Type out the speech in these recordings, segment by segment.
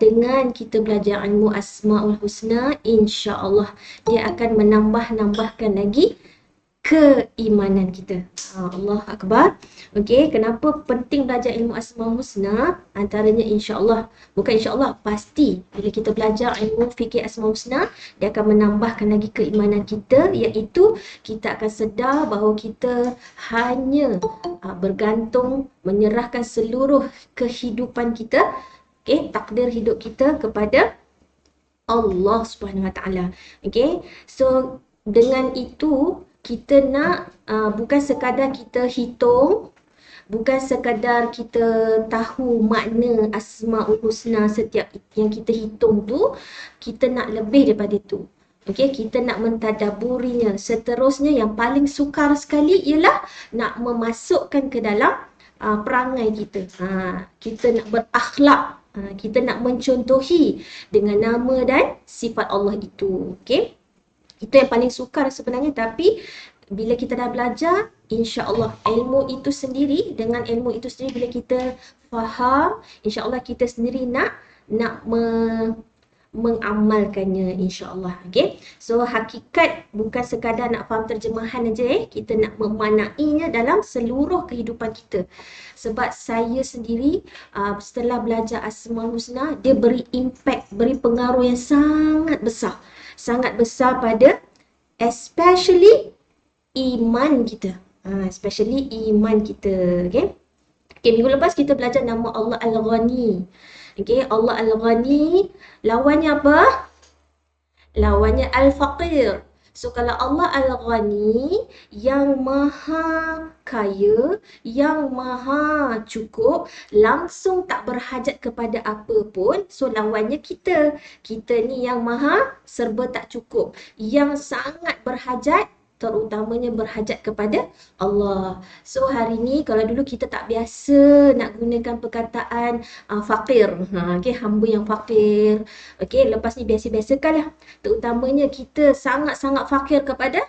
dengan kita belajar ilmu Asmaul Husna, insya-Allah dia akan menambahkan lagi keimanan kita. Allah Akbar. Okey, kenapa penting belajar ilmu Asmaul Husna? Antaranya insya-Allah, bukan insya-Allah, pasti bila kita belajar ilmu fikih Asmaul Husna, dia akan menambahkan lagi keimanan kita, iaitu kita akan sedar bahawa kita hanya bergantung, menyerahkan seluruh kehidupan kita, takdir hidup kita kepada Allah Subhanahu Wa Taala. Okey. So dengan itu kita nak bukan sekadar kita hitung, bukan sekadar kita tahu makna Asmaul Husna setiap yang kita hitung tu, kita nak lebih daripada itu. Okey, kita nak mentadaburinya. Seterusnya yang paling sukar sekali ialah nak memasukkan ke dalam perangai kita. Kita nak berakhlak. Kita nak mencontohi dengan nama dan sifat Allah itu. Okey. Itu yang paling sukar sebenarnya, tapi bila kita dah belajar, insya-Allah ilmu itu sendiri, dengan ilmu itu sendiri bila kita faham, insya-Allah kita sendiri nak mengamalkannya, insya-Allah. Okey. So hakikat bukan sekadar nak faham terjemahan aja, kita nak memanainya dalam seluruh kehidupan kita. Sebab saya sendiri setelah belajar Asmaul Husna, dia beri impact, beri pengaruh yang sangat besar. Sangat besar pada especially iman kita. Especially iman kita. Okay. Okay, minggu lepas kita belajar nama Allah Al-Ghani. Okay, Allah Al-Ghani, lawannya apa? Lawannya Al-Faqir. So kalau Allah Al-Ghani, yang maha kaya, yang maha cukup, langsung tak berhajat kepada apa pun. So lawannya kita. Kita ni yang maha serba tak cukup, yang sangat berhajat, terutamanya berhajat kepada Allah. So hari ni kalau dulu kita tak biasa nak gunakan perkataan fakir. Okay, hamba yang fakir. Okay, lepas ni biasa-biasakanlah. Terutamanya kita sangat-sangat fakir kepada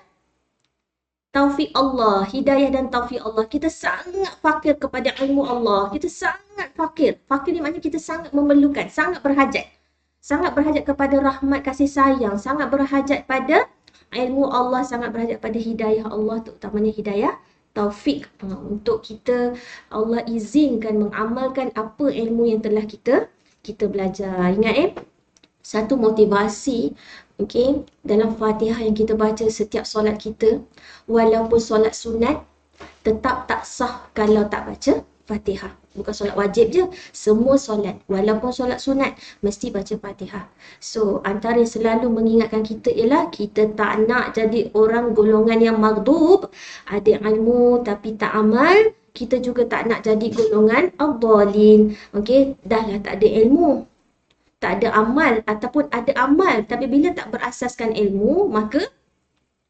taufik Allah, hidayah dan taufik Allah. Kita sangat fakir kepada ilmu Allah. Kita sangat fakir. Fakir ni maknanya kita sangat memerlukan, sangat berhajat. Sangat berhajat kepada rahmat kasih sayang, sangat berhajat pada ilmu Allah, sangat berhajat pada hidayah Allah, terutamanya hidayah taufik, untuk kita Allah izinkan mengamalkan apa ilmu yang telah kita belajar. Ingat satu motivasi dalam Fatihah yang kita baca setiap solat kita, walaupun solat sunat, tetap tak sah kalau tak baca Fatihah. Bukan solat wajib je, semua solat, walaupun solat sunat, mesti baca Fatihah. So antara yang selalu mengingatkan kita ialah kita tak nak jadi orang golongan yang maghdub, ada ilmu tapi tak amal. Kita juga tak nak jadi golongan ad-dhalin. Okey, dah lah tak ada ilmu, tak ada amal, ataupun ada amal tapi bila tak berasaskan ilmu, maka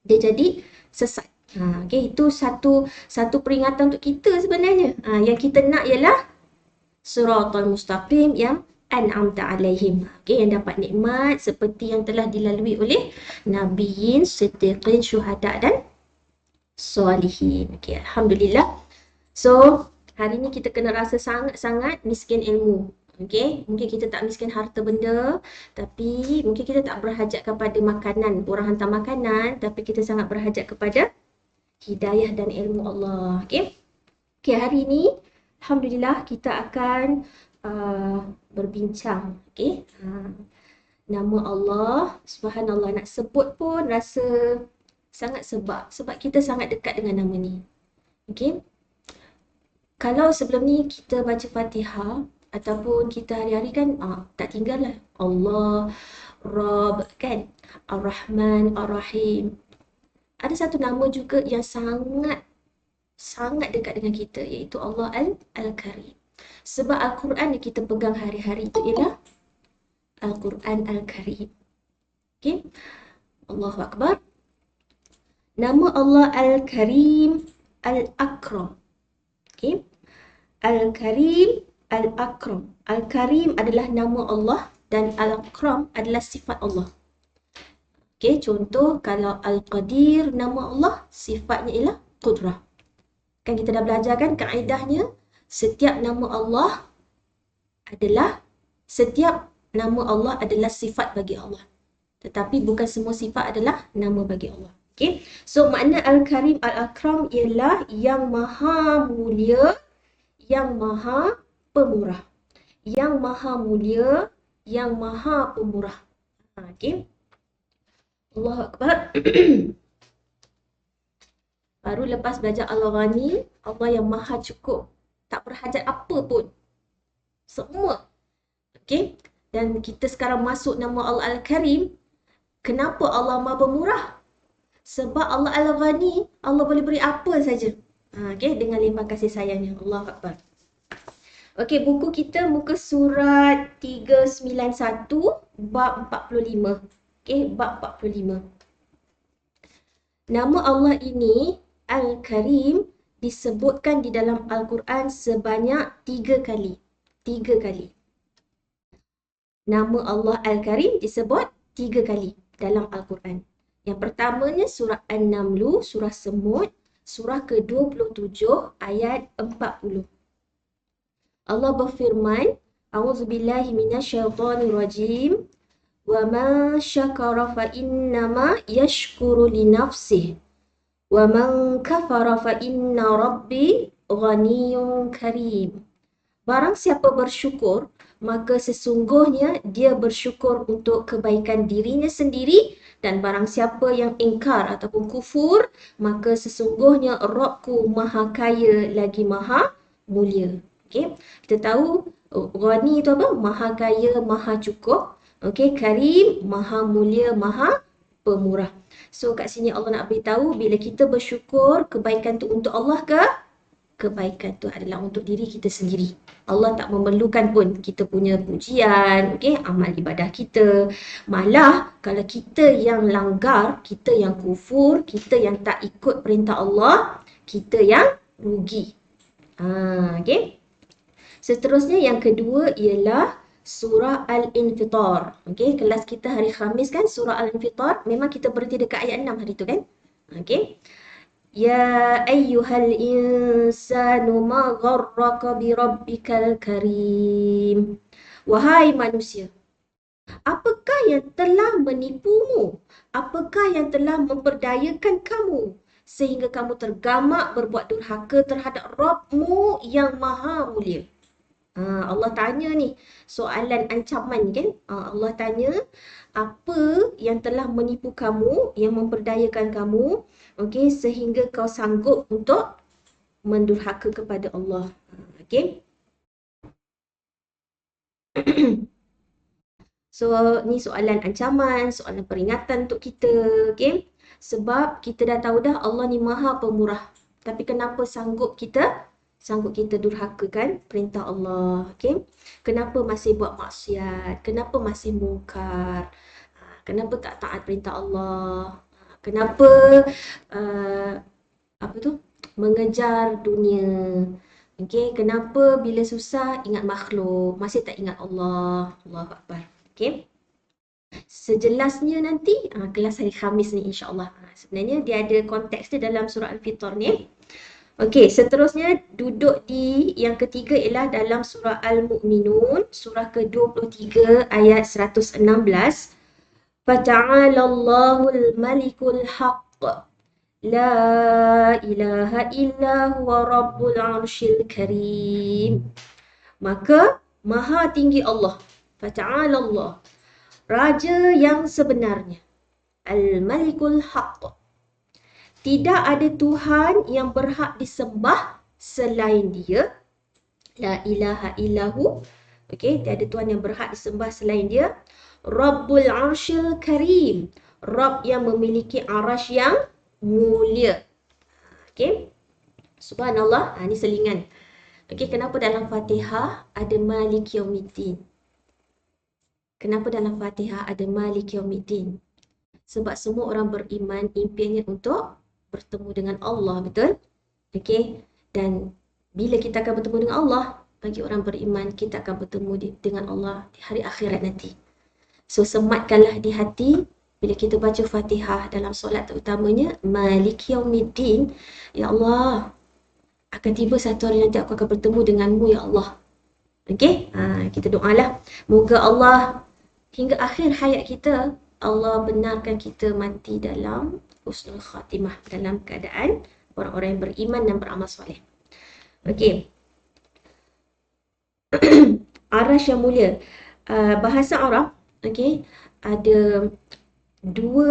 dia jadi sesat. Okay, itu satu peringatan untuk kita sebenarnya. Yang kita nak ialah siratal mustaqim yang an'amta alaihim. Okay, yang dapat nikmat seperti yang telah dilalui oleh nabiyin, siddiqin, syuhada dan solihin. Okay, alhamdulillah. So hari ni kita kena rasa sangat-sangat miskin ilmu. Okay, mungkin kita tak miskin harta benda, tapi mungkin kita tak berhajat kepada makanan, orang hantar makanan, tapi kita sangat berhajat kepada hidayah dan ilmu Allah. Okay, hari ni alhamdulillah kita akan berbincang nama Allah. Subhanallah, nak sebut pun rasa sangat sebab kita sangat dekat dengan nama ni. Okay, kalau sebelum ni kita baca Fatihah ataupun kita hari-hari kan tak tinggal lah Allah, Rabb kan, Ar-Rahman, Ar-Rahim. Ada satu nama juga yang sangat dekat dengan kita, iaitu Allah Al-Karim. Sebab Al-Quran yang kita pegang hari-hari itu ialah Al-Quran Al-Karim. Okay? Allahu Akbar. Nama Allah Al-Karim, Al-Akram. Okay? Al-Karim, Al-Akram. Al-Karim adalah nama Allah dan Al-Akram adalah sifat Allah. Okay, contoh kalau Al-Qadir, nama Allah, sifatnya ialah Qudrah. Kan kita dah belajar kan kaedahnya, setiap nama Allah adalah, setiap nama Allah adalah sifat bagi Allah. Tetapi bukan semua sifat adalah nama bagi Allah. Okay. So makna Al-Karim, Al-Akram ialah yang maha mulia, yang maha pemurah. Yang maha mulia, yang maha pemurah. Okay. Allahu Akbar. Baru lepas belajar Al-Ghani, Allah yang maha cukup. Tak berhajat apa pun. Semua. Okay. Dan kita sekarang masuk nama Allah Al-Karim. Kenapa Allah maha pemurah? Sebab Allah Al-Ghani, Allah boleh beri apa saja. Okay. Dengan limpah kasih sayangnya. Allahu Akbar. Okey, buku kita muka surat 391 bab 45. Okey, bab 45. Nama Allah ini Al-Karim disebutkan di dalam Al-Quran sebanyak 3 kali. 3 kali. Nama Allah Al-Karim disebut 3 kali dalam Al-Quran. Yang pertamanya surah An-Naml, surah Semut, surah ke-27 ayat 40. Allah berfirman, A'udzubillahi minasyaitonirrajim. Wa man syakara fa innama yashkuru li nafsihi. Wa man kafara fa inna rabbi ghaniyyun karim. Barang siapa bersyukur, maka sesungguhnya dia bersyukur untuk kebaikan dirinya sendiri, dan barang siapa yang ingkar ataupun kufur, maka sesungguhnya Rabbku maha kaya lagi maha mulia. Okay. Kita tahu Ghani itu apa? Maha kaya, maha cukup. Okay. Karim, maha mulia, maha pemurah. So kat sini Allah nak beritahu bila kita bersyukur, kebaikan tu untuk Allah ke? Kebaikan tu adalah untuk diri kita sendiri. Allah tak memerlukan pun kita punya pujian, okay, amal ibadah kita. Malah kalau kita yang langgar, kita yang kufur, kita yang tak ikut perintah Allah, kita yang rugi. Okay. Seterusnya yang kedua ialah surah Al-Infitar. Okay, kelas kita hari Khamis kan surah Al-Infitar. Memang kita berhenti dekat ayat 6 hari tu kan. Okay. Ya ayyuhal insanu ma gharraka bi rabbikal karim. Wahai manusia, apakah yang telah menipumu? Apakah yang telah memperdayakan kamu sehingga kamu tergamak berbuat durhaka terhadap Rabbmu yang maha mulia? Allah tanya ni, soalan ancaman kan? Allah tanya, apa yang telah menipu kamu, yang memperdayakan kamu, okay, sehingga kau sanggup untuk mendurhaka kepada Allah. Okay. So, ni soalan ancaman, soalan peringatan untuk kita. Okay. Sebab kita dah tahu dah Allah ni maha pemurah. Tapi kenapa sanggup kita durhakakan perintah Allah. Okay. Kenapa masih buat maksiat? Kenapa masih mungkar? Kenapa tak taat perintah Allah? Kenapa mengejar dunia? Okay. Kenapa bila susah ingat makhluk, masih tak ingat Allah? Allahu Akbar. Okay. Sejelasnya nanti kelas hari Khamis ni insya-Allah. Sebenarnya dia ada konteks dia dalam surah Al-Fitar ni. Okey, seterusnya duduk di yang ketiga ialah dalam surah Al-Mu'minun, surah ke-23 ayat 116. Fata'alallahul malikul haqq. La ilaha illa huwa rabbul arsyil karim. Maka maha tinggi Allah. Fata'alallah. Raja yang sebenarnya. Al-malikul haqq. Tidak ada Tuhan yang berhak disembah selain dia. La ilaha illahu. Okey, tiada Tuhan yang berhak disembah selain dia. Rabbul arsyil karim. Rabb yang memiliki arash yang mulia. Okey. Subhanallah. Ini selingan. Okey, kenapa dalam Fatihah ada Malik Yaumiddin? Kenapa dalam Fatihah ada Malik Yaumiddin? Sebab semua orang beriman impiannya untuk bertemu dengan Allah, betul? Okey. Dan bila kita akan bertemu dengan Allah, bagi orang beriman, kita akan bertemu dengan Allah di hari akhirat nanti. So, sematkanlah di hati bila kita baca Fatihah dalam solat terutamanya, Malik Yaumiddin. Ya Allah, akan tiba satu hari nanti aku akan bertemu denganmu, Ya Allah. Okey? Kita doalah. Moga Allah hingga akhir hayat kita, Allah benarkan kita mati dalam husnul khatimah, dalam keadaan orang-orang yang beriman dan beramal soleh. Okey. Arash yang mulia. Bahasa Arab, okey, ada dua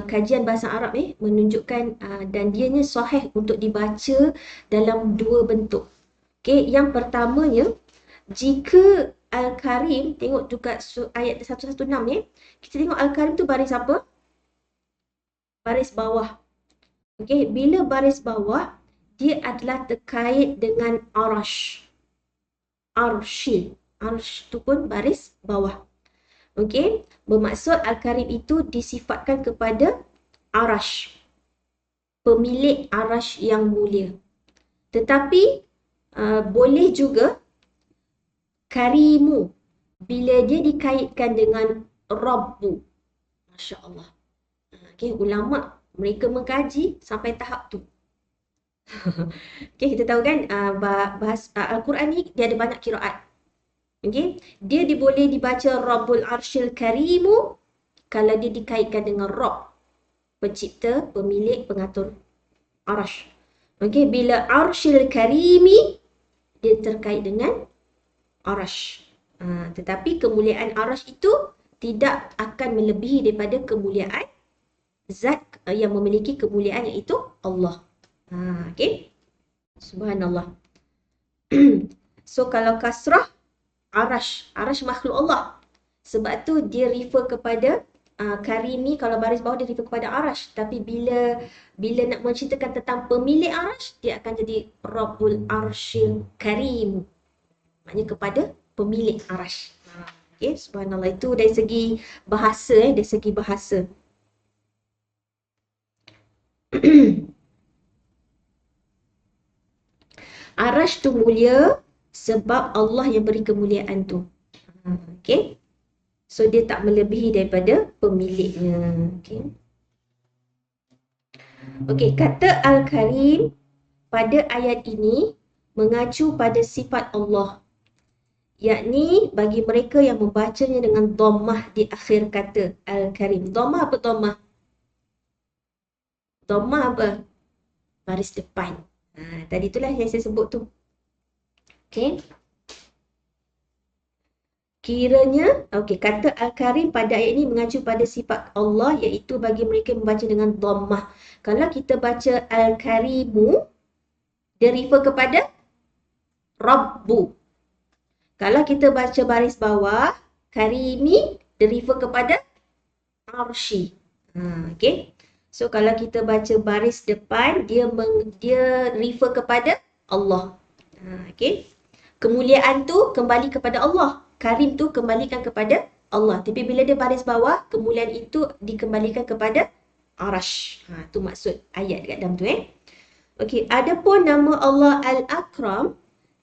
kajian bahasa Arab menunjukkan dan dianya sahih untuk dibaca dalam dua bentuk. Okey, yang pertamanya, jika Al-Karim, tengok juga ayat 116 kita tengok Al-Karim tu baris apa? Baris bawah. Okey, bila baris bawah, dia adalah terkait dengan arash. Arshi. Arsh tu pun baris bawah. Okey, bermaksud Al-Karim itu disifatkan kepada arash, pemilik arash yang mulia. Tetapi boleh juga karimu bila dia dikaitkan dengan Rabbu. Masya Allah. Okey, ulama mereka mengkaji sampai tahap tu. Okey, kita tahu kan Al-Quran ni dia ada banyak kiraat. Okey, dia boleh dibaca Rabbul Arshil Karimu kalau dia dikaitkan dengan Rabb, pencipta, pemilik, pengatur arash. Okey, bila Arshil Karimi dia terkait dengan arash. Tetapi kemuliaan arash itu tidak akan melebihi daripada kemuliaan zat yang memiliki kemuliaan, iaitu Allah. Okey. Subhanallah. So kalau kasrah, arash makhluk Allah. Sebab tu dia refer kepada Karimi, kalau baris bawah dia refer kepada arash. Tapi bila nak menceritakan tentang pemilik arash, dia akan jadi Rabbul Arshil Karim. Maknanya kepada pemilik arash. Okay, subhanallah. Itu dari segi bahasa. Dari segi bahasa. Arash tu mulia sebab Allah yang beri kemuliaan tu. Okay. So dia tak melebihi daripada pemiliknya. Okay. Okay, kata Al-Karim pada ayat ini mengacu pada sifat Allah. Yakni bagi mereka yang membacanya dengan dhammah di akhir kata Al-Karim. Dhammah apa dhammah? Dhammah apa? Baris depan. Tadi itulah yang saya sebut tu. Okay. Kiranya, kata Al-Karim pada ayat ini mengacu pada sifat Allah, iaitu bagi mereka yang membaca dengan dhammah. Kalau kita baca Al-Karimu, dia refer kepada Rabbu. Kalau kita baca baris bawah, Karimi, dia refer kepada Arshi. Okay. So kalau kita baca baris depan, dia refer kepada Allah. Okay. Kemuliaan tu kembali kepada Allah. Karim tu kembalikan kepada Allah. Tapi bila dia baris bawah, kemuliaan itu dikembalikan kepada Arash. Tu maksud ayat dekat dalam tu. Okey, adapun nama Allah Al-Akram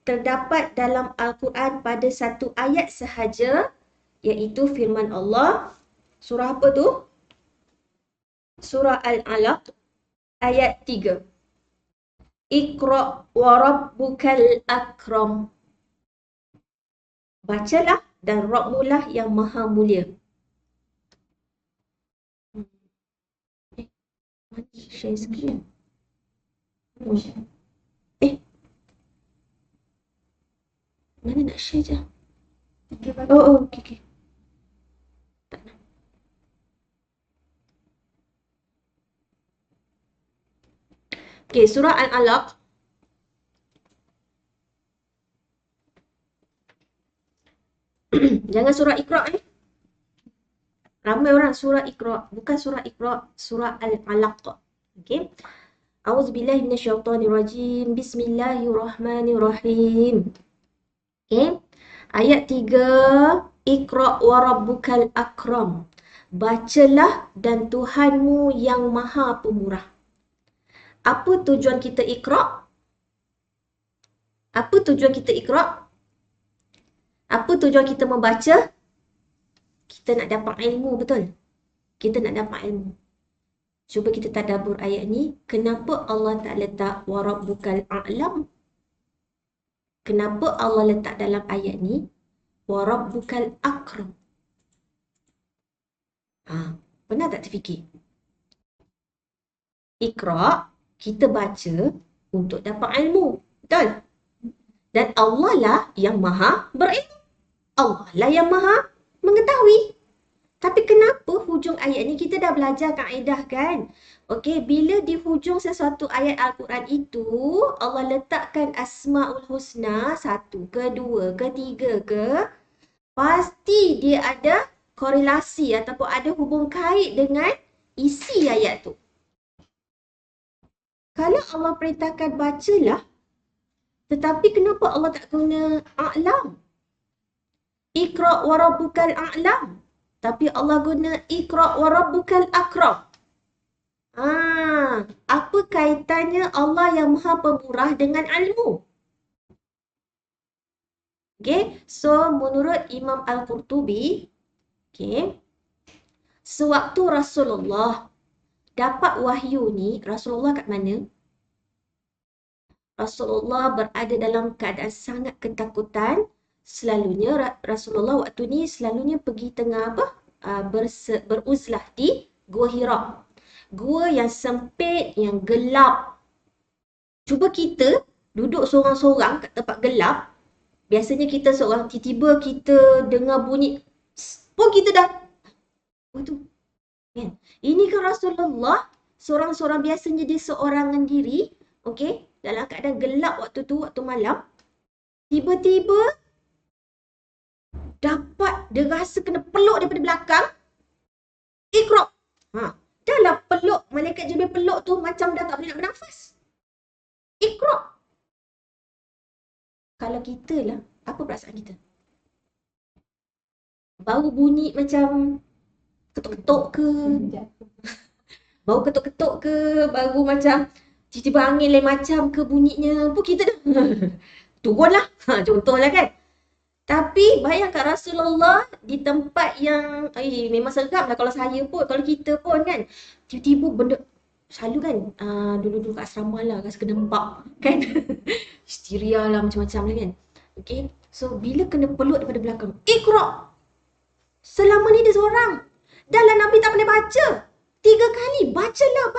terdapat dalam Al-Quran pada satu ayat sahaja, iaitu firman Allah. Surah apa tu? Surah Al-Alaq ayat 3. Iqra wa rabbukal akram. Bacalah dan Rabbmulah yang maha mulia. Mana share screen? Mana nak share je? Okay. Tak nak. Okay, surah Al-Alaq. Jangan surah Iqra Ramai orang surah Iqra, bukan surah Iqra, surah Al-Alaq. Okey. A'udzubillahi minasyaitonirrajim. Bismillahirrahmanirrahim. Okey. Ayat 3, Iqra wa rabbukal akram. Bacalah dan Tuhanmu yang maha pemurah. Apa tujuan kita Iqra? Apa tujuan kita Iqra? Apa tujuan kita membaca? Kita nak dapat ilmu, betul? Kita nak dapat ilmu. Cuba kita tadabbur ayat ni. Kenapa Allah tak letak wa rabbukal a'lam? Kenapa Allah letak dalam ayat ni wa rabbukal akram. Pernah tak terfikir? Iqra, kita baca untuk dapat ilmu. Betul? Dan Allah lah yang maha berilmu. Allah lah yang maha mengetahui. Tapi kenapa hujung ayat ni kita dah belajar kaedah kan? Okey, bila di hujung sesuatu ayat Al-Quran itu, Allah letakkan Asmaul Husna, satu ke, dua ke, tiga ke, pasti dia ada korelasi ataupun ada hubung kait dengan isi ayat tu. Kalau Allah perintahkan bacalah, tetapi kenapa Allah tak guna a'lam? Iqra wa rabbukal a'lam. Tapi Allah guna Iqra wa rabbukal akram. Apa kaitannya Allah yang maha pemurah dengan ilmu? Okay, so menurut Imam Al-Qurtubi, okay, sewaktu Rasulullah dapat wahyu ni, Rasulullah kat mana? Rasulullah berada dalam keadaan sangat ketakutan. Selalunya Rasulullah waktu ni selalunya pergi tengah beruzlah di Gua Hira. Gua yang sempit, yang gelap. Cuba kita duduk seorang-seorang kat tempat gelap. Biasanya kita seorang, tiba-tiba kita dengar bunyi pun kita dah tu. Kan? Ini kan Rasulullah seorang-seorang, biasanya dia seorangan diri, okey, dalam keadaan gelap waktu tu, waktu malam. Tiba-tiba dapat dia rasa kena peluk daripada belakang. Iqra. Dah lah peluk, malaikat Jibril peluk tu macam dah tak boleh nak bernafas. Iqra. Kalau kita lah, apa perasaan kita? Baru bunyi macam ketuk-ketuk ke? Baru ketuk-ketuk ke? Baru macam tiba-tiba angin lain macam ke bunyinya? Pun kita dah turunlah. Contohlah kan. Tapi bayangkan Rasulullah di tempat yang memang seram lah kalau saya pun, kalau kita pun kan. Tiba-tiba benda, selalu kan dulu-dulu kat asrama lah rasa kena embak kan. Histeria lah macam-macam lah kan. Okay, so bila kena peluk daripada belakang, Iqra. Selama ni dia seorang. Dah lah Nabi tak pandai baca. 3 kali, bacalah.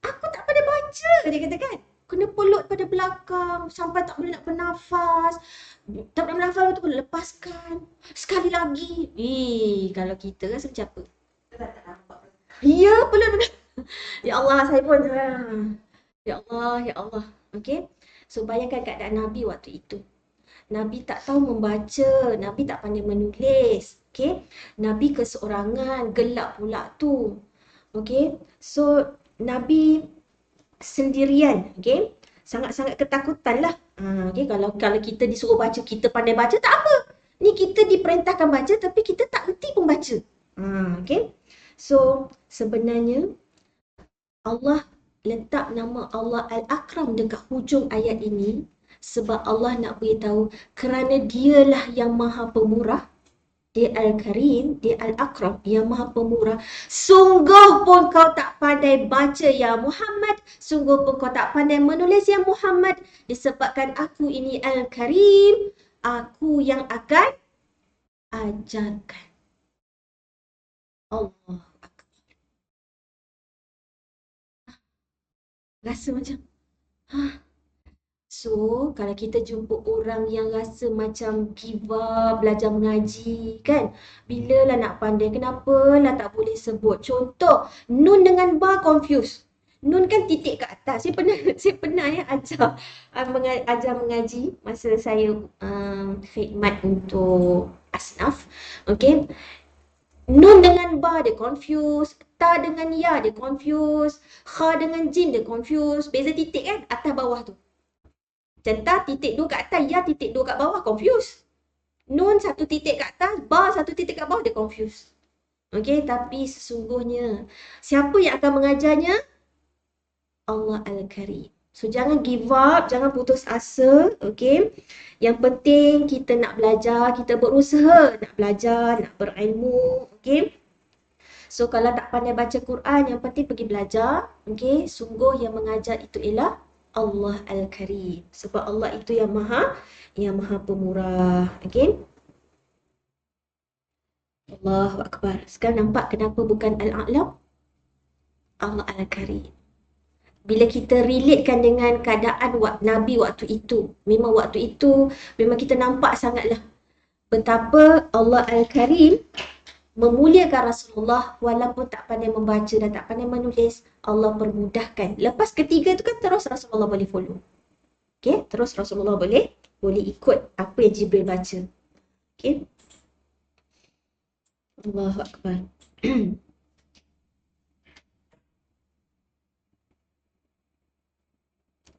Aku tak pandai baca, dia kata kan. Kena peluk daripada belakang sampai tak boleh nak bernafas. Tak boleh bernafas tu lepaskan. Sekali lagi. Kalau kita rasa macam apa? Ya, peluk daripada. Ya Allah, saya pun. Ya Allah. Okay. So bayangkan keadaan Nabi waktu itu. Nabi tak tahu membaca, Nabi tak pandai menulis. Okay. Nabi keseorangan, gelap pula tu. Okay. So Nabi sendirian, okay? Sangat-sangat ketakutan lah. Okay? Kalau kita disuruh baca, kita pandai baca, tak apa. Ni kita diperintahkan baca, tapi kita tak erti pun baca. Okay? So, sebenarnya, Allah letak nama Allah Al-Akram dekat hujung ayat ini, sebab Allah nak beritahu, kerana dialah yang maha pemurah, dia Al-Karim, dia Al-Akram, yang maha pemurah. Sungguh pun kau tak pandai baca ya Muhammad. Sungguh pun kau tak pandai menulis ya Muhammad. Disebabkan aku ini Al-Karim, aku yang akan ajarkan. Allah Akbar. Rasa macam, So, kalau kita jumpa orang yang rasa macam give up, belajar mengaji, kan? Bilalah nak pandai, kenapalah tak boleh sebut. Contoh, nun dengan ba confuse. Nun kan titik kat atas. Saya pernah ajar mengaji masa saya khidmat untuk asnaf. Okay. Nun dengan ba dia confuse, ta dengan ya dia confuse, kha dengan jim dia confuse. Beza titik kan, atas bawah tu. Centar titik 2 kat atas, ya titik 2 kat bawah, confuse. Nun 1 titik kat atas, ba 1 titik kat bawah, dia confuse. Okay, tapi sesungguhnya, siapa yang akan mengajarnya? Allah Al-Karim. So, jangan give up, jangan putus asa, okay. Yang penting kita nak belajar, kita berusaha nak belajar, nak berilmu, okay. So, kalau tak pandai baca Quran, yang penting pergi belajar, okay. Sungguh yang mengajar itu ialah Allah Al-Karim. Sebab Allah itu yang maha pemurah. Okay. Allahu Akbar. Sekarang nampak kenapa bukan Al-A'lam? Allah Al-Karim. Bila kita relatekan dengan keadaan Nabi waktu itu, memang kita nampak sangatlah betapa Allah Al-Karim memuliakan Rasulullah walaupun tak pandai membaca dan tak pandai menulis, Allah permudahkan. Lepas ketiga tu kan terus Rasulullah boleh follow. Okay, terus Rasulullah boleh ikut apa yang Jibril baca. Okay. Allahu Akbar.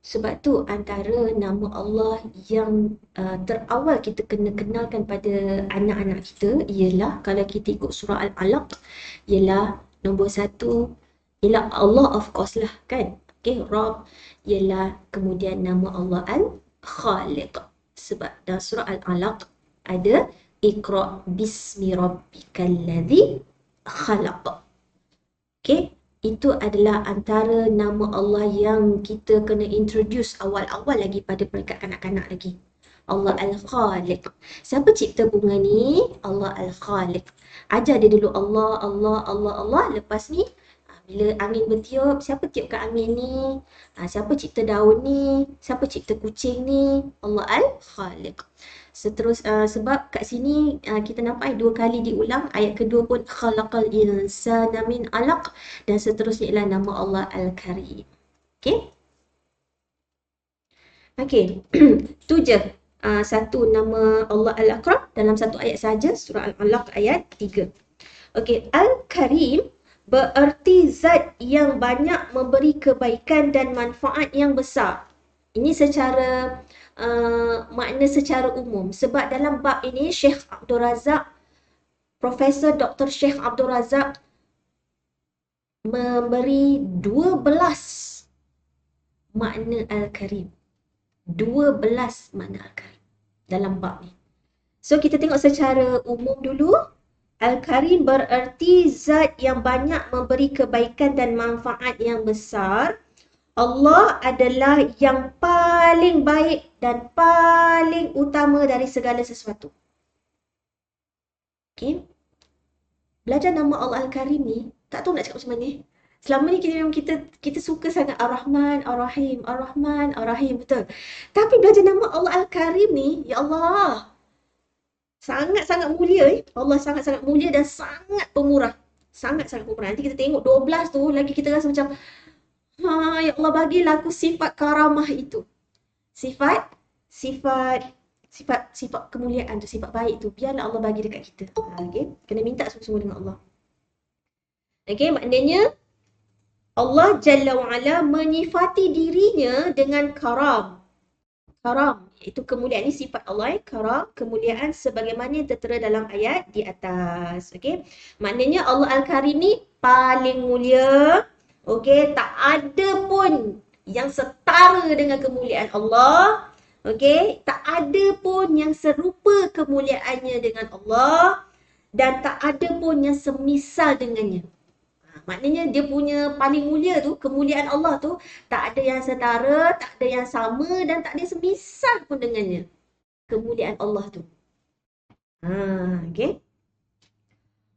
Sebab tu antara nama Allah yang terawal kita kena kenalkan pada anak-anak kita ialah, kalau kita ikut surah Al-Alaq, ialah nombor 1 ialah Allah, of course lah kan. Okay, Rabb ialah, kemudian nama Allah Al-Khaliq. Sebab dalam surah Al-Alaq ada Iqra bismi rabbikal ladzi khalaq. Okay, itu adalah antara nama Allah yang kita kena introduce awal-awal lagi pada peringkat kanak-kanak lagi. Allah Al-Khaliq. Siapa cipta bunga ni? Allah Al-Khaliq. Ajar dia dulu Allah, Allah, Allah, Allah. Lepas ni, bila angin bertiup, siapa tiupkan angin ni? Siapa cipta daun ni? Siapa cipta kucing ni? Allah Al-Khaliq. Sebab kat sini kita nampak 2 kali diulang. Ayat kedua pun khalaqal insana min alaq, dan seterusnya ialah nama Allah Al-Karim. Okay? Okay. Tu je satu nama Allah Al-Akram dalam satu ayat saja, surah Al-Alaq ayat 3. Okay, Al-Karim bererti zat yang banyak memberi kebaikan dan manfaat yang besar. Ini secara makna secara umum. Sebab dalam bab ini Syekh Abdul Razak, Profesor Dr. Syekh Abdul Razak memberi 12 makna Al-Karim. 12 makna Al-Karim dalam bab ni. So kita tengok secara umum dulu. Al-Karim bererti zat yang banyak memberi kebaikan dan manfaat yang besar. Allah adalah yang paling baik dan paling utama dari segala sesuatu. Okay. Belajar nama Allah Al-Karim ni, tak tahu nak cakap macam mana. Selama ni kita suka sangat Ar-Rahman, Ar-Rahim, Ar-Rahman, Ar-Rahim, betul. Tapi belajar nama Allah Al-Karim ni, ya Allah, sangat-sangat mulia. Allah sangat-sangat mulia dan sangat pemurah. Sangat-sangat pemurah. Nanti kita tengok 12 tu, lagi kita rasa macam, ya Allah, bagilah aku sifat karamah itu. Sifat kemuliaan tu, sifat baik tu, biarlah Allah bagi dekat kita. Okay? Kena minta semua-semua dengan Allah. Okay, maknanya Allah Jalla wa'ala menyifati dirinya dengan karam. Karam, iaitu kemuliaan. Ini sifat Allah, karam, kemuliaan sebagaimana yang tertera dalam ayat di atas. Okay? Maknanya Allah Al-Karim ni paling mulia. Okay? Tak ada pun yang setara dengan kemuliaan Allah. Okay? Tak ada pun yang serupa kemuliaannya dengan Allah. Dan tak ada pun yang semisal dengannya. Maknanya dia punya paling mulia tu, kemuliaan Allah tu, tak ada yang setara, tak ada yang sama dan tak ada yang semisal pun dengannya. Kemuliaan Allah tu. Okay.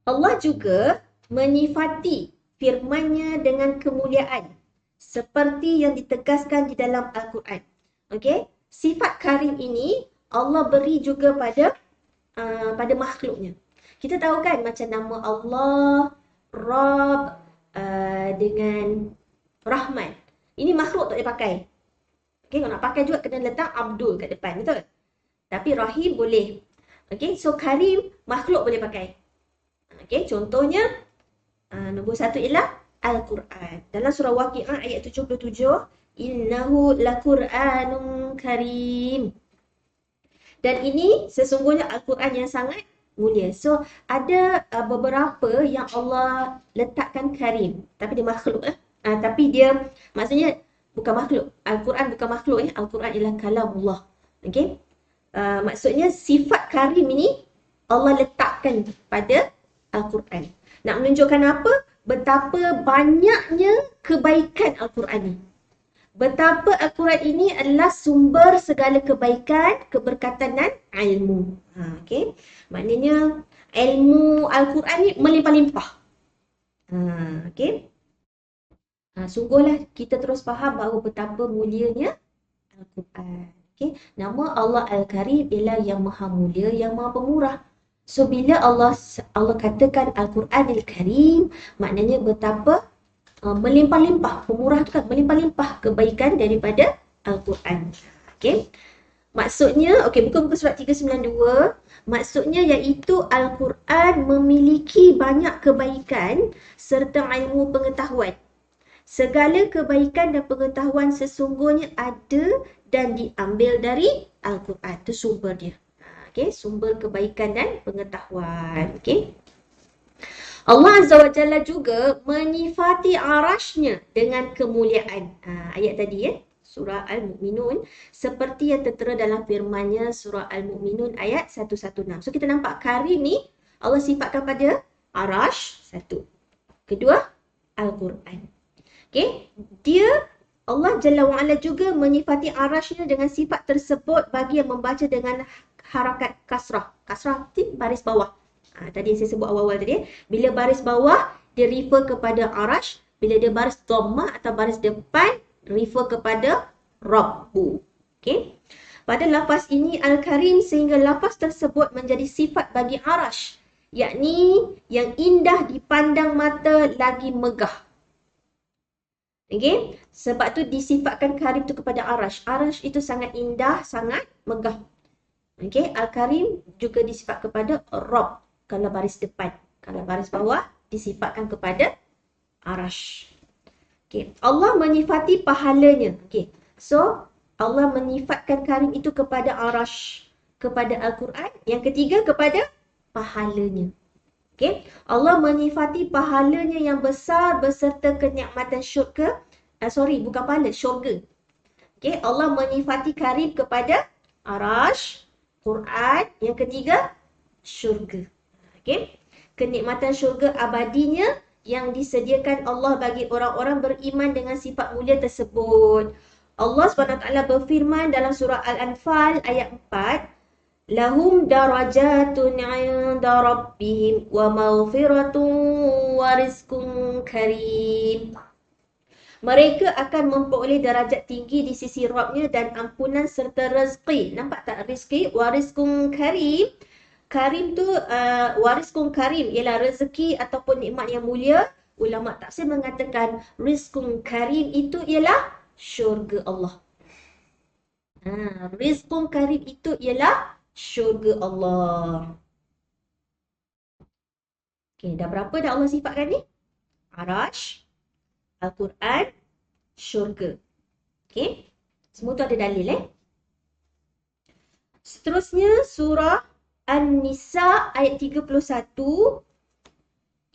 Allah juga menyifati firman-Nya dengan kemuliaan seperti yang ditegaskan di dalam Al-Quran. Okay. Sifat karim ini Allah beri juga pada makhluknya. Kita tahu kan macam nama Allah, Rabb, dengan Rahman. Ini makhluk tak boleh pakai. Okay, kalau nak pakai juga kena letak Abdul kat depan, betul? Tapi Rahim boleh. Okay, so Karim makhluk boleh pakai. Okay, contohnya nombor 1 ialah Al-Quran. Dalam surah Waqi'ah ayat 77, Innahu laquranun karim. Dan ini sesungguhnya Al-Quran yang sangat mulia. So ada beberapa yang Allah letakkan karim, tapi dia makhluk lah. Tapi dia maksudnya bukan makhluk. Al-Quran bukan makhluk. Al-Quran ialah kalamullah. Okay. Maksudnya sifat karim ini Allah letakkan pada Al-Quran. Nak menunjukkan apa? Betapa banyaknya kebaikan Al-Quran ini. Betapa Al-Quran ini adalah sumber segala kebaikan, keberkatan dan ilmu. Okay. Maknanya ilmu Al-Quran ni melimpah-limpah. Okey. Sungguhlah kita terus faham bahawa betapa mulianya Al-Quran. Okay. Nama Allah Al-Karim ialah yang maha mulia, yang maha pemurah. So, bila Allah katakan Al-Quran Al-Karim, maknanya betapa melimpah-limpah, pemurahkan, melimpah-limpah kebaikan daripada Al-Quran. Okay. Maksudnya, buka muka surat 392. Maksudnya iaitu Al-Quran memiliki banyak kebaikan serta ilmu pengetahuan. Segala kebaikan dan pengetahuan sesungguhnya ada dan diambil dari Al-Quran. Itu sumber dia. Sumber kebaikan dan pengetahuan. Allah Azza wa Jalla juga menyifati arasnya dengan kemuliaan. Ayat tadi surah Al-Mu'minun. Seperti yang tertera dalam firman-Nya surah Al-Mu'minun ayat 116. So kita nampak Karim ni Allah sifatkan pada arash, satu. Kedua, Al-Quran. Dia Allah Jalla wa'ala juga menyifati arasnya dengan sifat tersebut bagi yang membaca dengan harakat kasrah. Kasrah itu baris bawah. Tadi saya sebut awal-awal tadi. Bila baris bawah, dia refer kepada arash. Bila dia baris dhammah atau baris depan, refer kepada Rabbu. Pada lafaz ini Al-Karim sehingga lafaz tersebut menjadi sifat bagi arash. Yakni yang indah dipandang mata lagi megah. Sebab tu disifatkan Karim tu kepada arash. Arash itu sangat indah, sangat megah. Al-Karim juga disifat kepada Rabb kalau baris depan. Kalau baris bawah disifatkan kepada arash. Allah menyifati pahalanya. So, Allah menyifatkan Karim itu kepada arash, kepada Al-Quran. Yang ketiga kepada pahalanya. Allah menyifati pahalanya yang besar beserta kenikmatan syurga. Bukan pahala, syurga. Allah menyifati Karim kepada arash, Quran. Yang ketiga, syurga. Kenikmatan syurga abadinya yang disediakan Allah bagi orang-orang beriman dengan sifat mulia tersebut. Allah SWT berfirman dalam surah Al-Anfal ayat 4. Lahum darajatun 'inda rabbihim wa maghfiratun wa rizqun karim. Mereka akan memperoleh darajat tinggi di sisi Rabbnya dan ampunan serta rezeki. Nampak tak rezeki? Wa rizqun karim. Karim tu wa rizqun karim ialah rezeki ataupun nikmat yang mulia. Ulama tafsir mengatakan rizqun karim itu ialah syurga Allah. Rizqun karim itu ialah syurga Allah. Dah berapa dah Allah sifatkan ni? Arash, Al-Quran, syurga. Semua tu ada dalil Seterusnya surah An-Nisa ayat 31.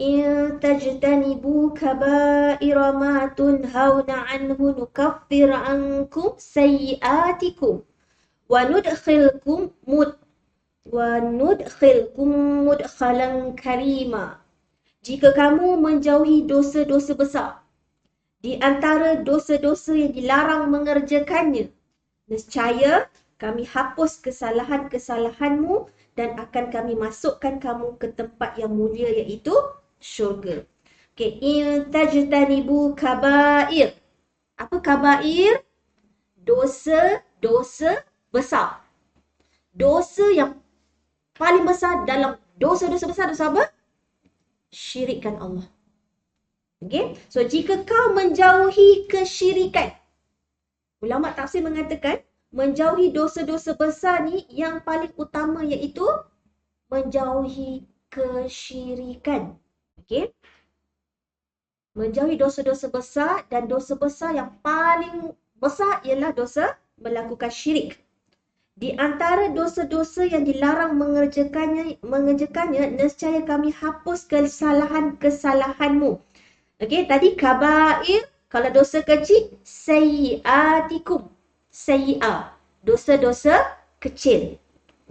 In tajtanibu kaba'ira ma tunhauna anhu nukaffir ankum sayyi'atikum wa nudkhilkum mudkhalan karima. Jika kamu menjauhi dosa-dosa besar di antara dosa-dosa yang dilarang mengerjakannya, nescaya kami hapus kesalahan-kesalahanmu dan akan kami masukkan kamu ke tempat yang mulia iaitu syurga. In tajtanibu kaba'ir. Apa kabair? Dosa-dosa besar. Dosa yang paling besar dalam dosa-dosa besar, dosa apa? Syirikkan Allah. So jika kau menjauhi kesyirikan, ulama tafsir mengatakan menjauhi dosa-dosa besar ni yang paling utama iaitu menjauhi kesyirikan. Menjauhi dosa-dosa besar, dan dosa besar yang paling besar ialah dosa melakukan syirik. Di antara dosa-dosa yang dilarang mengerjakannya, nescaya kami hapus kesalahan-kesalahanmu. Tadi kabair, kalau dosa kecil, sayyi'atikum. Sayyi'ah, dosa-dosa kecil.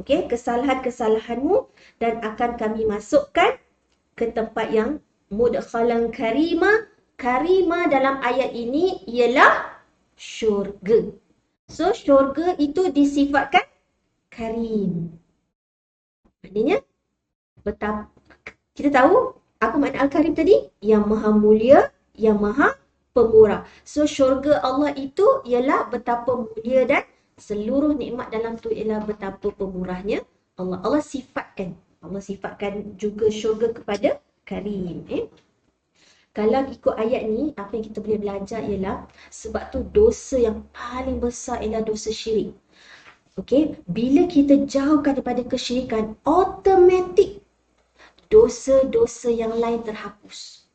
Kesalahan-kesalahanmu dan akan kami masukkan ke tempat yang mudkhalan karima. Karima dalam ayat ini ialah syurga. So, syurga itu disifatkan karim. Maknanya, Betapa kita tahu apa makna Al-Karim tadi? Yang maha mulia, yang maha pemurah. So syurga Allah itu ialah betapa mulia dan seluruh nikmat dalam tu ialah betapa pemurahnya Allah. Allah sifatkan juga syurga kepada Karim. Kalau ikut ayat ni, apa yang kita boleh belajar ialah sebab tu dosa yang paling besar ialah dosa syirik. Okey, bila kita jauhkan daripada kesyirikan, automatik dosa-dosa yang lain terhapus.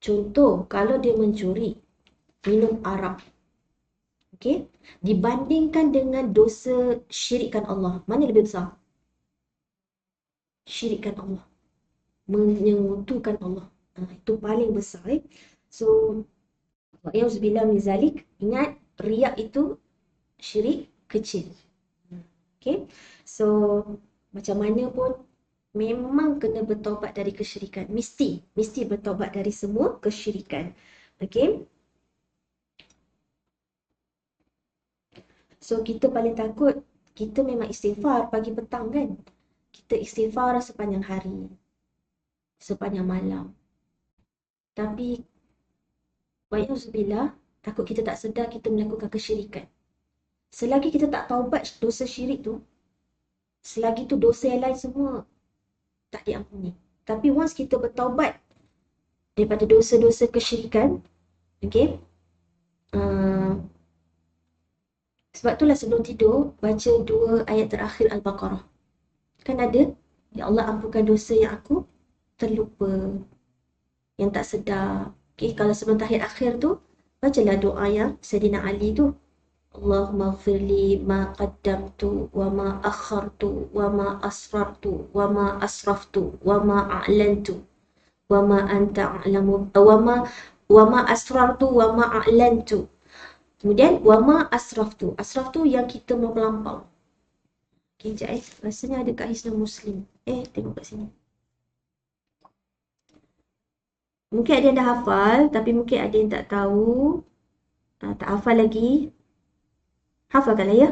Contoh, kalau dia mencuri, minum arak, okey, dibandingkan dengan dosa syirikkan Allah, mana lebih besar? Syirikkan Allah, menyentuhkan Allah. Itu paling besar. So, wa'iyauzubillah min zalik, ingat riak itu syirik kecil. Okay, so macam mana pun memang kena bertaubat dari kesyirikan. Mesti bertaubat dari semua kesyirikan. Okay, so kita paling takut, kita memang istighfar pagi petang kan. Kita istighfar sepanjang hari, sepanjang malam. Tapi wa'iyauzubillah, takut kita tak sedar kita melakukan kesyirikan. Selagi kita tak taubat dosa syirik tu, selagi tu dosa yang lain semua tak diampuni. Tapi once kita bertaubat daripada dosa-dosa kesyirikan, okay, sebab itulah sebelum tidur, baca 2 ayat terakhir Al-Baqarah. Kan ada, ya Allah ampunkan dosa yang aku terlupa, yang tak sedar. Okay, kalau sebelum tahiyat akhir tu, bacalah doa yang Sayyidina Ali tu. Allahumma ghfirli ma qaddamtu wa ma akhartu wa ma asrartu wa ma asraftu wa ma a'lantu wa ma anta a'lamu wa ma asrartu wa ma a'lantu. Kemudian wa ma asraftu. Asraftu yang kita melampau. Okay, sekejap rasanya ada kat Hisnul Muslim. Tengok kat sini. Mungkin ada yang dah hafal, tapi mungkin ada yang tak tahu. Tak hafal lagi. Hafalkanlah ya.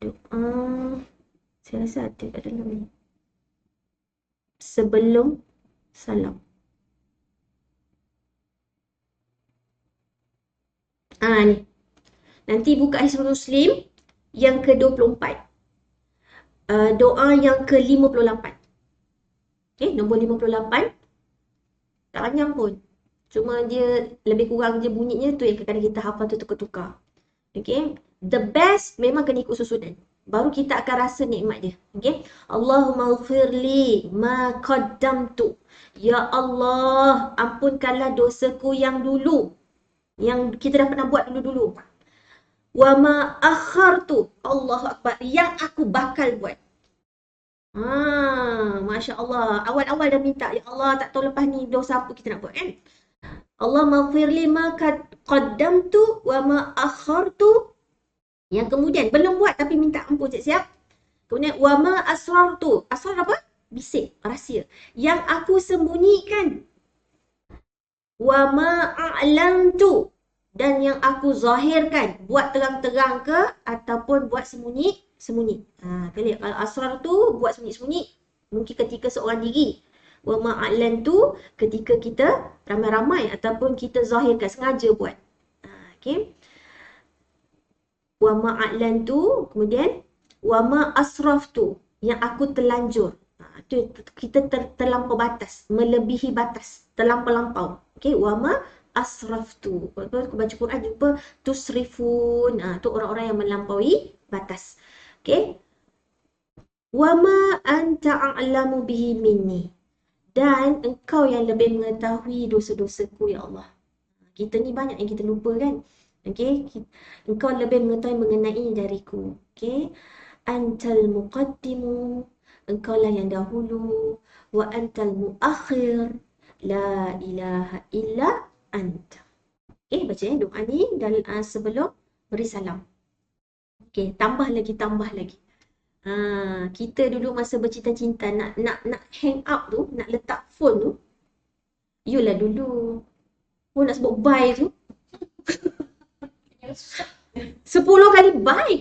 Doa. Saya rasa ada kat dalam ni. Sebelum salam. Ni. Nanti buka Hisnul Muslim yang ke-24. Doa yang ke-58. Nombor 58. Tak panjang pun. Cuma dia lebih kurang je bunyinya tu yang kadang-kadang kita hafal tu tukar-tukar. Okay. The best memang kena ikut susunan. Baru kita akan rasa nikmat dia. Okay. Allahumma ghfirli ma qaddamtu. Ya Allah, ampunkanlah dosaku yang dulu. Yang kita dah pernah buat dulu-dulu. Wa ma akhartu. Allahu Akbar. Yang aku bakal buat. Masya Allah. Awal-awal dah minta. Ya Allah, tak tahu lepas ni dosa apa kita nak buat kan? Allah maghfirli ma qaddamtu wa ma akhartu. Yang kemudian, belum buat tapi minta ampun siap-siap. Kemudian, wa ma asrartu. Asrar apa? Bisik, rahsia. Yang aku sembunyikan. Wa ma a'lantu. Dan yang aku zahirkan. Buat terang-terang ke ataupun buat sembunyi. Kalau asrar tu buat sembunyi-sembunyi. Mungkin ketika seorang diri. Wa ma a'lantu ketika kita ramai-ramai ataupun kita zahirkan, sengaja buat. Okay. Wa ma a'lantu, kemudian wa ma asraftu, yang aku terlanjur. Tu kita terlampau batas, melebihi batas, terlampau-lampau. Okay, wa ma asraftu. Aku baca Quran jumpa tusrifun. Tu orang-orang yang melampaui batas. Okay. Wa ma anta a'lamu bihi minni. Dan engkau yang lebih mengetahui dosa-dosaku, ya Allah. Kita ni banyak yang kita lupa kan. Okay. Engkau lebih mengetahui mengenai dariku. Okay. Antal muqaddimu. Engkau lah yang dahulu. Wa antal muakhir. La ilaha illa anta. Okay, baca doa ni dan sebelum beri salam. Okay, tambah lagi. Kita dulu masa bercinta-cinta nak hang up tu, nak letak phone tu. Yulah dulu. Nak sebut bye tu. 10 kali bye.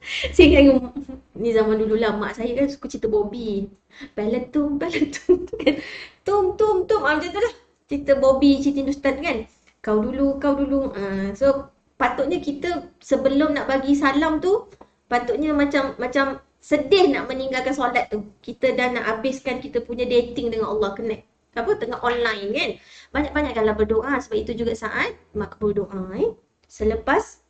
Saya ingat ni zaman dulu lah, mak saya kan suka cerita Bobby. Balatum, balatum kan. Tum, macam tu lah. Cerita Bobby, cerita Hindustan kan. Kau dulu, kau dulu. So, patutnya kita sebelum nak bagi salam tu, patutnya macam macam sedih nak meninggalkan solat tu. Kita dah nak habiskan kita punya dating dengan Allah, connect. Apa? Tengah online kan. Banyak-banyakkanlah berdoa. Sebab itu juga saat makbul doa. Selepas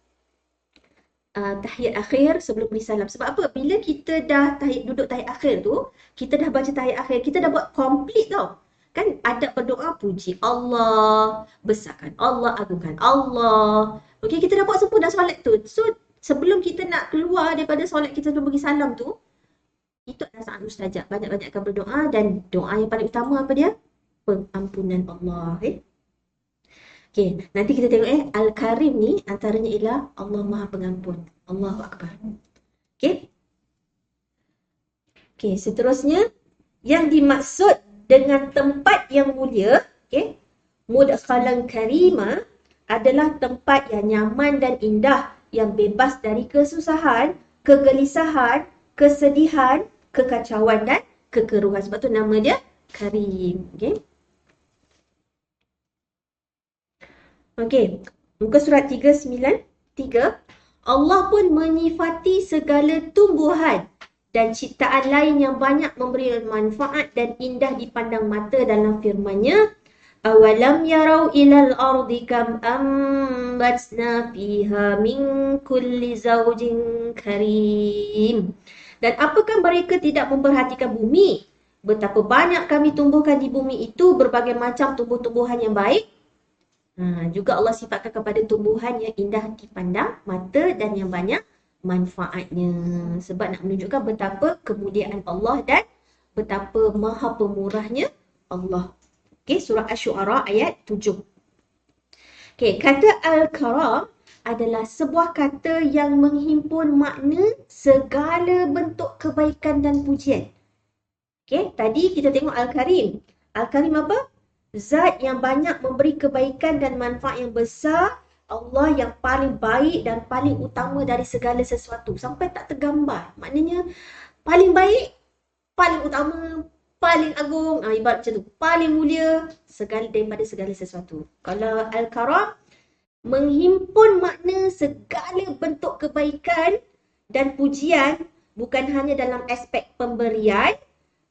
tahiyat akhir sebelum beri salam. Sebab apa? Bila kita dah duduk tahiyat akhir tu, kita dah baca tahiyat akhir, kita dah buat complete tau. Kan adab berdoa, puji Allah, besarkan Allah, agungkan Allah. Okey, kita dah buat sempurna solat tu. So, sebelum kita nak keluar daripada solat kita sebelum bagi salam tu, itu adalah saat mustajab. Banyak-banyakkan berdoa dan doa yang paling utama apa dia? Pengampunan Allah. Okay, nanti kita tengok Al-Karim ni antaranya ialah Allah Maha Pengampun. Allahu Akbar. Okay. Okay, seterusnya yang dimaksud dengan tempat yang mulia, okay, mudkhalan karima adalah tempat yang nyaman dan indah, yang bebas dari kesusahan, kegelisahan, kesedihan, kekacauan dan kekeruhan. Sebab tu nama dia Karim. Okay. Okey, muka surat 393. Allah pun menyifati segala tumbuhan dan ciptaan lain yang banyak memberi manfaat dan indah dipandang mata dalam firman-Nya. Awalam yarau ilal ardi kam ambatna fiha min kulli zawjin karim. Dan apakah mereka tidak memperhatikan bumi? Betapa banyak kami tumbuhkan di bumi itu berbagai macam tumbuh-tumbuhan yang baik. Juga Allah sifatkan kepada tumbuhan yang indah dipandang mata dan yang banyak manfaatnya. Sebab nak menunjukkan betapa kemuliaan Allah dan betapa maha pemurahnya Allah. Okay, surah Asy-Syu'ara ayat 7. Okay, kata Al-Karam adalah sebuah kata yang menghimpun makna segala bentuk kebaikan dan pujian. Okay, tadi kita tengok Al-Karim. Al-Karim apa? Zat yang banyak memberi kebaikan dan manfaat yang besar, Allah yang paling baik dan paling utama dari segala sesuatu. Sampai tak tergambar. Maknanya paling baik, paling utama, paling agung. Ibarat macam tu. Paling mulia daripada segala sesuatu. Kalau Al-Karam menghimpun makna segala bentuk kebaikan dan pujian, bukan hanya dalam aspek pemberian,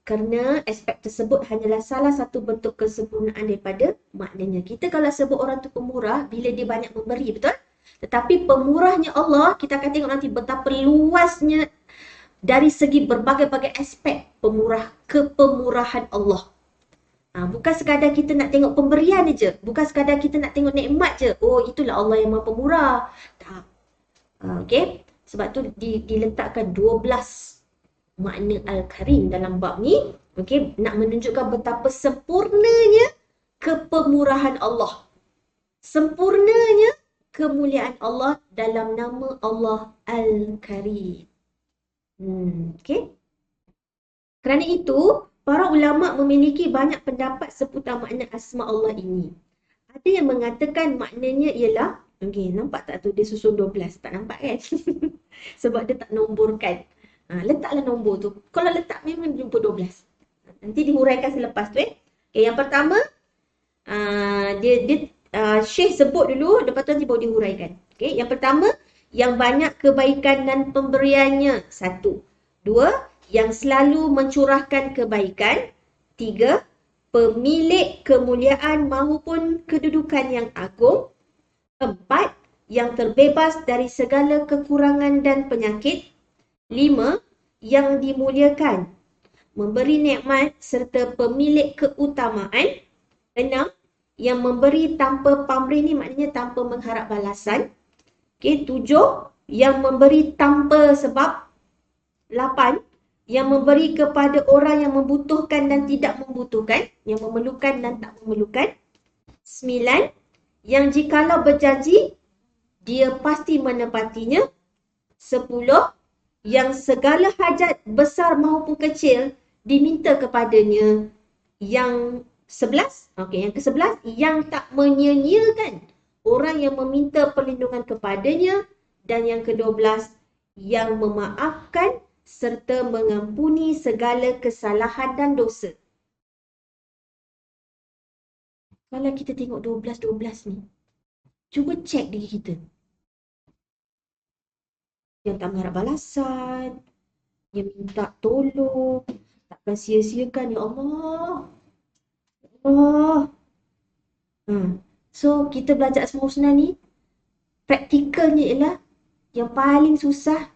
kerana aspek tersebut hanyalah salah satu bentuk kesempurnaan daripada maknanya. Kita kalau sebut orang tu pemurah, bila dia banyak memberi, betul? Tetapi pemurahnya Allah, kita akan tengok nanti betapa luasnya dari segi berbagai-bagai aspek kepemurahan Allah. Bukan sekadar kita nak tengok pemberian je. Bukan sekadar kita nak tengok nikmat je. Oh, itulah Allah yang maha pemurah. Tak. Okay? Sebab tu diletakkan 12 makna Al-Karim dalam bab ni, okey, nak menunjukkan betapa sempurnanya kepemurahan Allah. Sempurnanya kemuliaan Allah dalam nama Allah Al-Karim. Okey. Kerana itu, para ulama memiliki banyak pendapat seputar makna asma Allah ini. Ada yang mengatakan maknanya ialah, okey, nampak tak tu dia susun 12, tak nampak kan? Sebab dia tak nomborkan. Letaklah nombor tu. Kalau letak memang jumpa 12. Nanti dihuraikan selepas tu. Okay, yang pertama, Syekh sebut dulu, lepas tu nanti baru dihuraikan. Okay, yang pertama, yang banyak kebaikan dan pemberiannya. 1. 2, yang selalu mencurahkan kebaikan. 3, pemilik kemuliaan maupun kedudukan yang agung. 4, yang terbebas dari segala kekurangan dan penyakit. 5, yang dimuliakan, memberi nikmat serta pemilik keutamaan. 6, yang memberi tanpa pamrih, ni maknanya tanpa mengharap balasan. Okay, 7, yang memberi tanpa sebab. 8, yang memberi kepada orang yang membutuhkan dan tidak membutuhkan, yang memerlukan dan tak memerlukan. 9, yang jikalau berjanji, dia pasti menepatinya. 10, yang segala hajat besar maupun kecil diminta kepadanya. Yang 11, yang ke-11, yang tak menyia-nyiakan orang yang meminta perlindungan kepadanya. Dan yang ke-12, yang memaafkan serta mengampuni segala kesalahan dan dosa. Kalau kita tengok 12-12 ni, cuba cek diri kita. Yang tak mengharap balasan, yang minta tolong, takkan sia-siakan, ya Allah. Allah. So, kita belajar Asmaul Husna ni, praktikalnya ialah yang paling susah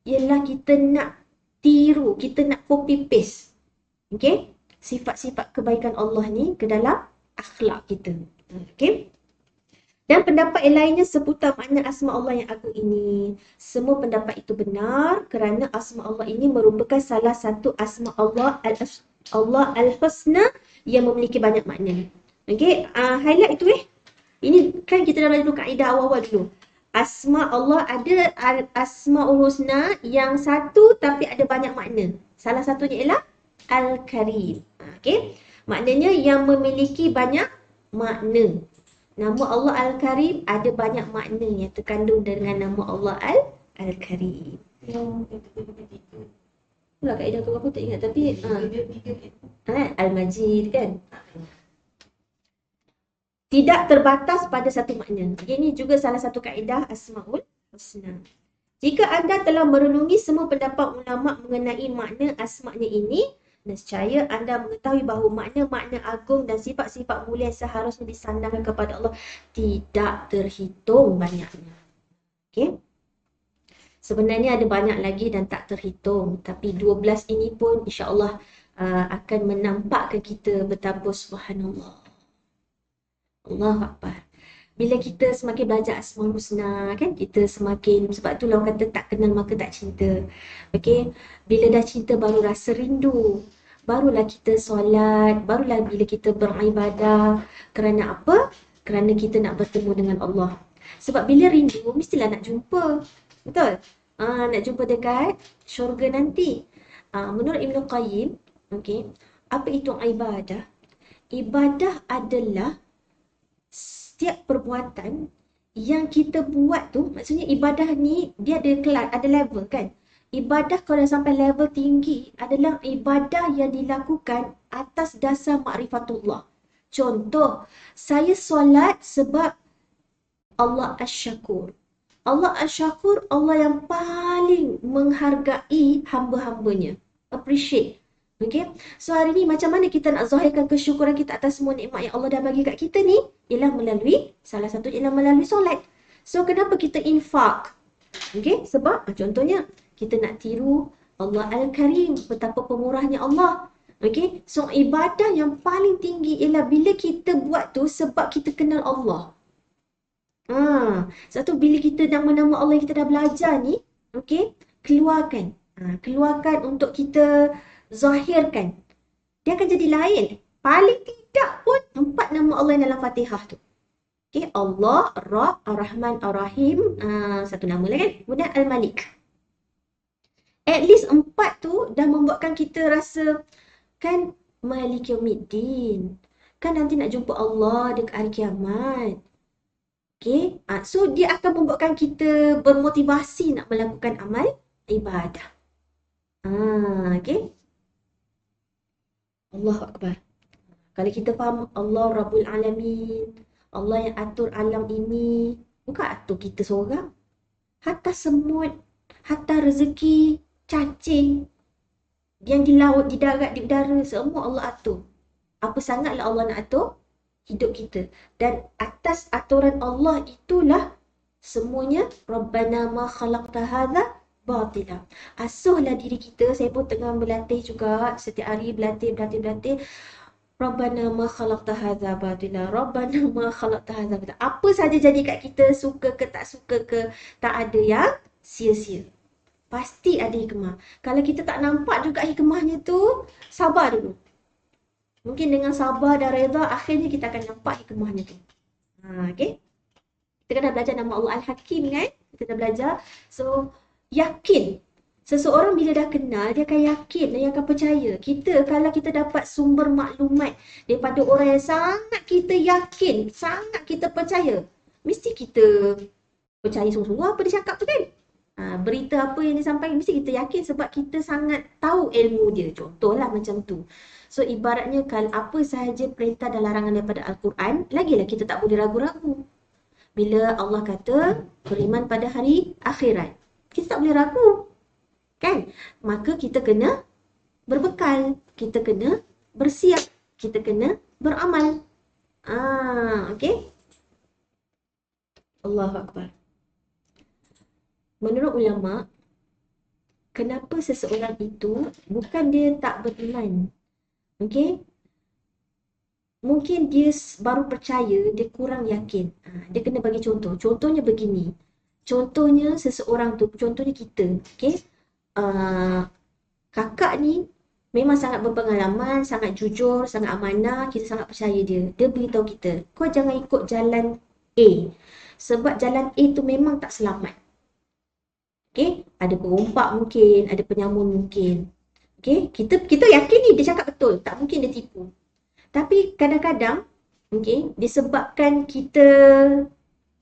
ialah kita nak tiru, kita nak copy paste. Okay? Sifat-sifat kebaikan Allah ni ke dalam akhlak kita. Okay? Dan pendapat yang lainnya seputar makna asma Allah yang agung ini. Semua pendapat itu benar kerana asma Allah ini merupakan salah satu asma Allah Al-Husna yang memiliki banyak makna. Okey, highlight itu Ini kan kita dah belajar dulu kaedah awal-awal dulu. Asma Allah ada Asmaul Husna yang satu tapi ada banyak makna. Salah satunya ialah Al-Karim. Okey. Maknanya yang memiliki banyak makna. Nama Allah Al-Karim ada banyak makna yang terkandung dengan nama Allah Al-Karim. Itulah kaedah tu aku tak ingat tapi Al-Majid kan. Tidak terbatas pada satu makna. Ini juga salah satu kaedah Asmaul Husna. Jika anda telah merenungi semua pendapat ulama mengenai makna asma-nya ini, nescaya anda mengetahui bahawa makna-makna agung dan sifat-sifat mulia seharusnya disandangkan kepada Allah tidak terhitung banyaknya. Okay? Sebenarnya ada banyak lagi dan tak terhitung. Tapi 12 ini pun insya-Allah akan menampakkan kita betapa subhanallah. Allahu Akbar. Bila kita semakin belajar Asmaul Husna kan, kita semakin, sebab tu orang kata tak kenal maka tak cinta. Okey, bila dah cinta baru rasa rindu. Barulah kita solat, barulah bila kita beribadah. Kerana apa? Kerana kita nak bertemu dengan Allah. Sebab bila rindu, mestilah nak jumpa. Betul? Nak jumpa dekat syurga nanti. Menurut Ibn Qayyim, okay, apa itu ibadah? Ibadah adalah setiap perbuatan yang kita buat tu, maksudnya ibadah ni dia ada kelas, ada level kan. Ibadah kalau dah sampai level tinggi adalah ibadah yang dilakukan atas dasar ma'rifatullah. Contoh, saya solat sebab Allah Asy-Syakur. Allah Asy-Syakur, Allah yang paling menghargai hamba-hambanya. Appreciate. Okay? So hari ni macam mana kita nak zahirkan kesyukuran kita atas semua nikmat yang Allah dah bagi kat kita ni? Ialah melalui, salah satu ialah melalui solat. So kenapa kita infak? Okay? Sebab contohnya kita nak tiru Allah Al-Karim, betapa pemurahnya Allah. Okay? So ibadah yang paling tinggi ialah bila kita buat tu sebab kita kenal Allah. Satu bila kita nama-nama Allah yang kita dah belajar ni, okay, keluarkan. Keluarkan untuk kita zahirkan. Dia akan jadi lain. Paling tidak pun 4 nama Allah yang dalam Fatihah tu. Okay, Allah, Ar-Rah, Ar-Rahman, Ar-Rahim. Satu nama lah kan. Kemudian Al-Malik. At least 4 tu dah membuatkan kita rasa kan Malik Yaumiddin. Kan nanti nak jumpa Allah dekat hari kiamat. Okay, so dia akan membuatkan kita bermotivasi nak melakukan amal ibadah. Okay. Allahu Akbar. Kalau kita faham Allah Rabbul Alamin, Allah yang atur alam ini, bukan atur kita seorang. Hatta semut, hatta rezeki, cacing, yang di laut, di darat, di udara, semua Allah atur. Apa sangatlah Allah nak atur hidup kita. Dan atas aturan Allah itulah semuanya Rabbana ma khalaqta hadza batila. Asuhlah diri kita, saya pun tengah berlatih juga, setiap hari berlatih. Rabbana ma khalaqta hadza batila. Rabbana ma khalaqta hadza batila. Apa saja jadi kat kita, suka ke tak suka ke, tak ada yang sia-sia. Pasti ada hikmah. Kalau kita tak nampak juga hikmahnya tu, sabar dulu. Mungkin dengan sabar dan reda, akhirnya kita akan nampak hikmahnya tu. Okay? Kita kan dah belajar nama Allah Al-Hakim kan? Kita dah belajar. So, yakin. Seseorang bila dah kenal, dia akan yakin dan dia akan percaya. Kita, kalau kita dapat sumber maklumat daripada orang yang sangat kita yakin, sangat kita percaya, mesti kita percaya sungguh-sungguh apa dia cakap tu kan? Berita apa yang disampaikan mesti kita yakin sebab kita sangat tahu ilmu dia. Contohlah macam tu. So ibaratnya kalau apa sahaja perintah dan larangan daripada Al-Quran, lagilah kita tak boleh ragu-ragu. Bila Allah kata beriman pada hari akhirat, kita tak boleh ragu, kan? Maka kita kena berbekal, kita kena bersiap, kita kena beramal. Okey. Allahu Akbar. Menurut ulama, kenapa seseorang itu bukan dia tak beriman. Okey? Mungkin dia baru percaya, dia kurang yakin. Dia kena bagi contoh. Contohnya begini. Contohnya seseorang tu, contohnya kita. Okey? Kakak ni memang sangat berpengalaman, sangat jujur, sangat amanah, kita sangat percaya dia. Dia beritahu kita, kau jangan ikut jalan A. Sebab jalan A tu memang tak selamat. Okey, ada perompak mungkin, ada penyamun mungkin. Okey, kita yakin ni dia cakap betul, tak mungkin dia tipu. Tapi kadang-kadang, okey, disebabkan kita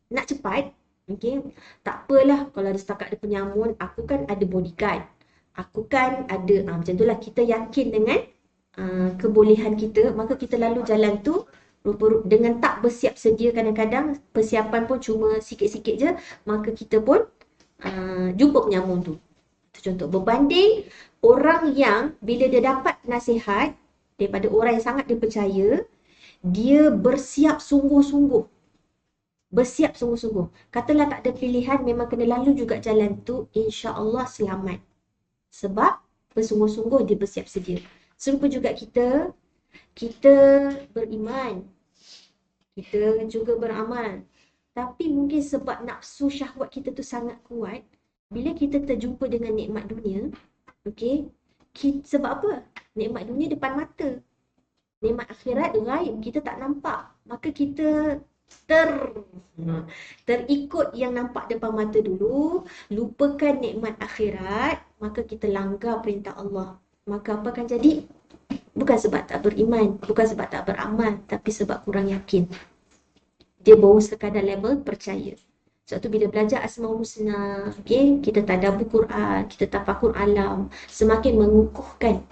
nak cepat, okey, tak apalah kalau ada setakat ada penyamun, aku kan ada bodyguard. Aku kan ada, macam itulah kita yakin dengan kebolehan kita, maka kita lalu jalan tu dengan tak bersiap sedia kadang-kadang, persiapan pun cuma sikit-sikit je, maka kita pun jumpa penyamun tu. Itu contoh. Berbanding orang yang bila dia dapat nasihat daripada orang yang sangat dia percaya, dia bersiap sungguh-sungguh. Bersiap sungguh-sungguh. Katalah tak ada pilihan, memang kena lalu juga jalan tu, insya-Allah selamat. Sebab bersungguh-sungguh dia bersiap sedia. Serupa juga kita beriman. Kita juga beramal. Tapi mungkin sebab nafsu syahwat kita tu sangat kuat, bila kita terjumpa dengan nikmat dunia, okey, sebab apa? Nikmat dunia depan mata. Nikmat akhirat ghaib, kita tak nampak. Maka kita terikut yang nampak depan mata dulu, lupakan nikmat akhirat, maka kita langgar perintah Allah. Maka apa akan jadi? Bukan sebab tak beriman, bukan sebab tak beramal, tapi sebab kurang yakin. Dia baru sekadar level percaya. Sebab tu bila belajar Asmaul Husna, okay, kita tadabbur Quran, kita tafakur alam, semakin mengukuhkan,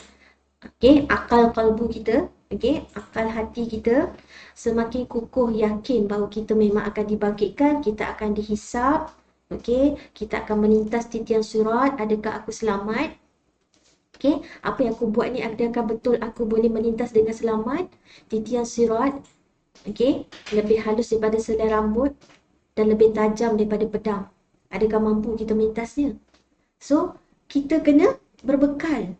okay, akal kalbu kita, okay, akal hati kita, semakin kukuh yakin bahawa kita memang akan dibangkitkan, kita akan dihisap, okay, kita akan melintas titian sirat, adakah aku selamat? Okay, apa yang aku buat ni adakah betul aku boleh melintas dengan selamat titian sirat? Okay, lebih halus daripada selai rambut dan lebih tajam daripada pedang. Adakah mampu kita melintasnya? So, kita kena berbekal,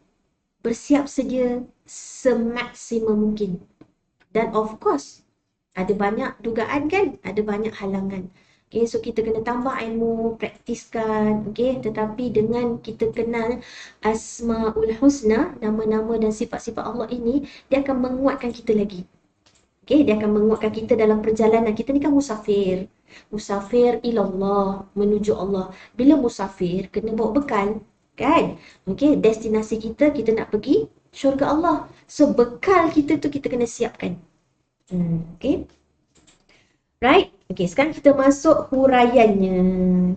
bersiap sedia semaksimum mungkin. Dan of course, ada banyak dugaan kan? Ada banyak halangan. Okay, so kita kena tambah ilmu, praktiskan. Okay, tetapi dengan kita kenal Asmaul Husna, nama-nama dan sifat-sifat Allah ini, dia akan menguatkan kita lagi. Okay, dia akan menguatkan kita dalam perjalanan. Kita ni kan musafir. Musafir ilallah, menuju Allah. Bila musafir, kena bawa bekal. Kan? Okay, destinasi kita nak pergi syurga Allah. So, bekal kita tu kita kena siapkan. Okay. Right? Okay, sekarang kita masuk huraiannya.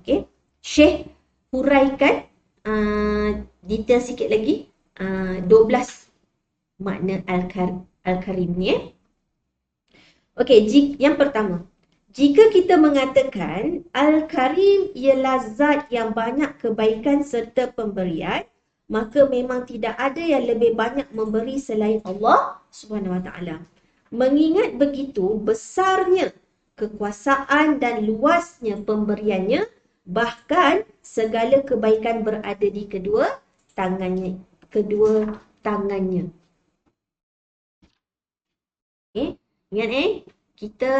Okay. Syekh huraikan detail sikit lagi. 12 makna Al-Karim ni. Okey, yang pertama. Jika kita mengatakan Al-Karim ialah zat yang banyak kebaikan serta pemberian, maka memang tidak ada yang lebih banyak memberi selain Allah Subhanahu Wa Taala. Mengingat begitu besarnya kekuasaan dan luasnya pemberiannya, bahkan segala kebaikan berada di kedua tangannya. Okay. Ingat kita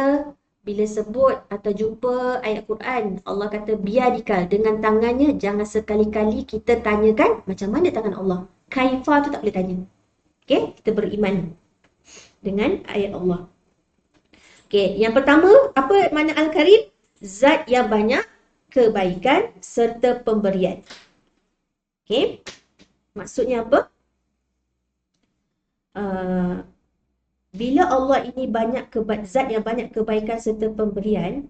bila sebut atau jumpa ayat Quran, Allah kata biadikal, dengan tangannya, jangan sekali-kali kita tanyakan macam mana tangan Allah. Kaifa tu tak boleh tanya. Okay, kita beriman dengan ayat Allah. Okay, yang pertama, apa makna Al-Karim? Zat yang banyak kebaikan serta pemberian. Okay, maksudnya apa? Bila Allah ini zat yang banyak kebaikan serta pemberian,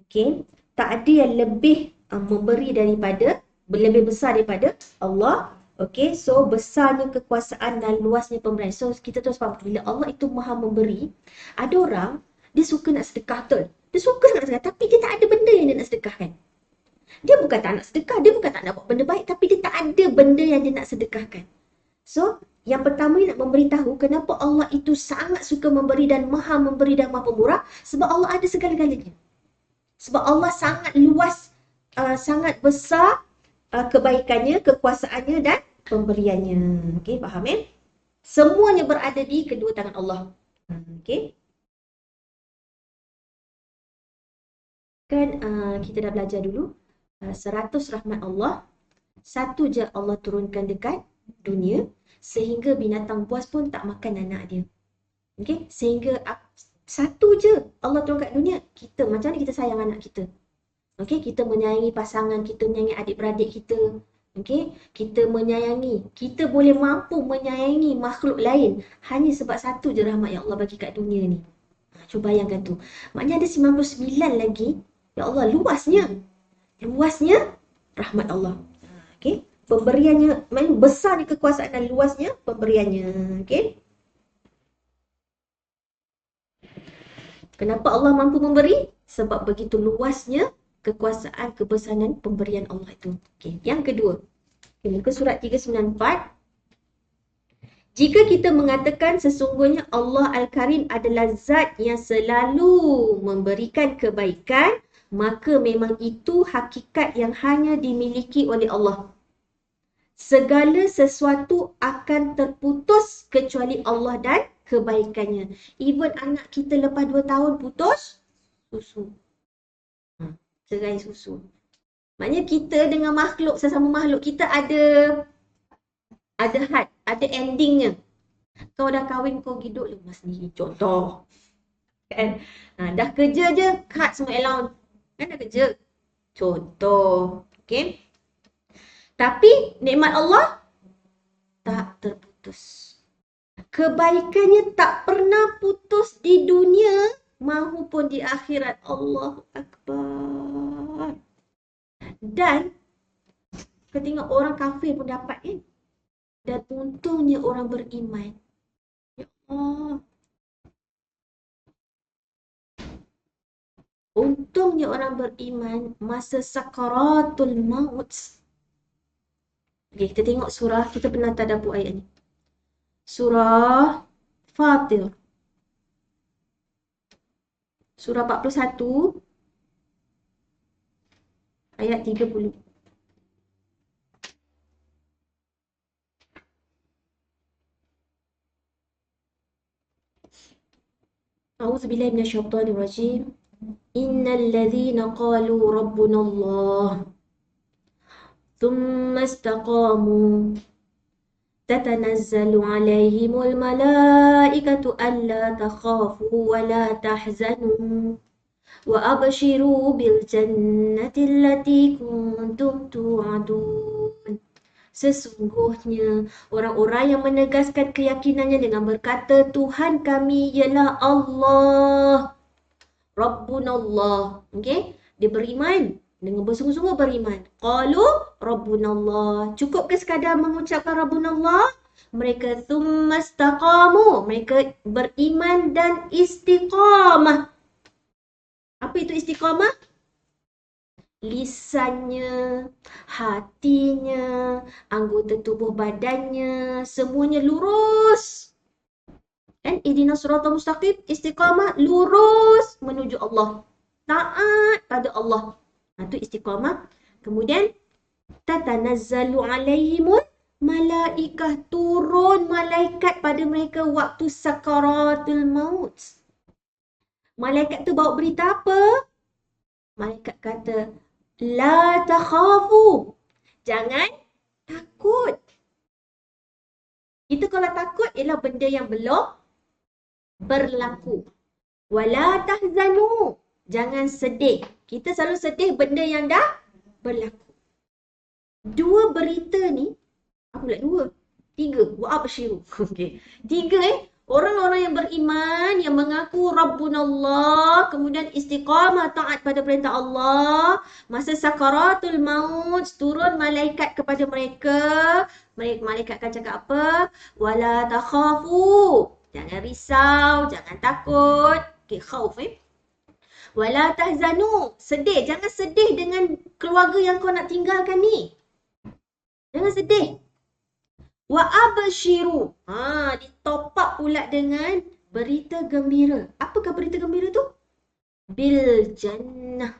okay, tak ada yang lebih memberi daripada lebih besar daripada Allah. Okay, so besarnya kekuasaan dan luasnya pemberian. So kita terus faham, bila Allah itu maha memberi, ada orang, dia suka nak sedekah betul. Dia suka nak sedekah, tapi dia tak ada benda yang dia nak sedekahkan. Dia bukan tak nak sedekah, dia bukan tak nak buat benda baik, tapi dia tak ada benda yang dia nak sedekahkan. So, yang pertama nak memberitahu kenapa Allah itu sangat suka memberi dan maha memberi dan maha pemurah, sebab Allah ada segala-galanya. Sebab Allah sangat luas, sangat besar kebaikannya, kekuasaannya dan pemberiannya. Okey, faham Semuanya berada di kedua tangan Allah. Okey. Kan kita dah belajar dulu 100 rahmat Allah, satu je Allah turunkan dekat dunia sehingga binatang buas pun tak makan anak dia. Okey, sehingga satu je Allah turunkan kat dunia, kita macam mana kita sayang anak kita. Okey, kita menyayangi pasangan kita, menyayangi adik-beradik kita. Okey, kita menyayangi, kita boleh mampu menyayangi makhluk lain hanya sebab satu je rahmat yang Allah bagi kat dunia ni. Cuba bayangkan tu. Maknanya ada 99 lagi. Ya Allah, luasnya. Luasnya rahmat Allah. Okey, pemberiannya, maksudnya besarnya kekuasaan dan luasnya pemberiannya. Okey. Kenapa Allah mampu memberi? Sebab begitu luasnya kekuasaan, kebesaran pemberian Allah itu. Okay. Yang kedua, muka surat 394. Jika kita mengatakan sesungguhnya Allah Al-Karim adalah zat yang selalu memberikan kebaikan, maka memang itu hakikat yang hanya dimiliki oleh Allah. Segala sesuatu akan terputus kecuali Allah dan kebaikannya. Even anak kita lepas 2 tahun putus susu. Cerai susu. Maknanya kita dengan makhluk, sesama makhluk, kita ada had, ada endingnya. Kau dah kahwin, kau hidup lemas sendiri. Contoh. Kan? Dah kerja je, cut semua allowance. Kan dah kerja. Contoh. Okay. Tapi nikmat Allah tak terputus. Kebaikannya tak pernah putus di dunia maupun di akhirat. Allahu Akbar. Dan kita tengok orang kafir pun dapat Dan untungnya orang beriman. Ya Allah. Untungnya orang beriman masa sakaratul maut. Okay, kita tengok surah, kita pernah tadabbur ayat ni. Surah Fatir. Surah 41 ayat 30. A'udzubillahi minasyaitonir rajim. Innal ladzina qalu rabbunallah thumma istaqamu tatanazzalu alaihimul malaikatu alla takhafu wa la tahzanu wa abshiru bil jannati allati kuntum tu'adun. Sesungguhnya orang-orang yang menegaskan keyakinannya dengan berkata Tuhan kami ialah Allah, Rabbunallah. Okey, dia beriman dengan bersungguh-sungguh beriman. Qalu Rabbunallah. Cukup ke sekadar mengucapkan Rabbunallah? Mereka tsumastaqamu, mereka beriman dan istiqamah. Apa itu istiqamah? Lisannya, hatinya, anggota tubuh badannya, semuanya lurus. Kan? Ihdinas siratal mustaqim, istiqamah, lurus menuju Allah. Taat pada Allah. Itu istiqamah. Kemudian, tatanazzalu alaihimul malaikah, turun malaikat pada mereka waktu sakaratul maut. Malaikat tu bawa berita apa? Malaikat kata, la takhafu. Jangan takut. Kita kalau takut ialah benda yang belum berlaku. Wala tahzanu. Jangan sedih. Kita selalu sedih benda yang dah berlaku. Dua berita ni, apa pula dua? Tiga. Wa abshiru. Okay. Tiga Orang-orang yang beriman, yang mengaku Rabbunallah, kemudian istiqamah taat pada perintah Allah, masa sakaratul maut, turun malaikat kepada mereka. Malaikat akan cakap apa? Wala takhafu. Jangan risau, jangan takut. Okay, khauf Wala tahzanu. Sedih, jangan sedih dengan keluarga yang kau nak tinggalkan ni. Jangan sedih. Wa abshiru. Ditop up pula dengan berita gembira. Apakah berita gembira tu? Bil jannah.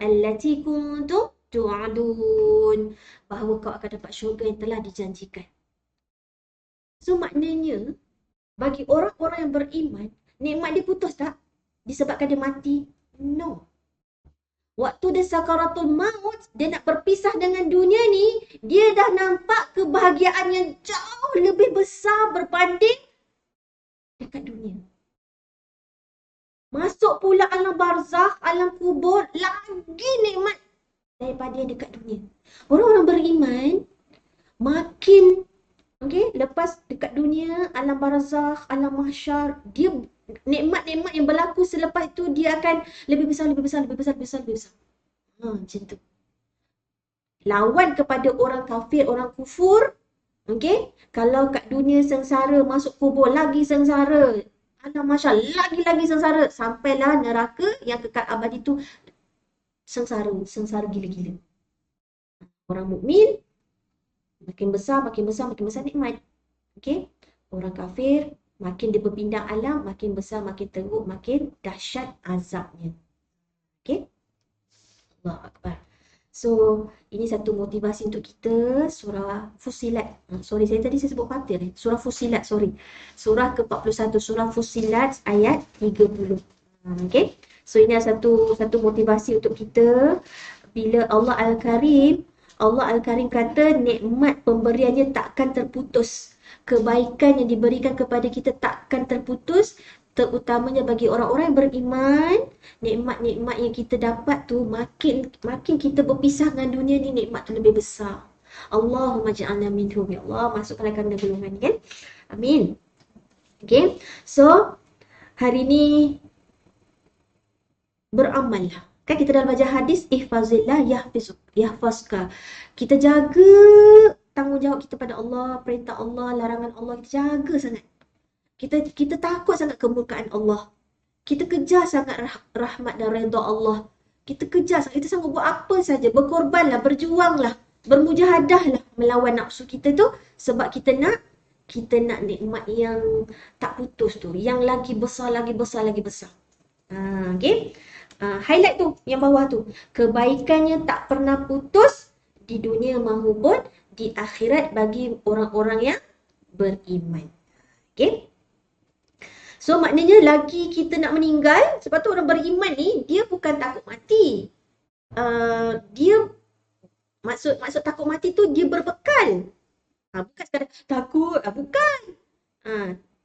Allati kuntum tu'adun. Bahawa kau akan dapat syurga yang telah dijanjikan. So maknanya, bagi orang-orang yang beriman, nikmat dia putus tak? Disebabkan dia mati? No. Waktu dia sakaratul maut, dia nak berpisah dengan dunia ni, dia dah nampak kebahagiaan yang jauh lebih besar berbanding dekat dunia. Masuk pula alam barzakh, alam kubur, lagi nikmat daripada yang dekat dunia. Orang-orang beriman, makin lepas dekat dunia, alam barzakh, alam mahsyar, dia nikmat-nikmat yang berlaku selepas itu dia akan lebih besar. Macam tu. Lawan kepada orang kafir, orang kufur, kalau kat dunia sengsara, masuk kubur lagi sengsara, alam mahsyar lagi sengsara, sampailah neraka yang kekal abadi tu sengsara gila-gila. Orang mukmin makin besar nikmat. Orang kafir, makin dia berpindah alam, makin besar, makin teruk, makin dahsyat azabnya. Allahu Akbar. So, ini satu motivasi untuk kita, surah Fussilat. Saya tadi sebut Fatir. Surah Fussilat, Surah ke-41, surah Fussilat ayat 30. So, ini satu motivasi untuk kita. Bila Allah Al-Karim kata nikmat pemberiannya takkan terputus. Kebaikan yang diberikan kepada kita takkan terputus, terutamanya bagi orang-orang yang beriman. Nikmat-nikmat yang kita dapat tu, makin kita berpisah dengan dunia ni, nikmat tu lebih besar. Allahumma ja'alna minhum, ya Allah, masukkanlah kami dalam golongan ni, kan? Amin. So hari ni beramallah. Kan kita dalam baca hadis, ihfazillah yahfazka. Kita jaga tanggungjawab kita pada Allah, perintah Allah, larangan Allah, kita jaga sangat. Kita takut sangat kemurkaan Allah. Kita kejar sangat rahmat dan redha Allah. Kita kejar sangat, kita sanggup buat apa saja, berkorbanlah, berjuanglah, bermujahadahlah melawan nafsu kita tu, sebab kita nak nikmat yang tak putus tu, yang lagi besar. Highlight tu, yang bawah tu. Kebaikannya tak pernah putus di dunia maupun di akhirat bagi orang-orang yang beriman. So maknanya lagi kita nak meninggal, sebab tu orang beriman ni, dia bukan takut mati. Dia maksud takut mati tu dia berbekal. Bukan sekadar takut, bukan.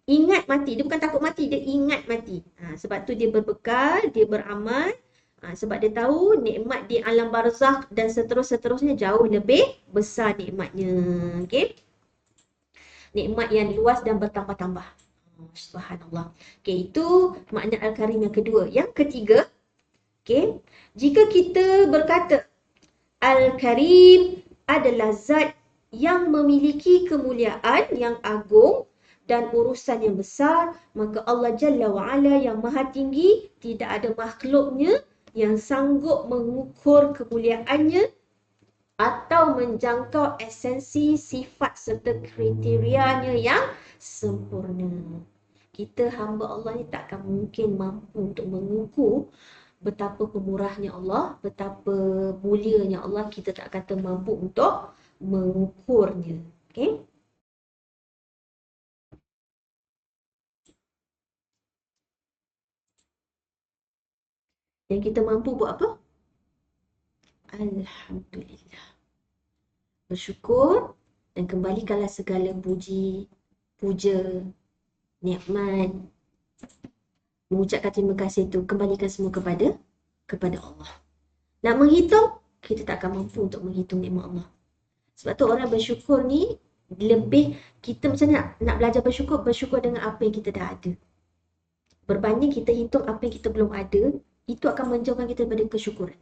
Ingat mati, dia bukan takut mati, dia ingat mati. Sebab tu dia berbekal, dia beramal. Sebab dia tahu nikmat di alam barzakh dan seterusnya jauh lebih besar nikmatnya. Nikmat yang luas dan bertambah-tambah. Subhanallah. Itu makna Al-Karim yang kedua. Yang ketiga, jika kita berkata Al-Karim adalah zat yang memiliki kemuliaan yang agung dan urusan yang besar, maka Allah Jalla wa'ala yang maha tinggi, tidak ada makhluknya yang sanggup mengukur kemuliaannya atau menjangkau esensi, sifat serta kriterianya yang sempurna. Kita hamba Allah ni takkan mungkin mampu untuk mengukur betapa pemurahnya Allah, betapa mulianya Allah. Kita tak kata mampu untuk mengukurnya. Yang kita mampu buat apa? Alhamdulillah. Bersyukur dan kembalikanlah segala puji, puja, nikmat, mengucapkan terima kasih itu, kembalikan semua kepada Allah. Nak menghitung, kita tak akan mampu untuk menghitung nikmat Allah. Sebab tu orang bersyukur ni, Lebih kita macam nak belajar bersyukur dengan apa yang kita dah ada. Berbanding kita hitung apa yang kita belum ada, itu akan menjauhkan kita daripada kesyukuran.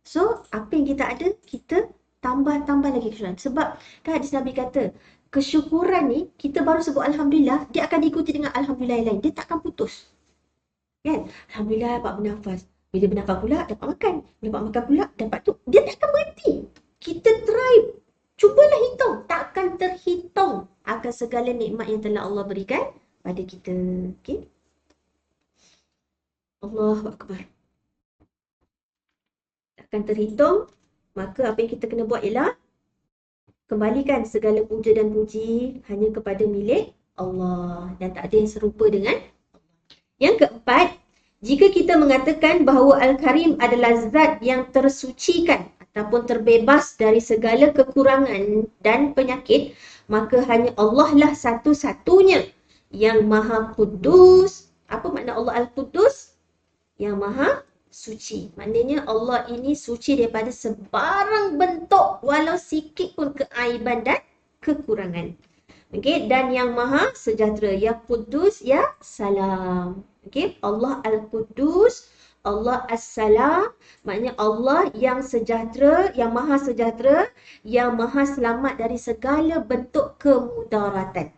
So, apa yang kita ada, kita tambah lagi kesyukuran. Sebab kan hadis Nabi kata, kesyukuran ni, kita baru sebut Alhamdulillah, dia akan diikuti dengan Alhamdulillah yang lain. Dia tak akan putus. Kan? Alhamdulillah dapat bernafas. Bila bernafas pula, dapat makan. Dapat makan pula, dapat tu. Dia tak akan berhenti. Kita try. Cubalah hitung. Takkan terhitung akan segala nikmat yang telah Allah berikan pada kita. Okay? Allahu Akbar. Takkan terhitung. Maka apa yang kita kena buat ialah kembalikan segala puja dan puji hanya kepada milik Allah. Dan tak ada yang serupa dengan Allah. Yang keempat, jika kita mengatakan bahawa Al-Karim adalah zat yang tersucikan ataupun terbebas dari segala kekurangan dan penyakit, maka hanya Allah lah satu-satunya yang Maha Kudus. Apa makna Allah Al-Kudus? Yang Maha Suci. Maknanya Allah ini suci daripada sebarang bentuk walau sikit pun keaiban dan kekurangan. Okey, dan yang Maha Sejahtera, ya Kudus, ya Salam. Okey, Allah Al-Qudus, Allah As-Salam, maknanya Allah yang sejahtera, yang Maha Sejahtera, yang Maha Selamat dari segala bentuk kemudaratan.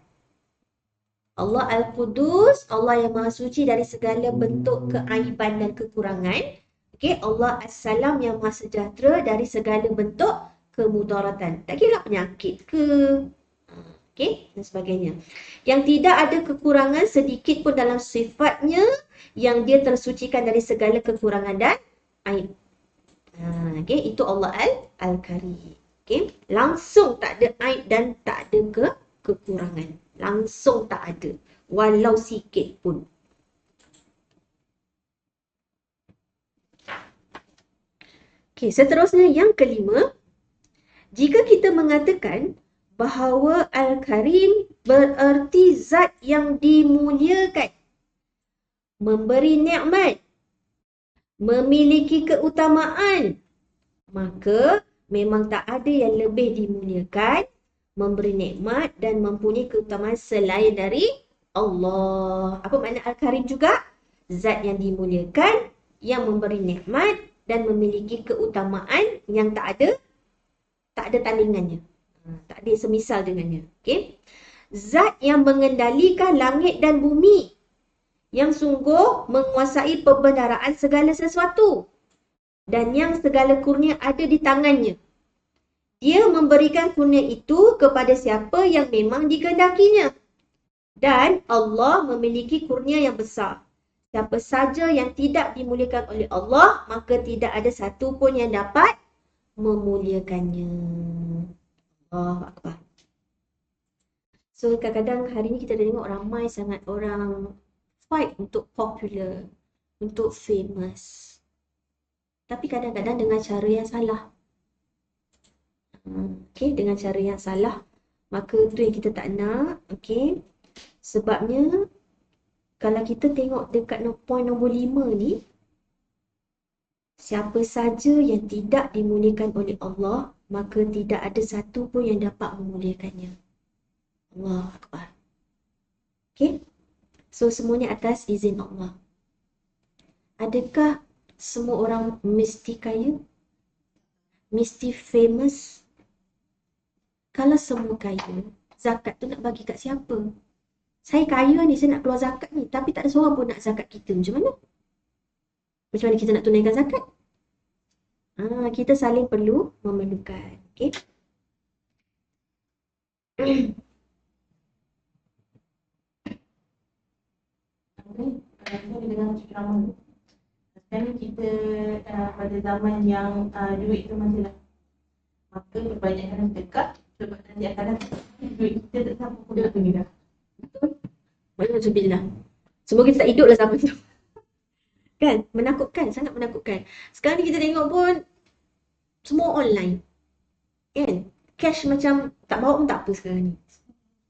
Allah Al-Qudus, Allah yang Maha Suci dari segala bentuk keaiban dan kekurangan. Okey, Allah As-Salam yang Maha Sejahtera dari segala bentuk kemudaratan. Tak kira penyakit ke, okey, dan sebagainya. Yang tidak ada kekurangan sedikit pun dalam sifatnya, yang dia tersucikan dari segala kekurangan dan aib. Okey, itu Allah Al-Karim. Okey, langsung tak ada aib dan tak ada kekurangan. Langsung tak ada, walau sikit pun. Okey, seterusnya yang kelima, jika kita mengatakan bahawa Al-Karim bererti zat yang dimuliakan, memberi nikmat, memiliki keutamaan, maka memang tak ada yang lebih dimuliakan, memberi nikmat dan mempunyai keutamaan selain dari Allah. Apa makna Al-Karim juga? Zat yang dimuliakan, yang memberi nikmat dan memiliki keutamaan yang tak ada tandingannya. Tak ada semisal dengannya. Okay? Zat yang mengendalikan langit dan bumi, yang sungguh menguasai pembendaraan segala sesuatu, dan yang segala kurnia ada di tangannya. Dia memberikan kurnia itu kepada siapa yang memang dikehendakinya. Dan Allah memiliki kurnia yang besar. Siapa saja yang tidak dimuliakan oleh Allah, maka tidak ada satu pun yang dapat memuliakannya. Allahu Akbar. So kadang-kadang hari ni kita tengok ramai sangat orang fight untuk popular, untuk famous. Tapi kadang-kadang dengan cara yang salah. Okay, dengan cara yang salah. Maka tu yang kita tak nak. Okay. Sebabnya, kalau kita tengok dekat poin nombor 5 ni, siapa saja yang tidak dimuliakan oleh Allah, maka tidak ada satu pun yang dapat memuliakannya. Allahu Akbar. Okay. So, semuanya atas izin Allah. Adakah semua orang mesti kaya? Mesti famous? Kalau semua kaya, zakat tu nak bagi kat siapa? Saya kaya ni, saya nak keluar zakat ni, tapi tak ada seorang pun nak zakat kita. Macam mana? Macam mana kita nak tunaikan zakat? Kita saling perlu memerlukan. Okay? Dengan ceramah sekarang kita pada zaman yang duit tu masih lah, maka kebanyakan dekat sebab nanti akan datang duit kita tak sampai pun nak pergi dah. Betul. Banyak sebut lah. Semua kita tak hidup lah zaman tu. Kan? Menakutkan, sangat menakutkan. Sekarang ni kita tengok pun semua online. Kan? Cash macam tak bawa pun tak apa sekarang ni.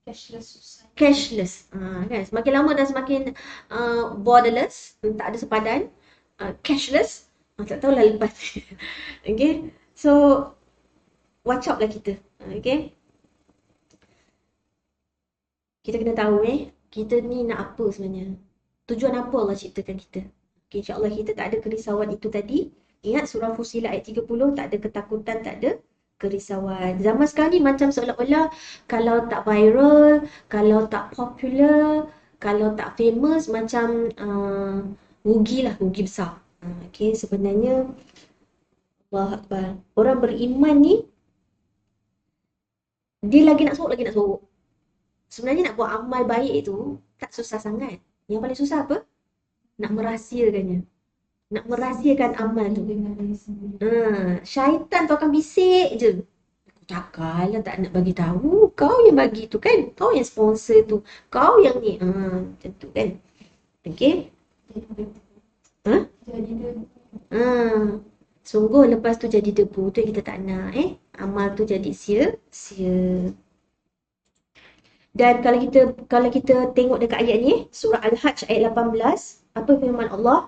Cashless susah. Cashless. Kan? Semakin lama dan semakin borderless, tak ada sepadan. Cashless, tak tahulah lepas. Okay? So, watch out lah kita. Okay? kita kena tahu kita ni nak apa sebenarnya. Tujuan apa Allah ciptakan kita. Okay, insya-Allah kita tak ada kerisauan itu tadi. Ingat surah Fussilat ayat 30, tak ada ketakutan, tak ada kerisauan. Zaman sekarang ni macam seolah-olah kalau tak viral, kalau tak popular, kalau tak famous macam rugi lah, rugi besar. Okay, sebenarnya Allah Akbar. Orang beriman ni dia lagi nak sorok. Sebenarnya nak buat amal baik itu tak susah sangat. Yang paling susah apa? Nak merahsiakannya. Nak merahsiakan amal tu. Syaitan tu akan bisik je. Takkanlah tak nak bagi tahu. Kau yang bagi tu kan. Kau yang sponsor tu. Kau yang ni. Macam tu kan. Okay. Sungguh lepas tu jadi debu. Tu yang kita tak nak. Amal tu jadi sia-sia. Dan kalau kita tengok dekat ayat ni, surah Al-Hajj ayat 18, apa firman Allah?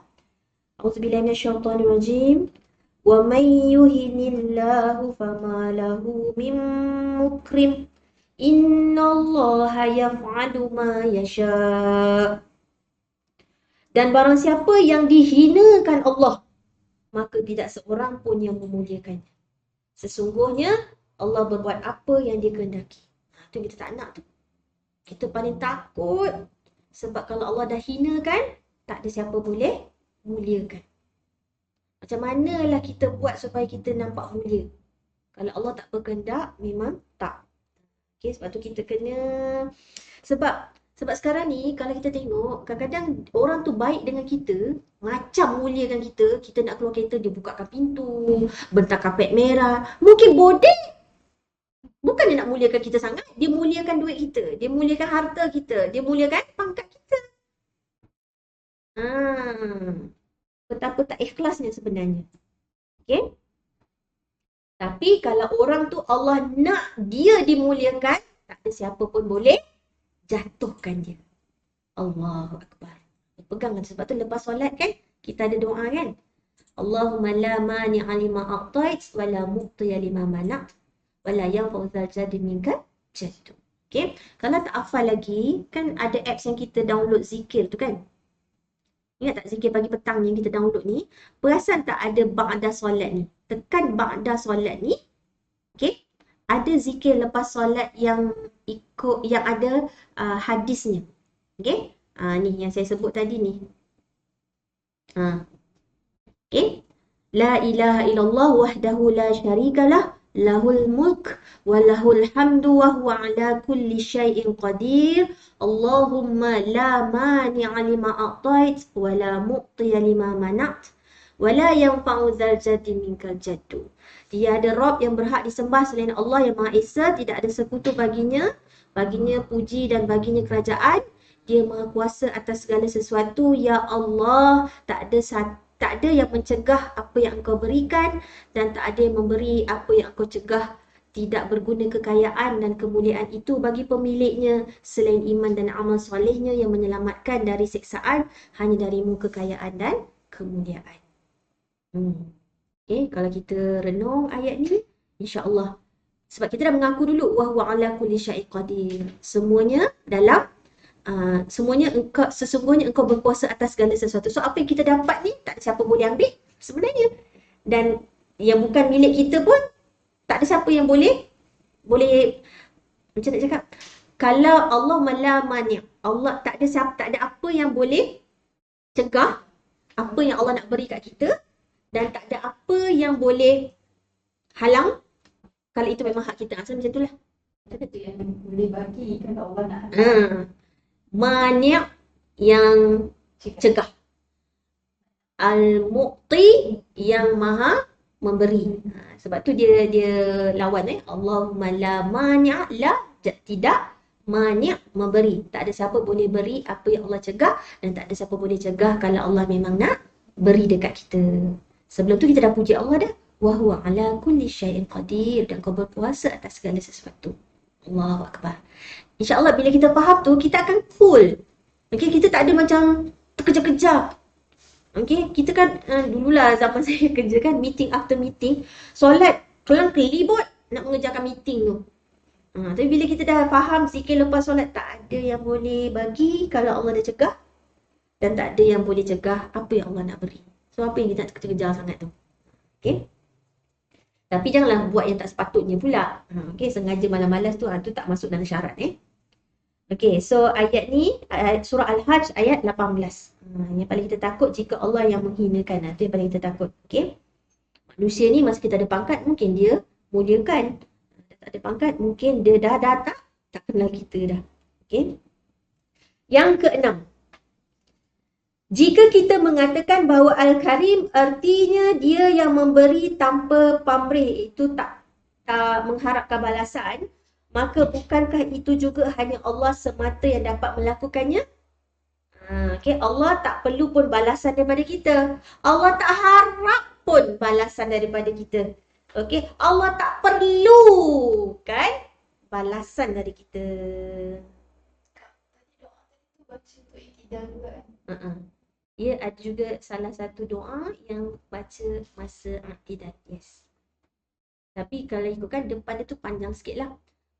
A'udzubillahi minasyaitonirrajim. Wa may yuhinillahu fama lahu min mukrim. Innallaha yaf'alu ma yasha. Dan barang siapa yang dihinakan Allah, maka tidak seorang pun yang memuliakannya. Sesungguhnya Allah berbuat apa yang dia kehendaki. Itu kita tak nak tu. Kita paling takut sebab kalau Allah dah hinakan, tak ada siapa boleh muliakan. Macam manalah kita buat supaya kita nampak mulia. Kalau Allah tak berkehendak, memang tak. Okay, sebab tu kita kena... Sebab sekarang ni, kalau kita tengok, kadang-kadang orang tu baik dengan kita, macam muliakan kita, kita nak keluar kereta, dia bukakan pintu, bentar kapet merah. Mungkin bodek. Bukan dia nak muliakan kita sangat, dia muliakan duit kita, dia muliakan harta kita, dia muliakan pangkat kita. Betapa tak ikhlasnya sebenarnya. Okay? Tapi kalau orang tu Allah nak dia dimuliakan, tak ada siapa pun boleh jatuhkan dia. Allahu Akbar. Pegangkan. Sebab tu lepas solat kan, kita ada doa kan? Allahumma la mani'a lima a'tait wa la mu'tiya lima mana'. Wala yanfa'u dzal jaddi minka jaddu. Okay. Kalau tak hafal lagi, kan ada apps yang kita download zikir tu kan. Ingat tak zikir pagi petang yang kita download ni? Perasan tak ada ba'da solat ni? Tekan ba'da solat ni. Okay. Ada zikir lepas solat yang ikut, yang ada hadisnya. Okay. Ni yang saya sebut tadi ni. Okay. La ilaha illallah wahdahu la syarikalah. Lahul mulk wa lahul hamdu wa huwa ala kulli syai'in qadir. Allahumma la mani'a lima a'tait wa la mu'tiya lima mana'at wa la yanfa'u dzal jaddi minkal jaddu. Dia ada Rabb yang berhak disembah selain Allah yang Maha Esa, tidak ada sekutu baginya puji dan baginya kerajaan. Dia Maha Kuasa atas segala sesuatu. Ya Allah, tak ada yang mencegah apa yang Engkau berikan dan tak ada yang memberi apa yang Engkau cegah. Tidak berguna kekayaan dan kemuliaan itu bagi pemiliknya selain iman dan amal solehnya yang menyelamatkan dari siksaan. Hanya darimu kekayaan dan kemuliaan. Okay, kalau kita renung ayat ni, insya-Allah. Sebab kita dah mengaku dulu wa huwa ala kulli syai'in qadir. Semuanya dalam sesungguhnya engkau berkuasa atas segala sesuatu. So apa yang kita dapat ni tak ada siapa boleh ambil sebenarnya. Dan yang bukan milik kita pun tak ada siapa yang boleh macam nak cakap, kalau Allah malamani, Allah tak ada apa yang boleh cegah apa yang Allah nak beri kat kita, dan tak ada apa yang boleh halang kalau itu memang hak kita. Asal macam itulah. Itu yang boleh bagi kalau Allah nak. Mani' yang cegah. Al-Mu'ti yang maha memberi. Sebab tu dia lawan Allahumma la mani' la, tidak mani' memberi. Tak ada siapa boleh beri apa yang Allah cegah, dan tak ada siapa boleh cegah kalau Allah memang nak beri dekat kita. Sebelum tu kita dah puji Allah dah. Wa huwa ala kulli syai'in qadir, dan kau berkuasa atas segala sesuatu. Allahu Akbar. InsyaAllah bila kita faham tu, kita akan full. Okay, kita tak ada macam terkejar-kejar. Okay, kita kan dululah zaman saya kerja kan, meeting after meeting. Solat kelang kelibut nak mengerjakan meeting tu. Tapi bila kita dah faham zikir lepas solat tak ada yang boleh bagi kalau Allah dah cegah, dan tak ada yang boleh cegah apa yang Allah nak beri. So apa yang kita nak kejar sangat tu. Okay. Tapi janganlah buat yang tak sepatutnya pula. Okay, sengaja malas-malas tu, tu tak masuk dalam syarat. Okay, so ayat ni, surah Al-Hajj ayat 18. Yang paling kita takut jika Allah yang menghinakan. Itu yang paling kita takut. Okay. Manusia ni masa kita ada pangkat, mungkin dia muliakan. Tak ada pangkat, mungkin dia dah tak kenal kita dah. Okay. Yang keenam. Jika kita mengatakan bahawa Al-Karim artinya dia yang memberi tanpa pamrih, itu tak mengharapkan balasan, maka bukankah itu juga hanya Allah semata yang dapat melakukannya? Okay, Allah tak perlu pun balasan daripada kita. Allah tak harap pun balasan daripada kita. Okay, Allah tak perlu kan balasan dari kita. Tadi doa tadi tu baca untuk iktidal juga kan? Ia ada juga salah satu doa yang baca masa iktidal. Yes. Tapi kalau ikutkan depan dia tu panjang sikit lah.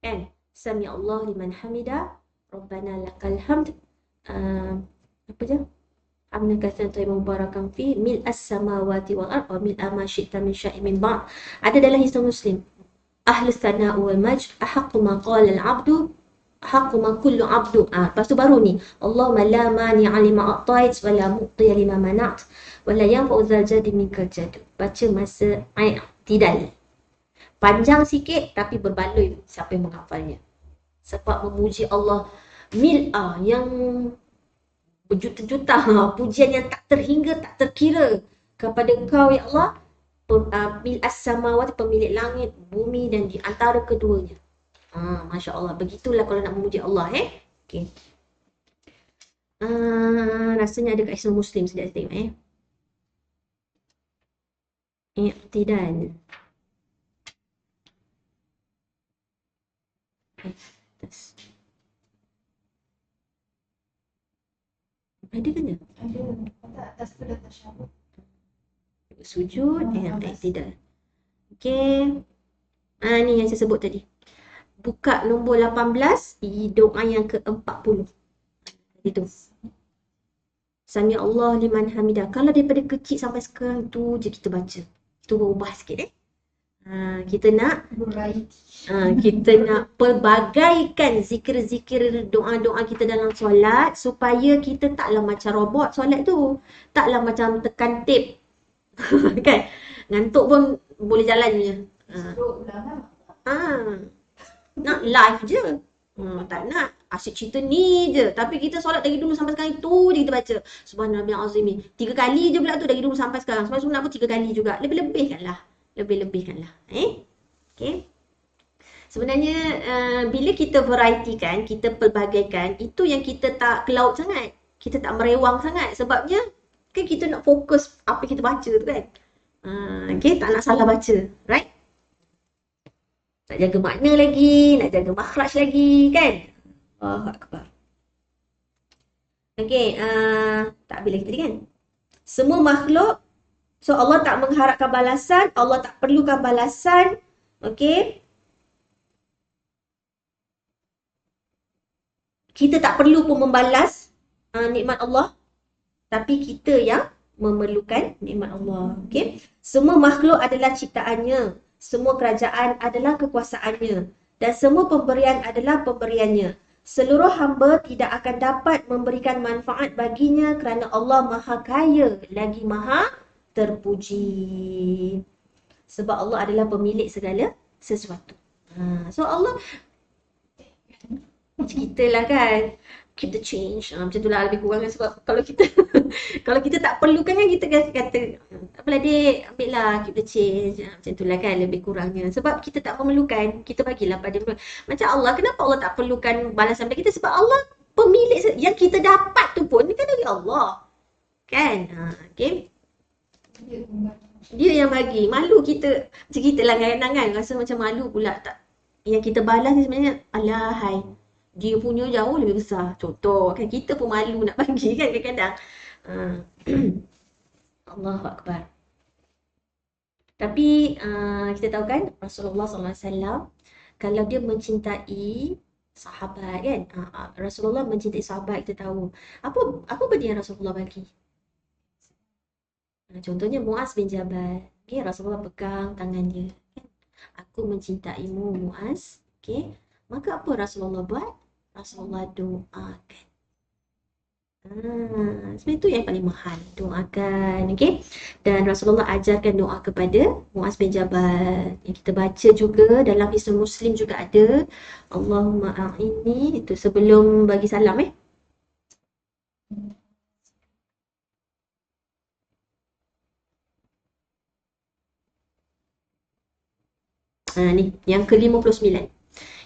Kan? Sami Allah liman hamida. Rabbana lakal hamd. Apa je? Hamdan katsiran thayyiban mubarakan fi mil'as samawati wal ardh wa mil'a ma syi'ta min syai'in min ba'd. Ada dalam Hisnul Muslim. Ahlus sana'u wal majd ahaqqu ma qala al-'abdu haqqu ma kullu 'abdu. Lepas tu baru ni. Allahumma la mani'a lima a'tait wa la mu'tiya lima mana'at wa la yanfa'u dzal jaddi minkal jadd. Baca masa i'tidal. Panjang sikit tapi berbaloi siapa yang menghafalnya. Sebab memuji Allah mil'a yang berjuta-juta pujian yang tak terhingga, tak terkira kepada Engkau ya Allah. Mil'as samawati, pemilik langit, bumi dan di antara keduanya. Masya Allah. Begitulah kalau nak memuji Allah. Okay. Rasanya ada kat Hisnul Muslim. Sekejap saya tengok. I'tidal. Atas. Ada kan ya? Ada. Kata atas tu dah tasyahud. Sujud, i'tidal. Okay. Ni yang saya sebut tadi. Buka nombor 18, doa yang ke-40. Itu. Sami Allah liman hamidah. Kalau daripada kecil sampai sekarang tu je kita baca. Itu berubah sikit kita nak kita nak pelbagaikan zikir-zikir doa-doa kita dalam solat supaya kita taklah macam robot solat tu. Taklah macam tekan tip. Kan? Ngantuk pun boleh jalan je. Nak live je. Tak nak asyik cerita ni je. Tapi kita solat dari dulu sampai sekarang itu je kita baca. Subhanallah azimi. 3 kali je pula tu dari dulu sampai sekarang. Sebab sunat pun 3 kali juga. Lebih-lebihkanlah. Okay. Sebenarnya bila kita variety kan, kita pelbagaikan, itu yang kita tak cloud sangat. Kita tak merewang sangat. Sebabnya kan kita nak fokus apa kita baca tu kan. Okay, tak nak salah baca. Right? Nak jaga makna lagi, nak jaga makhraj lagi kan. Allahu Akbar. Okay, tak habis lagi tadi kan. Semua makhluk, so Allah tak mengharapkan balasan, Allah tak perlukan balasan. Okay. Kita tak perlu pun membalas nikmat Allah. Tapi kita yang memerlukan nikmat Allah. Okay. Semua makhluk adalah ciptaannya. Semua kerajaan adalah kekuasaannya. Dan semua pemberian adalah pemberiannya. Seluruh hamba tidak akan dapat memberikan manfaat baginya kerana Allah Maha Kaya lagi Maha Terpuji. Sebab Allah adalah pemilik segala sesuatu. So Allah ceritalah kan. Keep the change. Macam itulah lebih kurang. Sebab kalau kita kalau kita tak perlukan kan kita kata tak apalah dek, ambil lah keep the change. Macam itulah kan lebih kurangnya. Sebab kita tak memerlukan, kita bagilah pada macam Allah. Kenapa Allah tak perlukan balasan dari kita? Sebab Allah pemilik yang kita dapat tu pun kan dari Allah. Kan? Okay. Dia yang bagi. Malu kita. Macam kita lah kadang-kadang kan. Rasa macam malu pula. Tak. Yang kita balas ni sebenarnya. Alahai. Dia punya jauh lebih besar. Contoh. Kan kita pun malu nak bagi kan kadang-kadang. Allahu Akbar. Tapi kita tahu kan Rasulullah SAW Kalau dia mencintai sahabat kan, Rasulullah mencintai sahabat, kita tahu. Apa benda yang Rasulullah bagi? Contohnya Muaz bin Jabal. Okay, Rasulullah pegang tangan dia. Kan? Aku mencintaimu Muaz. Okay. Maka apa Rasulullah buat? Rasulullah doakan. Sebenarnya itu yang paling mahal. Doakan. Okay. Dan Rasulullah ajarkan doa kepada Muaz bin Jabal. Yang kita baca juga dalam Hisnul Muslim juga ada. Allahumma a'inni. Itu sebelum bagi salam Ni yang ke-59.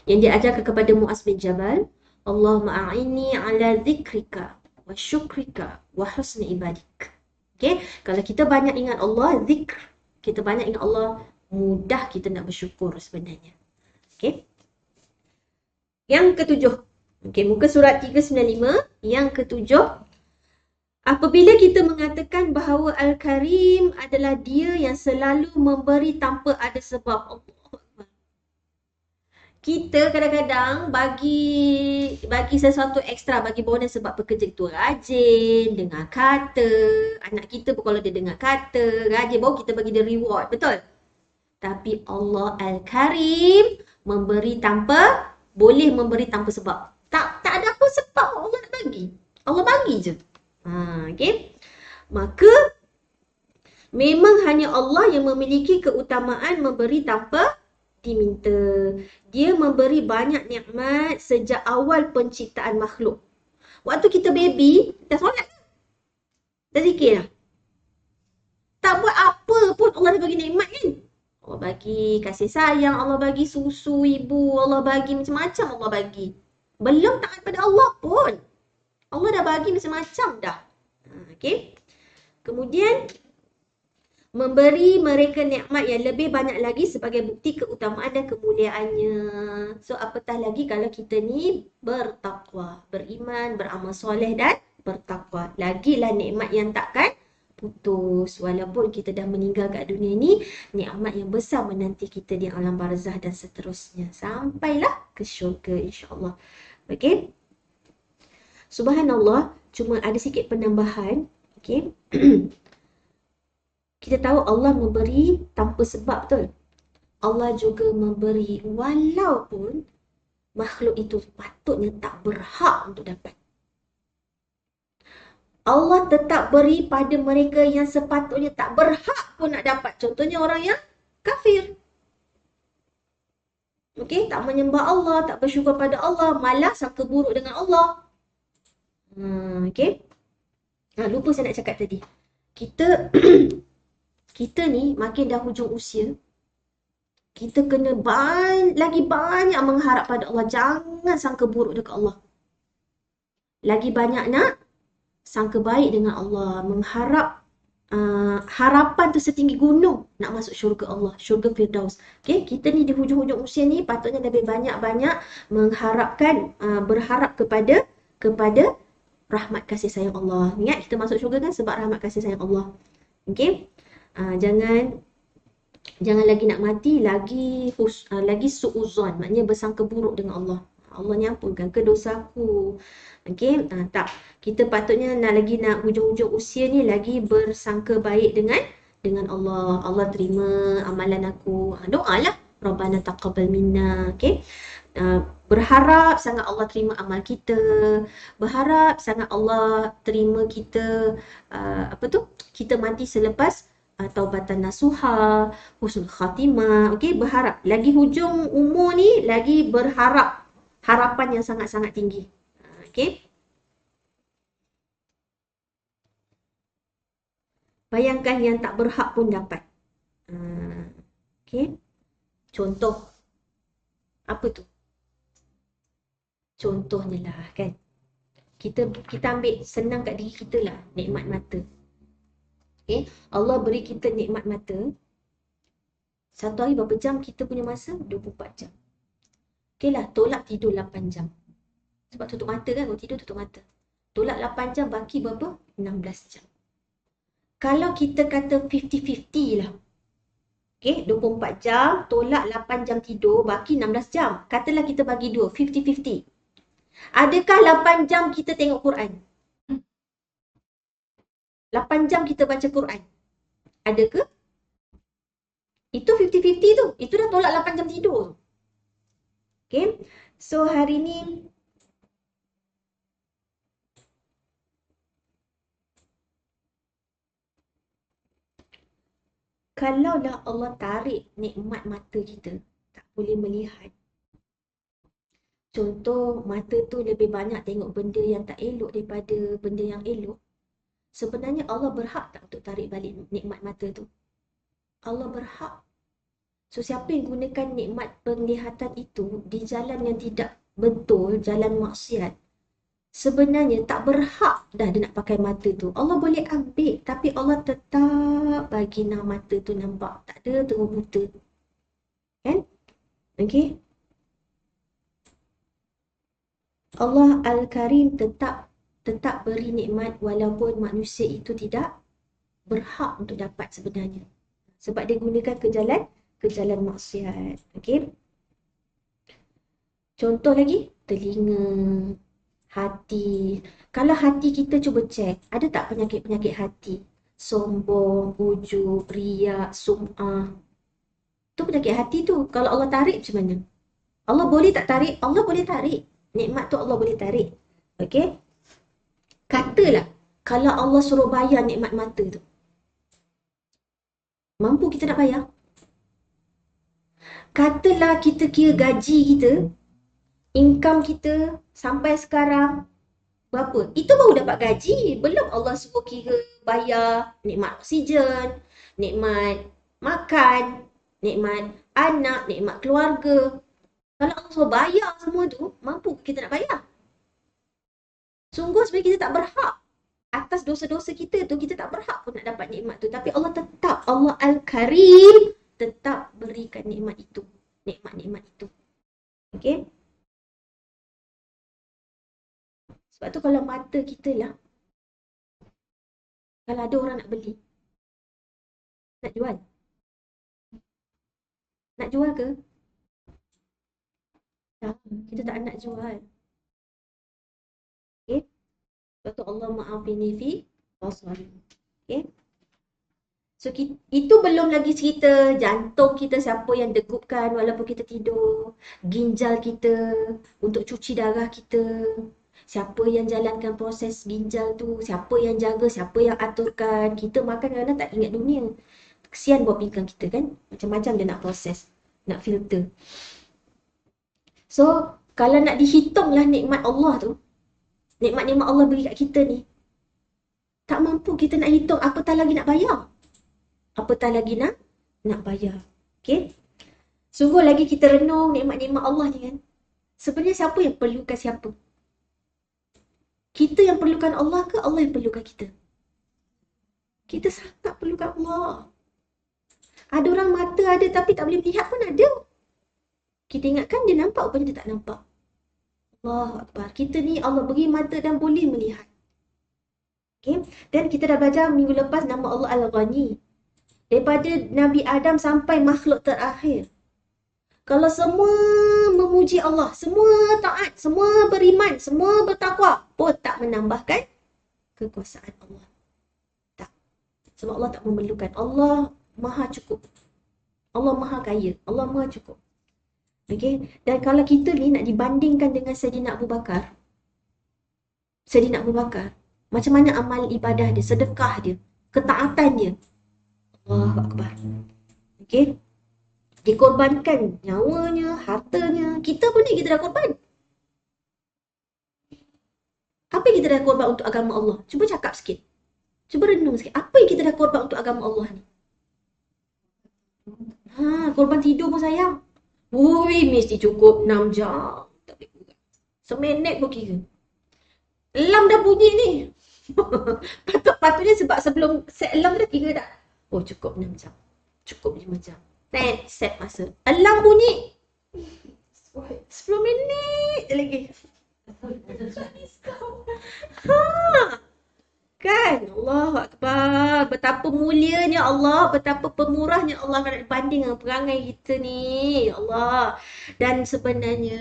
Yang dia ajarkan kepada Muaz bin Jabal, Allahumma a'inni ala zikrika wa syukrika wa husni ibadik. Okay, kalau kita banyak ingat Allah, zikr, kita banyak ingat Allah, mudah kita nak bersyukur sebenarnya. Okay. Yang ketujuh. Okay, muka surat 395. Yang ketujuh, apabila kita mengatakan bahawa Al-Karim adalah dia yang selalu memberi tanpa ada sebab. Allah, kita kadang-kadang bagi sesuatu ekstra, bagi bonus sebab pekerja itu rajin, dengar kata. Anak kita pun kalau dia dengar kata, rajin, baru kita bagi dia reward, betul? Tapi Allah Al-Karim boleh memberi tanpa sebab. Tak ada apa sebab Allah nak bagi. Allah bagi je. Okay? Maka memang hanya Allah yang memiliki keutamaan memberi tanpa diminta. Dia memberi banyak nikmat sejak awal penciptaan makhluk. Waktu kita baby, dah solat. Dah zikir dah. Tak buat apa pun Allah dah bagi nikmat kan. Allah bagi kasih sayang, Allah bagi susu ibu, Allah bagi macam-macam Allah bagi. Belum taat pada Allah pun. Allah dah bagi macam-macam dah. Okay. Kemudian memberi mereka nikmat yang lebih banyak lagi sebagai bukti keutamaan dan kemuliaannya. So, apatah lagi kalau kita ni bertakwa, beriman, beramal soleh dan bertakwa. Lagilah nikmat yang takkan putus. Walaupun kita dah meninggal kat dunia ni, nikmat yang besar menanti kita di alam barzah dan seterusnya. Sampailah ke syurga insya-Allah. Okey. Subhanallah, cuma ada sikit penambahan. Okey. Kita tahu Allah memberi tanpa sebab, betul? Allah juga memberi walaupun makhluk itu patutnya tak berhak untuk dapat. Allah tetap beri pada mereka yang sepatutnya tak berhak pun nak dapat. Contohnya orang yang kafir. Okey, tak menyembah Allah, tak bersyukur pada Allah, malah sangka buruk dengan Allah. Okey. Lupa saya nak cakap tadi. Kita ni makin dah hujung usia, kita kena lagi banyak mengharap pada Allah. Jangan sangka buruk dekat Allah. Lagi banyak nak sangka baik dengan Allah. Mengharap harapan tu setinggi gunung nak masuk syurga Allah, syurga Firdaus. Okay? Kita ni di hujung-hujung usia ni patutnya lebih banyak-banyak mengharapkan, berharap kepada rahmat kasih sayang Allah. Ingat kita masuk syurga kan sebab rahmat kasih sayang Allah. Okay? Jangan lagi nak mati lagi suuzon, maknanya bersangka buruk dengan Allah. Allah ni ampunkan ke dosaku. Okey, tak. Kita patutnya nak hujung-hujung usia ni lagi bersangka baik dengan Allah. Allah terima amalan aku. Doalah, Rabbana taqabbal minna. Okey. Berharap sangat Allah terima amal kita. Berharap sangat Allah terima kita kita mati selepas taubatan nasuha, husnul khatimah. Okey, berharap. Lagi hujung umur ni lagi berharap. Harapan yang sangat-sangat tinggi. Okey. Bayangkan yang tak berhak pun dapat. Okey. Contoh. Apa tu? Contohnya lah kan. Kita ambil senang kat diri kita lah. Nikmat mata. Okay. Allah beri kita nikmat mata. Satu hari berapa jam kita punya masa? 24 jam. Okay lah, tolak tidur 8 jam. Sebab tutup mata kan, kalau tidur tutup mata. Tolak 8 jam, baki berapa? 16 jam. Kalau kita kata 50-50 lah. Okay, 24 jam, tolak 8 jam tidur, baki 16 jam. Katalah kita bagi 2, 50-50. Adakah 8 jam kita tengok Quran? 8 jam kita baca Quran? Ada ke? Itu 50-50 tu. Itu dah tolak 8 jam tidur. Okay, so hari ni kalaulah Allah tarik nikmat mata kita, tak boleh melihat. Contoh, mata tu lebih banyak tengok benda yang tak elok daripada benda yang elok. Sebenarnya Allah berhak tak untuk tarik balik nikmat mata tu? Allah berhak. So, siapa yang gunakan nikmat penglihatan itu di jalan yang tidak betul, jalan maksiat, sebenarnya tak berhak dah dia nak pakai mata tu. Allah boleh ambil, tapi Allah tetap bagi mata tu nampak. Tak ada terus buta. Kan? Okay? Allah Al-Karim tetap beri nikmat walaupun manusia itu tidak berhak untuk dapat sebenarnya. Sebab dia gunakan ke jalan maksiat. Okay? Contoh lagi, telinga, hati. Kalau hati kita cuba cek, ada tak penyakit-penyakit hati? Sombong, ujub, riak, sum'ah. Tu penyakit hati tu. Kalau Allah tarik macam mana? Allah boleh tak tarik? Allah boleh tarik. Nikmat tu Allah boleh tarik. Okay? Katalah, kalau Allah suruh bayar nikmat mata tu, mampu kita nak bayar? Katalah kita kira gaji kita, income kita sampai sekarang berapa? Itu baru dapat gaji. Belum Allah suruh kira bayar nikmat oksigen, nikmat makan, nikmat anak, nikmat keluarga. Kalau Allah suruh bayar semua tu, mampu kita nak bayar? Sungguh sebenarnya kita tak berhak. Atas dosa-dosa kita tu, kita tak berhak pun nak dapat nikmat tu. Tapi Allah tetap, Allah Al-Karim tetap berikan nikmat itu. Nikmat-nikmat itu. Okay? Sebab tu kalau mata kita lah, kalau ada orang nak beli, nak jual. Nak jual ke? Tak, kita tak nak jual. Okay? Sebab tu Allah ma'afini fi basari. Okay? So, itu belum lagi cerita jantung kita siapa yang degupkan walaupun kita tidur. Ginjal kita untuk cuci darah kita. Siapa yang jalankan proses ginjal tu. Siapa yang jaga, siapa yang aturkan. Kita makan kadang-kadang tak ingat dunia. Kesian buat pinggang kita kan. Macam-macam dia nak proses. Nak filter. So, kalau nak dihitunglah nikmat Allah tu. Nikmat-nikmat Allah beri kat kita ni. Tak mampu kita nak hitung apatah lagi nak bayar. Apatah lagi nak bayar. Okay? Sungguh lagi kita renung nikmat-nikmat Allah ni kan. Sebenarnya siapa yang perlukan siapa? Kita yang perlukan Allah ke Allah yang perlukan kita? Kita sangat perlukan Allah. Ada orang mata ada tapi tak boleh melihat pun ada. Kita ingatkan dia nampak, rupanya dia tak nampak. Allahu Akbar. Kita ni Allah beri mata dan boleh melihat. Okay? Dan kita dah belajar minggu lepas nama Allah Al-Ghani. Daripada Nabi Adam sampai makhluk terakhir. Kalau semua memuji Allah, semua taat, semua beriman, semua bertakwa, pun tak menambahkan kekuasaan Allah. Tak. Sebab Allah tak memerlukan. Allah maha cukup. Allah maha kaya. Allah maha cukup. Okay? Dan kalau kita ni nak dibandingkan dengan Sayyidina Abu Bakar, Sayyidina Abu Bakar, macam mana amal ibadah dia, sedekah dia, ketaatan dia. Allahu Akbar. Okay? Dikorbankan nyawanya, hartanya. Kita pun ni kita dah korban. Apa yang kita dah korban untuk agama Allah? Cuba cakap sikit. Cuba renung sikit. Apa yang kita dah korban untuk agama Allah ni? Korban tidur pun sayang. Ui, mesti cukup 6 jam. Tak boleh kurang. Seminit pun kira. Alarm dah bunyi ni. Patutnya sebab sebelum set alarm dah kira dah. Oh, cukup 6 jam. Cukup 5 jam. Set masa. Alarm bunyi. 10 minit je lagi. Kan? Allahu Akbar. Betapa mulianya Allah, betapa pemurahnya Allah kalau dibanding dengan perangai kita ni. Ya Allah. Dan sebenarnya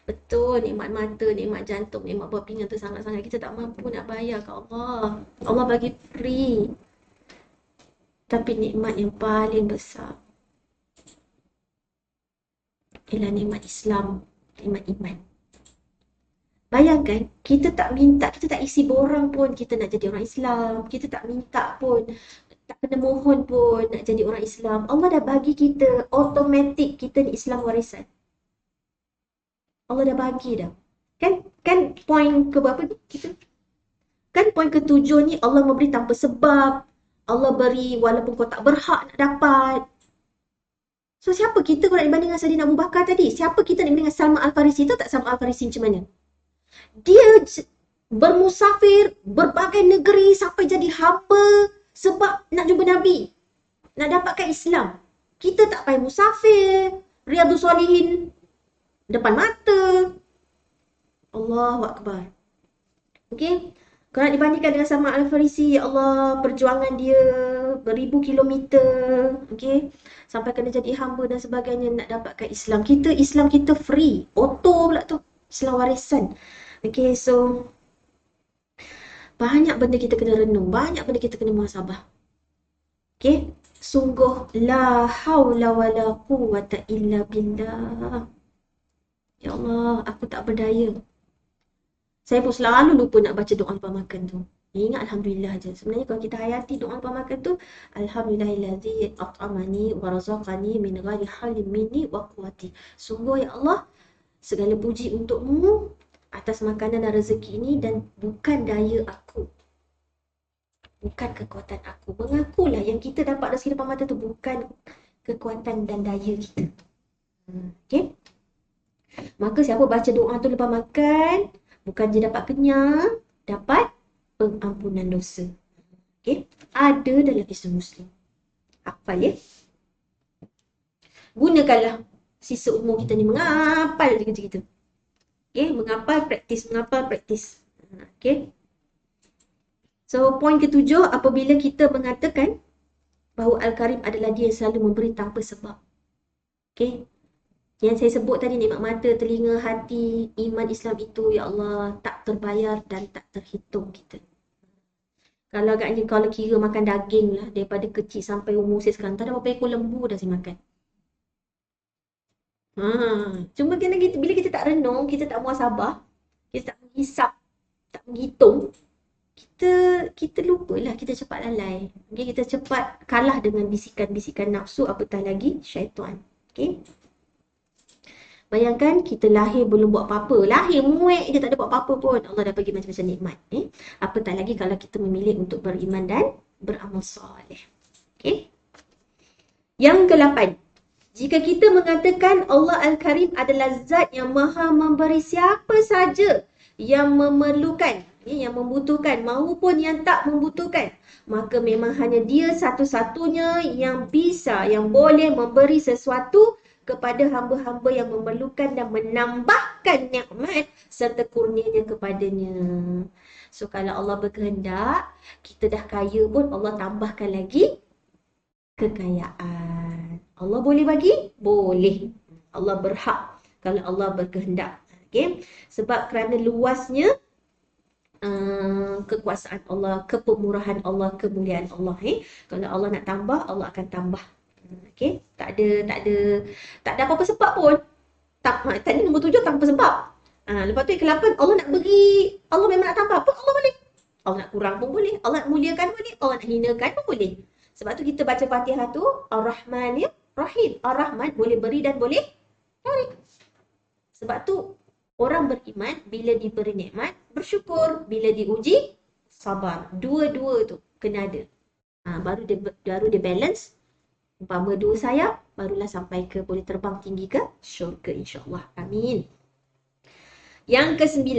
betul, nikmat mata, nikmat jantung, nikmat buah pinggan tu sangat-sangat kita tak mampu nak bayar ke Allah. Allah bagi free. Tapi nikmat yang paling besar ialah nikmat Islam, nikmat iman. Bayangkan, kita tak minta, kita tak isi borang pun kita nak jadi orang Islam. Kita tak minta pun, tak kena mohon pun nak jadi orang Islam. Allah dah bagi kita, automatik kita ni Islam warisan. Allah dah bagi dah. Kan poin ke berapa ni kita? Kan poin ke-7 ni Allah memberi tanpa sebab. Allah beri walaupun kau tak berhak nak dapat. So siapa kita kalau nak dibanding dengan Saidina Abu Bakar tadi? Siapa kita nak dibanding dengan Salman Al-Farisi? Tahu tak Salman Al-Farisi macam mana? Dia bermusafir berbagai negeri sampai jadi hamba sebab nak jumpa Nabi. Nak dapatkan Islam. Kita tak payah musafir. Riyadhus Salihin depan mata. Allahu Akbar. Okey. Kalau nak dibandingkan dengan Salman Al-Farisi, ya Allah, perjuangan dia beribu kilometer, okey, sampai kena jadi hamba dan sebagainya nak dapatkan Islam. Islam kita free, auto pula tu, Islam warisan. Okey, so banyak benda kita kena renung, banyak benda kita kena muhasabah. Okey, sungguh la haula wala quwwata illa billah. Ya Allah, aku tak berdaya. Saya pun selalu lupa nak baca doa lepas makan tu. Ingat Alhamdulillah je. Sebenarnya kalau kita hayati doa lepas makan tu, Alhamdulillahillazi at'amani wa razaqani min ghairi halim minni wa quwwati. Sungguh ya Allah, segala puji untukmu atas makanan dan rezeki ini dan bukan daya aku. Bukan kekuatan aku. Mengakulah yang kita dapat rezeki depan mata tu bukan kekuatan dan daya kita. Okay? Maka siapa baca doa tu lepas makan, bukan je dapat kenyang, dapat pengampunan dosa. Okay? Ada dalam Islam Muslim. Hafal ya. Gunakanlah sisa umur kita ni menghafal je kita. Okay? Menghafal, praktis. Okay? So, poin ke-7, apabila kita mengatakan bahawa Al-Karim adalah dia yang selalu memberi tanpa sebab. Okay? Yang saya sebut tadi, nikmat mata, telinga, hati, iman Islam itu, ya Allah, tak terbayar dan tak terhitung kita. Kalau agaknya, kalau kira makan daging lah, daripada kecil sampai umur saya sekarang, tak ada berapa ekor lembu dah saya makan. Cuma kena kita, bila kita tak renung, kita tak muhasabah, kita tak menghisap, tak menghitung, kita lupalah, kita cepat lalai. Okay, kita cepat kalah dengan bisikan-bisikan nafsu, apatah lagi syaitan. Okay. Bayangkan kita lahir belum buat apa-apa. Lahir muek je tak ada buat apa-apa pun. Allah dah bagi macam-macam nikmat. Apatah lagi kalau kita memilih untuk beriman dan beramal soleh. Okay. Yang ke-8. Jika kita mengatakan Allah Al-Karim adalah zat yang maha memberi siapa saja yang memerlukan, yang membutuhkan maupun yang tak membutuhkan, maka memang hanya dia satu-satunya yang bisa, yang boleh memberi sesuatu kepada hamba-hamba yang memerlukan dan menambahkan nikmat serta kurnianya kepadanya. So kalau Allah berkehendak, kita dah kaya pun Allah tambahkan lagi kekayaan. Allah boleh bagi? Boleh. Allah berhak kalau Allah berkehendak. Okay? Sebab kerana luasnya kekuasaan Allah, kepemurahan Allah, kemuliaan Allah. Kalau Allah nak tambah, Allah akan tambah. Okay? Tak ada apa-apa sebab pun. Tadi nombor 7 tanpa sebab. Lepas tu yang ke-8, Allah nak beri, Allah memang nak tambah pun Allah boleh. Allah nak kurang pun boleh. Allah nak muliakan boleh. Allah nak hinakan pun boleh. Sebab tu kita baca Fatihah tu, Ar-Rahman Rahim. Ar-Rahman boleh beri dan boleh tarik. Sebab tu orang beriman bila diberi nikmat, bersyukur. Bila diuji, sabar. Dua-dua tu kena ada. Baru dia balance. Umpama 2 sayap, barulah sampai ke boleh terbang tinggi ke syurga insyaAllah. Amin. Yang ke-9,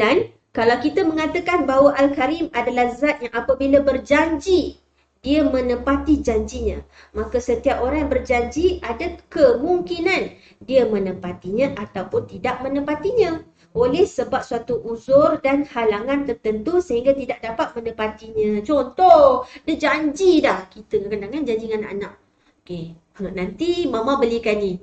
kalau kita mengatakan bahawa Al-Karim adalah zat yang apabila berjanji, dia menepati janjinya. Maka setiap orang yang berjanji ada kemungkinan dia menepatinya ataupun tidak menepatinya. Oleh sebab suatu uzur dan halangan tertentu sehingga tidak dapat menepatinya. Contoh, dia janji dah. Kita kadang-kadang kan janji dengan anak. Okey, nanti mama belikan ni.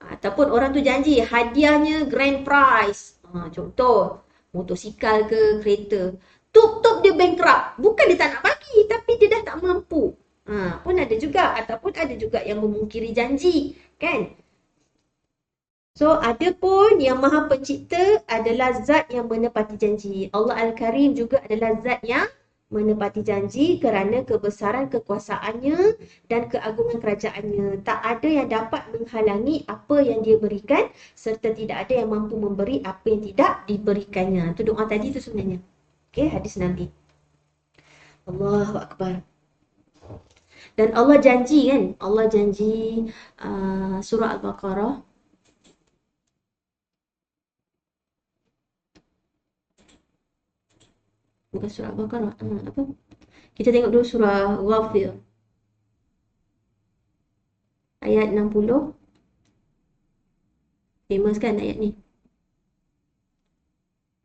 Ataupun orang tu janji hadiahnya grand prize. Contoh, motosikal ke kereta. Tup-tup dia bankrupt. Bukan dia tak nak bagi, tapi dia dah tak mampu. Pun ada juga. Ataupun ada juga yang memungkiri janji. Kan? So, ada pun yang Maha Pencipta adalah zat yang menepati janji. Allah Al-Karim juga adalah zat yang menepati janji kerana kebesaran kekuasaannya dan keagungan kerajaannya. Tak ada yang dapat menghalangi apa yang dia berikan serta tidak ada yang mampu memberi apa yang tidak diberikannya. Itu doa tadi tu sebenarnya. Okey, hadis Nabi. Allahu Akbar. Dan Allah janji kan? Allah janji surah Al-Baqarah. Bukan surah Al-Baqarah. Apa? Kita tengok dulu surah Ghafir. Ayat 60. Famous kan ayat ni?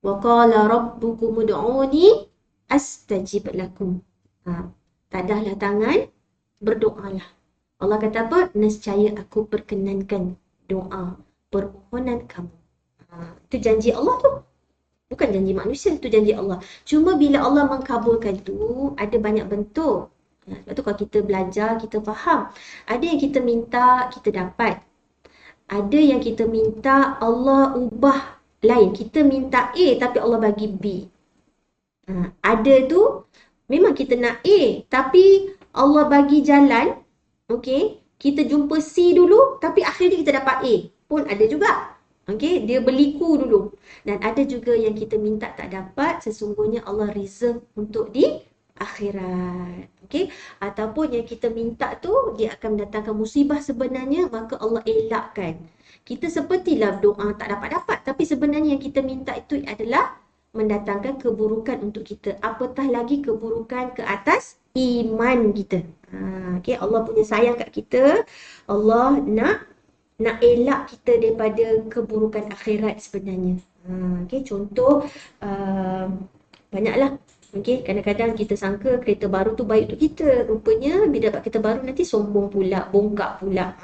Wa qala rabbukum ud'uni astajib lakum. Tadahlah tangan, berdoalah. Allah kata apa? Nescaya aku perkenankan doa, permohonan kamu. Itu janji Allah tu. Bukan janji manusia, itu janji Allah. Cuma bila Allah mengkabulkan tu, ada banyak bentuk. Sebab tu kalau kita belajar, kita faham. Ada yang kita minta, kita dapat. Ada yang kita minta, Allah ubah lain. Kita minta A, tapi Allah bagi B. Ada tu, memang kita nak A, tapi Allah bagi jalan, okey, kita jumpa C dulu, tapi akhirnya kita dapat A. Pun ada juga. Okey, dia berliku dulu. Dan ada juga yang kita minta tak dapat, sesungguhnya Allah reserve untuk di akhirat. Okey, ataupun yang kita minta tu dia akan mendatangkan musibah sebenarnya, maka Allah elakkan. Kita sepertilah doa tak dapat-dapat, tapi sebenarnya yang kita minta itu adalah mendatangkan keburukan untuk kita. Apatah lagi keburukan ke atas iman kita. Okey, Allah punya sayang kat kita. Allah nak elak kita daripada keburukan akhirat sebenarnya. Okey, contoh banyaklah. Okey, kadang-kadang kita sangka kereta baru tu baik untuk kita. Rupanya bila dapat kereta baru nanti sombong pula, bongkak pula.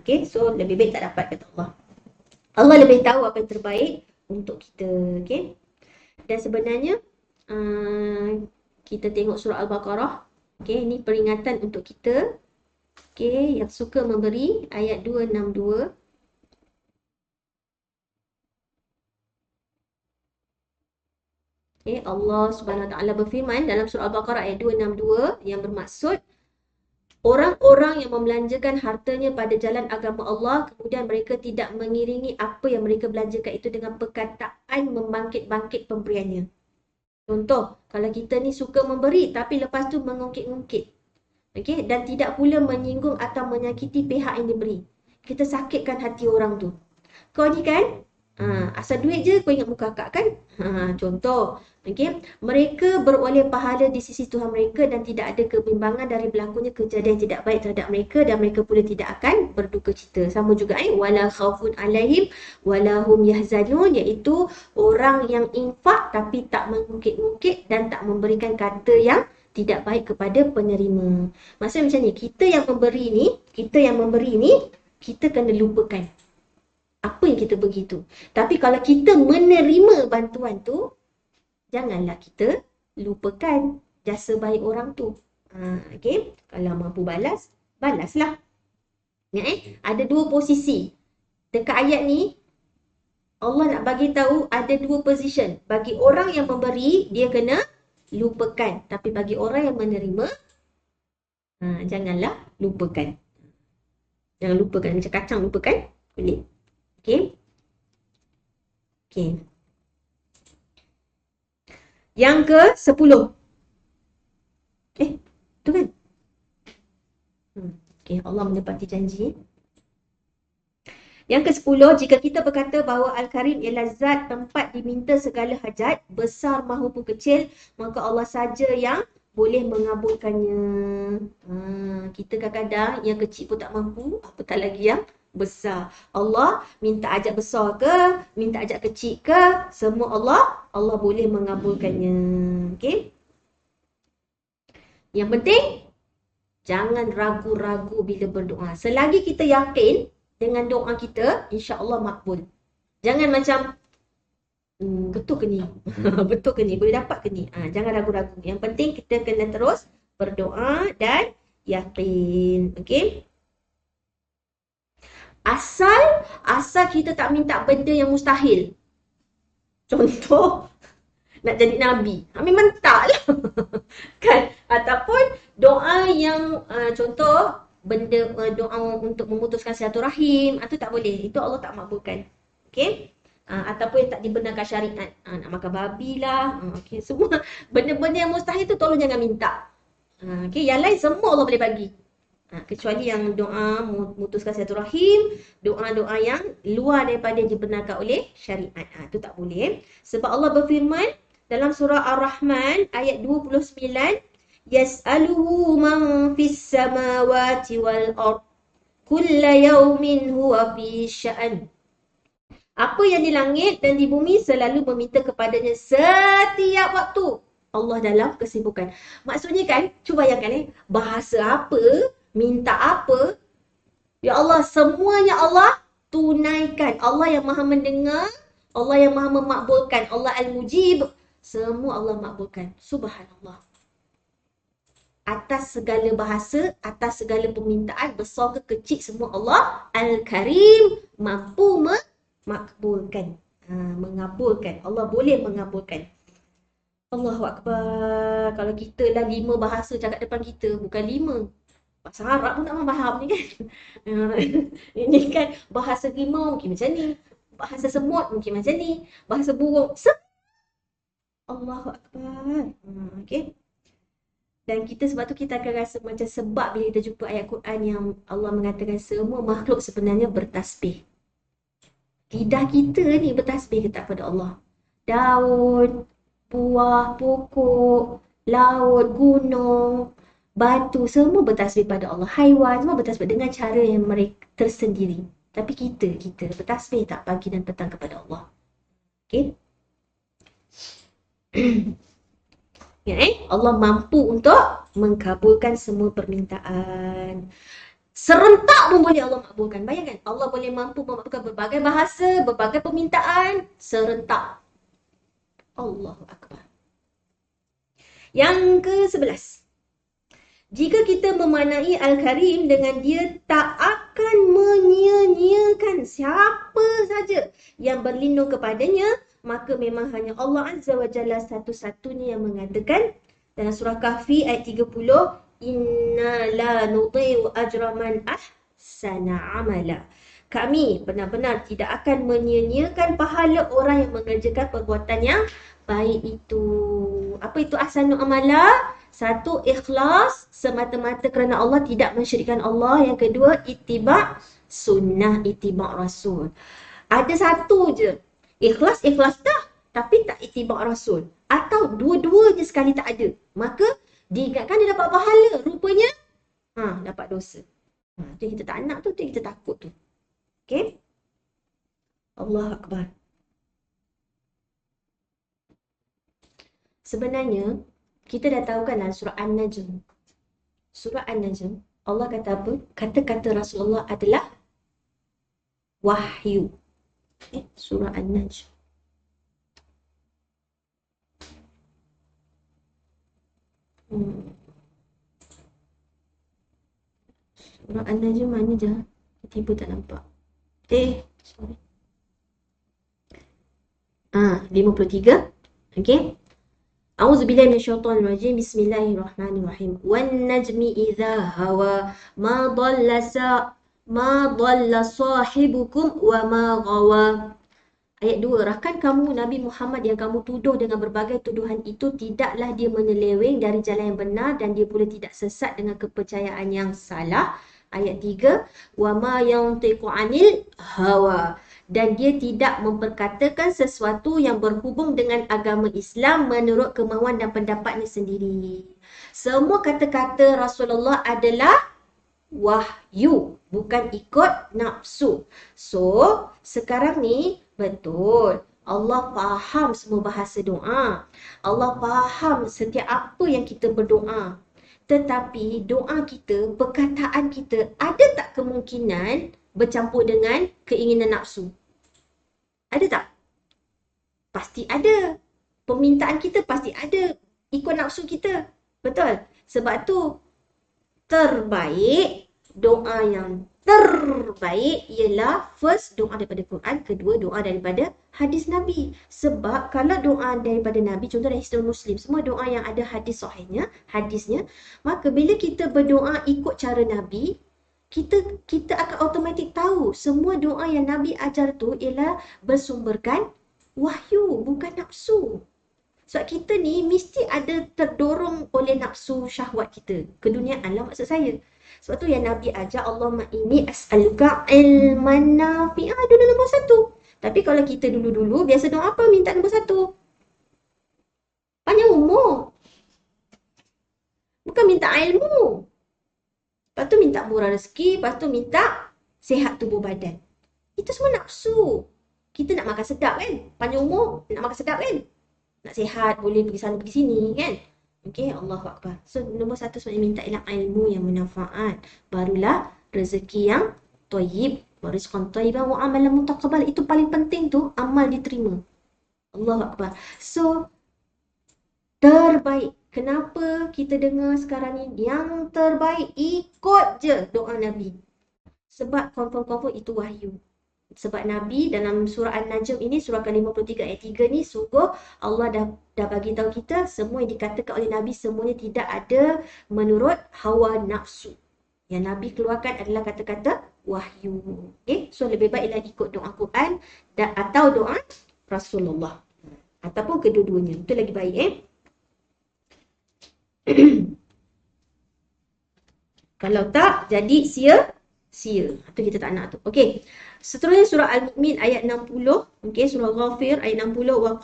Okey, so lebih baik tak dapat kata Allah. Allah lebih tahu apa yang terbaik untuk kita. Okey. Dan sebenarnya kita tengok surah Al-Baqarah. Okey, ini peringatan untuk kita. Okey, yang suka memberi ayat 262. Okay, Allah Subhanahu Wa Taala berfirman dalam surah Al-Baqarah ayat 262 yang bermaksud orang-orang yang membelanjakan hartanya pada jalan agama Allah kemudian mereka tidak mengiringi apa yang mereka belanjakan itu dengan perkataan membangkit-bangkit pemberiannya. Contoh, kalau kita ni suka memberi tapi lepas tu mengungkit-ungkit. Okey, dan tidak pula menyinggung atau menyakiti pihak yang diberi. Kita sakitkan hati orang tu. Kau ni kan, asal duit je kau ingat muka akak kan? Contoh, okey, mereka beroleh pahala di sisi Tuhan mereka dan tidak ada kebimbangan dari berlakunya kejadian tidak baik terhadap mereka dan mereka pula tidak akan berduka cita. Sama juga wala khaufun alaihim wala hum yahzanun, iaitu orang yang infak tapi tak mengungkit-ungkit dan tak memberikan kata yang tidak baik kepada penerima. Maksudnya macam ni, kita yang memberi ni, kita kena lupakan apa yang kita bagi tu. Tapi kalau kita menerima bantuan tu, janganlah kita lupakan jasa baik orang tu. Okay? Kalau mampu balas, balaslah. Ada dua posisi. Dekat ayat ni, Allah nak bagi tahu ada dua position. Bagi orang yang memberi, dia kena lupakan. Tapi bagi orang yang menerima, janganlah lupakan. Jangan lupakan. Macam kacang lupakan kulit. Okay. Okay. Yang ke-10. Tu kan? Okay, Allah menepati janji. Yang ke-10, jika kita berkata bahawa Al-Karim ialah zat tempat diminta segala hajat, besar mahupun kecil, maka Allah saja yang boleh mengabulkannya. Kita kadang-kadang yang kecil pun tak mampu, apatah lagi yang besar. Allah minta ajak besar ke, minta ajak kecil ke, semua Allah boleh mengabulkannya. Okey? Yang penting, jangan ragu-ragu bila berdoa. Selagi kita yakin dengan doa kita, insya-Allah makbul. Jangan macam, betul ke ni? Betul ke ni? Boleh dapat ke ni? Jangan ragu-ragu. Yang penting kita kena terus berdoa dan yakin. Okey? Asal kita tak minta benda yang mustahil. Contoh, nak jadi Nabi. Memang tak lah. Kan? Ataupun doa yang, contoh, benda doa untuk memutuskan silaturahim, itu tak boleh. Itu Allah tak makbulkan. Okey? Ataupun yang tak dibenarkan syariat. Nak makan babi lah. Okey, semua benda-benda yang mustahil tu tolong jangan minta. Okey, yang lain semua Allah boleh bagi. Kecuali yang doa memutuskan silaturahim, doa-doa yang luar daripada dibenarkan oleh syariat. Itu tak boleh. Sebab Allah berfirman dalam surah Ar-Rahman ayat 29, yas'aluhu man fis samawati wal ard kulla yawmin huwa fi sya'an. Apa yang di langit dan di bumi selalu meminta kepadanya setiap waktu. Allah dalam kesibukan. Maksudnya kan, cuba bayangkan bahasa apa, minta apa, ya Allah, semuanya Allah tunaikan. Allah yang maha mendengar, Allah yang maha memakbulkan, Allah Al-Mujib, semua Allah makbulkan. Subhanallah. Atas segala bahasa, atas segala permintaan, besar ke kecil, semua Allah Al-Karim mampu memakbulkan. Mengabulkan. Allah boleh mengabulkan. Allahu Akbar. Kalau kita lah 5 bahasa cakap depan kita, bukan 5. Bahasa Arab pun tak faham ni kan. Ini kan bahasa rimau mungkin macam ni. Bahasa semut mungkin macam ni. Bahasa burung. Allahu Akbar. Okay. Dan kita sebab tu kita akan rasa macam sebab bila kita jumpa ayat Quran yang Allah mengatakan semua makhluk sebenarnya bertasbih. Lidah kita ni bertasbih kita kepada Allah. Daun, buah, pokok, laut, gunung, batu, semua bertasbih pada Allah. Haiwan semua bertasbih dengan cara yang mereka tersendiri. Tapi kita bertasbih tak pagi dan petang kepada Allah. Okay? Ya, Allah mampu untuk mengkabulkan semua permintaan. Serentak pun boleh Allah makbulkan. Bayangkan, Allah boleh mampu memakbulkan berbagai bahasa, berbagai permintaan, serentak. Allahu Akbar. Yang ke-11. Jika kita memanai Al-Karim dengan dia tak akan menyia-nyiakan siapa saja yang berlindung kepadanya, maka memang hanya Allah Azza wa Jalla satu-satunya yang mengatakan dalam surah Kahfi ayat 30, inna la nudhi'u ajra man ahsana amala. Kami benar-benar tidak akan menyia-nyiakan pahala orang yang mengerjakan perbuatan yang baik itu. Apa itu ahsanu amala? Satu, ikhlas semata-mata kerana Allah, tidak mensyirikkan Allah. Yang kedua, ittiba' sunnah, ittiba' rasul. Ada satu je. Ikhlas dah, tapi tak ittiba' rasul. Atau dua-duanya sekali tak ada. Maka diingatkan dia dapat pahala. Rupanya, dapat dosa. Itu kita tak nak tu, itu kita takut tu. Okay? Allahu Akbar. Sebenarnya, kita dah tahu kan dalam surah An-Najm. Surah An-Najm, Allah kata apa? Kata-kata Rasulullah adalah wahyu. Surah An-Najm. Surah An-Najm mana je? Tiba tak nampak. Sorry. 53. Okay. A'udzubillahi minasyaitonirrajim. Bismillahirrahmanirrahim. Wan najmi idza hawa ma dhalla sahibukum wa ma ghawa. Ayat 2. Rakan kamu Nabi Muhammad yang kamu tuduh dengan berbagai tuduhan itu, tidaklah dia menyeleweng dari jalan yang benar dan dia pula tidak sesat dengan kepercayaan yang salah. Ayat 3. Wa ma yantiqu 'anil hawa. dan dia tidak memperkatakan sesuatu yang berhubung dengan agama Islam menurut kemahuan dan pendapatnya sendiri. Semua kata-kata Rasulullah adalah wahyu, bukan ikut nafsu. So, sekarang ni betul. Allah faham semua bahasa doa. Allah faham setiap apa yang kita berdoa. Tetapi doa kita, perkataan kita ada tak kemungkinan bercampur dengan keinginan nafsu? Ada tak? Pasti ada. Permintaan kita pasti ada ikut nafsu kita. Betul? Sebab tu terbaik, doa yang terbaik ialah first doa daripada Quran, kedua doa daripada hadis Nabi. Sebab kalau doa daripada Nabi, contoh dari Hisnul Muslim, semua doa yang ada hadis sahihnya, hadisnya, maka bila kita berdoa ikut cara Nabi, kita akan automatik tahu semua doa yang Nabi ajar tu ialah bersumberkan wahyu, bukan nafsu. Sebab kita ni mesti ada terdorong oleh nafsu syahwat kita. Keduniaan lah maksud saya. Sebab tu yang Nabi ajar, Allahumma inni as'aluka ilman nafi'ah, dulu nombor satu. Tapi kalau kita dulu-dulu, biasa doa apa? Minta nombor satu. Panjang umur. Bukan minta ilmu. Lepas tu minta murah rezeki, lepas tu minta sihat tubuh badan. Itu semua nafsu. Kita nak makan sedap kan? Panjang umur, nak makan sedap kan? Nak sihat, boleh pergi sana, pergi sini kan? Okey, Allahu Akbar. So, nombor satu sebenarnya minta ilmu yang bermanfaat. Barulah rezeki yang thayyib, wa rizqan thayyiban wa amalan mutaqabbal. Itu paling penting tu, amal diterima. Allahu Akbar. So, terbaik. Kenapa kita dengar sekarang ni yang terbaik? Ikut je doa Nabi. Sebab confirm-confirm itu wahyu. Sebab Nabi dalam surah An-Najm ini, surah ke-53 ayat 3 ni, sungguh Allah dah bagi tahu kita semua yang dikatakan oleh Nabi semuanya tidak ada menurut hawa nafsu. Yang Nabi keluarkan adalah kata-kata wahyu. Okay? So lebih baiklah ikut doa Quran atau doa Rasulullah. Ataupun kedua-duanya. Itu lagi baik Kalau tak, jadi sia. Itu kita tak nak tu. Okey. Seterusnya surah Al-Mu'min ayat 60. Okey, surah Ghafir ayat 60. Wa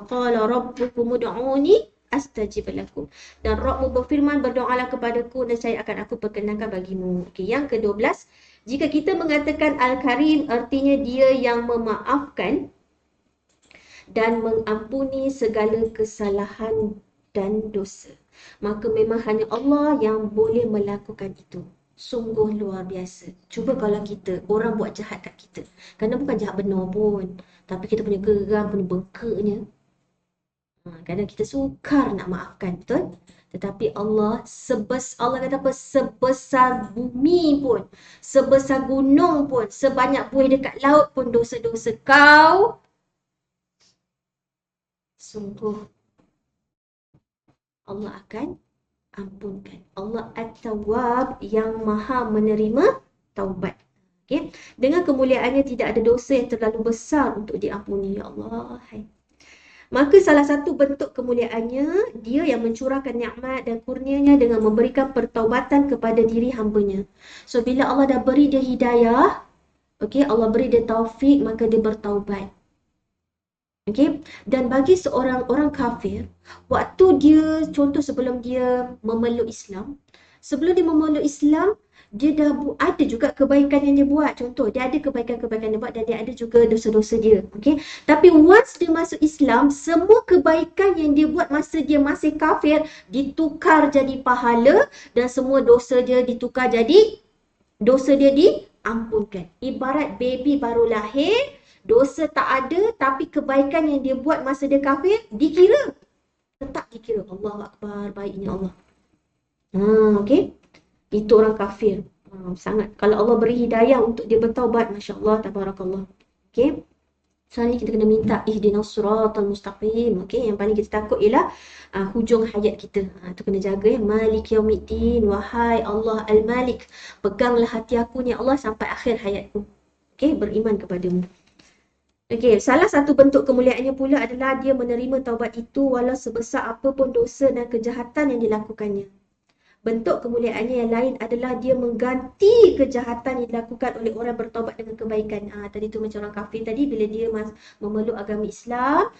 qala rabbukum ud'uni astajib lakum. Dan Rabbmu berfirman, berdoalah kepadaku dan saya akan aku perkenankan bagimu. Okey, yang ke-12. Jika kita mengatakan Al-Karim, artinya dia yang memaafkan dan mengampuni segala kesalahan dan dosa. Maka memang hanya Allah yang boleh melakukan itu. Sungguh luar biasa. Cuba kalau kita, orang buat jahat kat kita. Kerana bukan jahat benar pun. Tapi kita punya geram, punya bengkaknya. Kadang kita sukar nak maafkan, betul? Tetapi Allah kata apa? Sebesar bumi pun, sebesar gunung pun, sebanyak buih dekat laut pun dosa-dosa kau. Sungguh Allah akan ampunkan. Allah At-Tawwab yang maha menerima taubat. Okay? Dengan kemuliaannya tidak ada dosa yang terlalu besar untuk diampuni. Ya Allah. Maka salah satu bentuk kemuliaannya, dia yang mencurahkan nikmat dan kurnianya dengan memberikan pertaubatan kepada diri hambanya. So bila Allah dah beri dia hidayah, okay, Allah beri dia taufik, maka dia bertaubat. Okay? Dan bagi seorang orang kafir, waktu dia, contoh sebelum dia memeluk Islam, dia dah ada juga kebaikan yang dia buat. Contoh, dia ada kebaikan-kebaikan dia buat dan dia ada juga dosa-dosa dia. Okay? Tapi once dia masuk Islam, semua kebaikan yang dia buat masa dia masih kafir, ditukar jadi pahala dan semua dosa dia ditukar jadi, dosa dia diampunkan. Ibarat baby baru lahir, dosa tak ada, tapi kebaikan yang dia buat masa dia kafir, dikira. Tetap dikira. Allahu Akbar, baiknya Allah. Okay? Itu orang kafir. Sangat. Kalau Allah beri hidayah untuk dia bertaubat, Masya Allah, Tabarakallah. Okay? Sekarang kita kena minta ihdinas siratal mustaqim. Okay? Yang paling kita takut ialah hujung hayat kita. Itu kena jaga. Malik yaumiddin. Wahai Allah Al-Malik. Peganglah hati aku ni Allah sampai akhir hayatku. Okay? Beriman kepadamu. Okey, salah satu bentuk kemuliaannya pula adalah dia menerima taubat itu walau sebesar apapun dosa dan kejahatan yang dilakukannya. Bentuk kemuliaannya yang lain adalah dia mengganti kejahatan yang dilakukan oleh orang bertaubat dengan kebaikan. Tadi tu macam orang kafir tadi, bila dia memeluk agama Islam,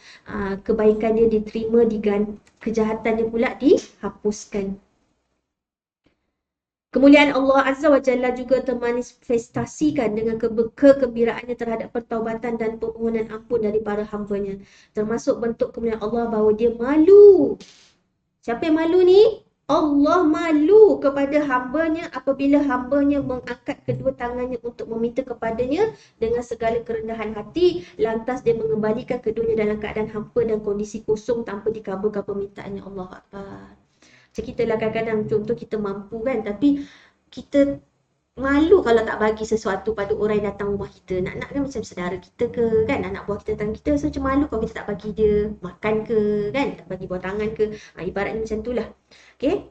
kebaikan dia diterima, diganti, kejahatan dia pula dihapuskan. Kemuliaan Allah Azza wa Jalla juga termanifestasikan dengan kegembiraannya terhadap pertaubatan dan permohonan ampun dari para hambanya. Termasuk bentuk kemuliaan Allah bahawa dia malu. Siapa yang malu ni? Allah malu kepada hambanya apabila hambanya mengangkat kedua tangannya untuk meminta kepadanya dengan segala kerendahan hati, lantas dia mengembalikan keduanya dalam keadaan hampa dan kondisi kosong tanpa dikabulkan permintaannya. Allah Akbar. Macam kita lah kadang-kadang, contoh kita mampu kan, tapi kita malu kalau tak bagi sesuatu pada orang yang datang rumah kita. Nak kan macam saudara kita ke kan, anak buah kita datang kita, so macam malu kalau kita tak bagi dia makan ke kan, tak bagi buah tangan ke. Ibaratnya macam itulah. Okay.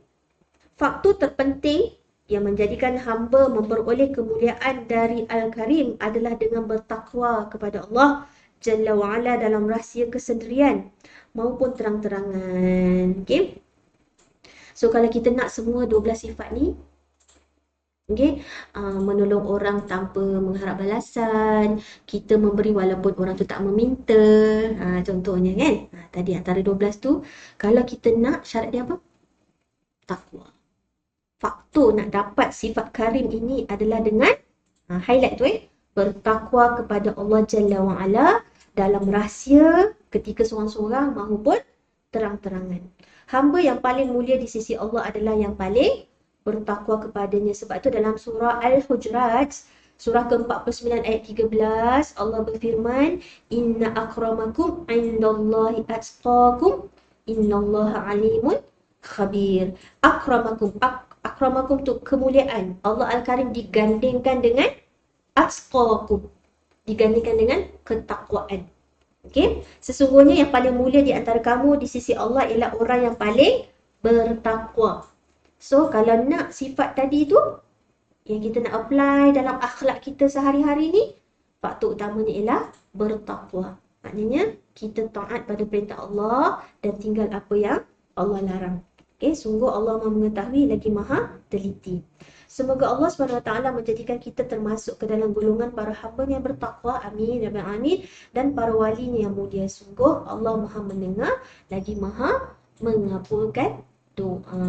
Faktor terpenting yang menjadikan hamba memperoleh kemuliaan dari Al-Karim adalah dengan bertakwa kepada Allah Jalla wa'ala dalam rahsia kesendirian maupun terang-terangan. Okay. So kalau kita nak semua 12 sifat ni, okay, menolong orang tanpa mengharap balasan, kita memberi walaupun orang tu tak meminta, contohnya kan. Tadi antara 12 tu, kalau kita nak, syarat dia apa? Takwa. Faktor nak dapat sifat karim ini adalah dengan, highlight tu bertakwa kepada Allah Jalla wa'ala dalam rahsia ketika seorang-seorang maupun terang-terangan. Hamba yang paling mulia di sisi Allah adalah yang paling bertakwa kepadanya. Sebab tu dalam surah Al-Hujurat, surah ke-49 ayat 13, Allah berfirman, Inna akramakum indallahi atqakum, innallaha alimun khabir. Akramakum tu kemuliaan. Allah Al-Karim digandingkan dengan atqakum, digandingkan dengan ketakwaan. Okay? Sesungguhnya yang paling mulia di antara kamu di sisi Allah ialah orang yang paling bertakwa. So, kalau nak sifat tadi tu, yang kita nak apply dalam akhlak kita sehari-hari ni, faktor utamanya ialah bertakwa. Maknanya, kita taat pada perintah Allah dan tinggal apa yang Allah larang. Okay, sungguh Allah Maha mengetahui lagi Maha teliti. Semoga Allah SWT menjadikan kita termasuk ke dalam golongan para hamba yang bertakwa. Amin. Amin. Dan para walinya yang mulia. Sungguh Allah Maha mendengar lagi Maha mengabulkan doa.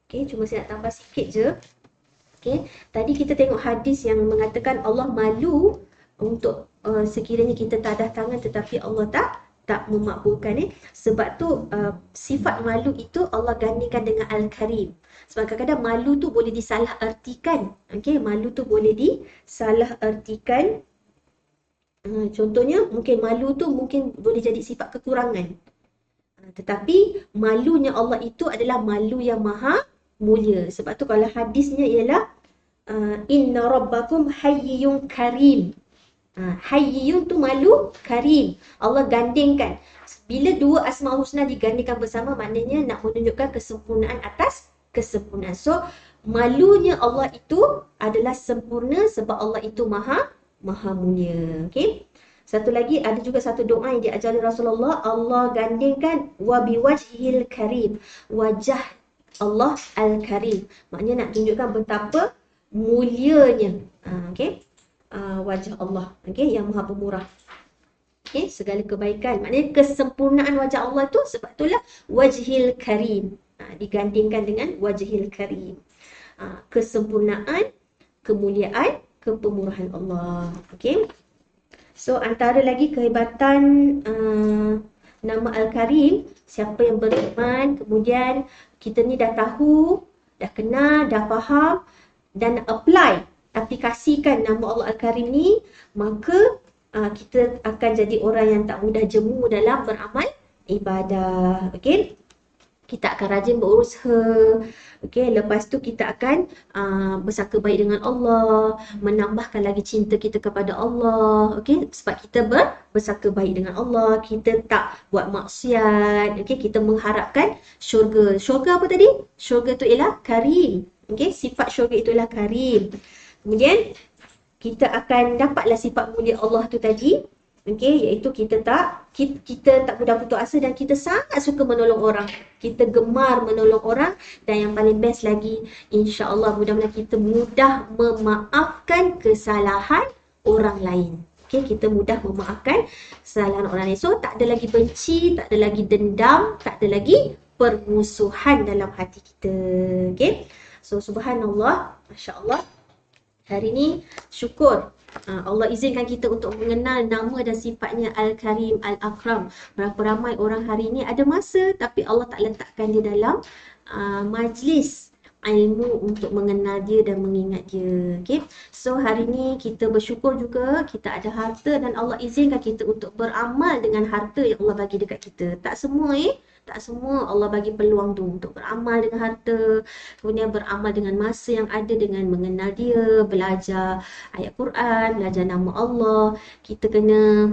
Okay, cuma saya nak tambah sikit je. Okay, tadi kita tengok hadis yang mengatakan Allah malu untuk sekiranya kita tadah tangan tetapi Allah tak memakbulkan. Sebab tu sifat malu itu Allah gandingkan dengan Al-Karim. Sebab kadang-kadang malu tu boleh disalah artikan. Okay, malu tu boleh disalah artikan. Contohnya mungkin malu tu mungkin boleh jadi sifat kekurangan. Tetapi malunya Allah itu adalah malu yang maha mulia. Sebab tu kalau hadisnya ialah Inna rabbakum hayyun karim. Hayyun tu malu, karim. Allah gandingkan. Bila dua asma husna digandingkan bersama, maknanya nak menunjukkan kesempurnaan atas kesempurnaan. So, malunya Allah itu adalah sempurna sebab Allah itu maha mulia. Okay. Satu lagi, ada juga satu doa yang diajar oleh Rasulullah. Allah gandingkan wa biwajhil karim. Wajah Allah al-karim. Maknanya nak tunjukkan betapa mulianya. Okay. Wajah Allah. Okay. Yang maha pemurah. Okay. Segala kebaikan. Maknanya kesempurnaan wajah Allah itu sebab itulah wajhil karim. Digandingkan dengan wajhil karim. Kesempurnaan, kemuliaan, kepemurahan Allah. Okay. So, antara lagi kehebatan nama Al-Karim, siapa yang beriman, kemudian kita ni dah tahu, dah kenal, dah faham dan aplikasikan nama Allah Al-Karim ni, maka kita akan jadi orang yang tak mudah jemu dalam beramal ibadah. Okay. Kita akan rajin berusaha. Okay, lepas tu kita akan bersangka baik dengan Allah, menambahkan lagi cinta kita kepada Allah. Okay, sebab kita bersangka baik dengan Allah, kita tak buat maksiat. Okay, kita mengharapkan syurga. Syurga apa tadi? Syurga tu ialah karim. Okay, sifat syurga itu ialah karim. Kemudian kita akan dapatlah sifat mulia Allah tu tadi. Okey, iaitu kita tak mudah putus asa dan kita sangat suka menolong orang. Kita gemar menolong orang dan yang paling best lagi, insya-Allah mudah-mudahan kita mudah memaafkan kesalahan orang lain. Okey, kita mudah memaafkan kesalahan orang lain. So, tak ada lagi benci, tak ada lagi dendam, tak ada lagi permusuhan dalam hati kita. Okey. So, subhanallah, masya-Allah. Hari ni syukur Allah izinkan kita untuk mengenal nama dan sifatnya Al-Karim, Al-Akram. Berapa ramai orang hari ini ada masa tapi Allah tak letakkan dia dalam majlis ilmu untuk mengenal dia dan mengingat dia. Okay? So hari ni kita bersyukur juga kita ada harta dan Allah izinkan kita untuk beramal dengan harta yang Allah bagi dekat kita. Tak semua tak semua Allah bagi peluang tu untuk beramal dengan harta, kemudian beramal dengan masa yang ada dengan mengenal dia, belajar ayat Quran, belajar nama Allah. Kita kena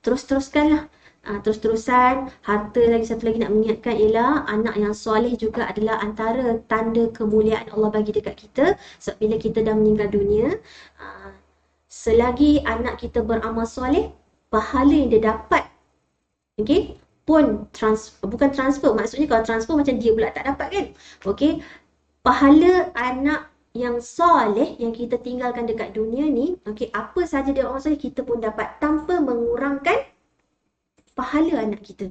terus-teruskanlah. Terus-terusan. Harta lagi satu lagi nak mengingatkan ialah anak yang soleh juga adalah antara tanda kemuliaan Allah bagi dekat kita. Sebab bila kita dah meninggal dunia, selagi anak kita beramal soleh, pahala yang dia dapat, okay, pun bukan transfer, maksudnya kalau transfer macam dia pula tak dapat kan. Okey, pahala anak yang soleh yang kita tinggalkan dekat dunia ni, okey, apa saja dia orang soleh kita pun dapat tanpa mengurangkan pahala anak kita.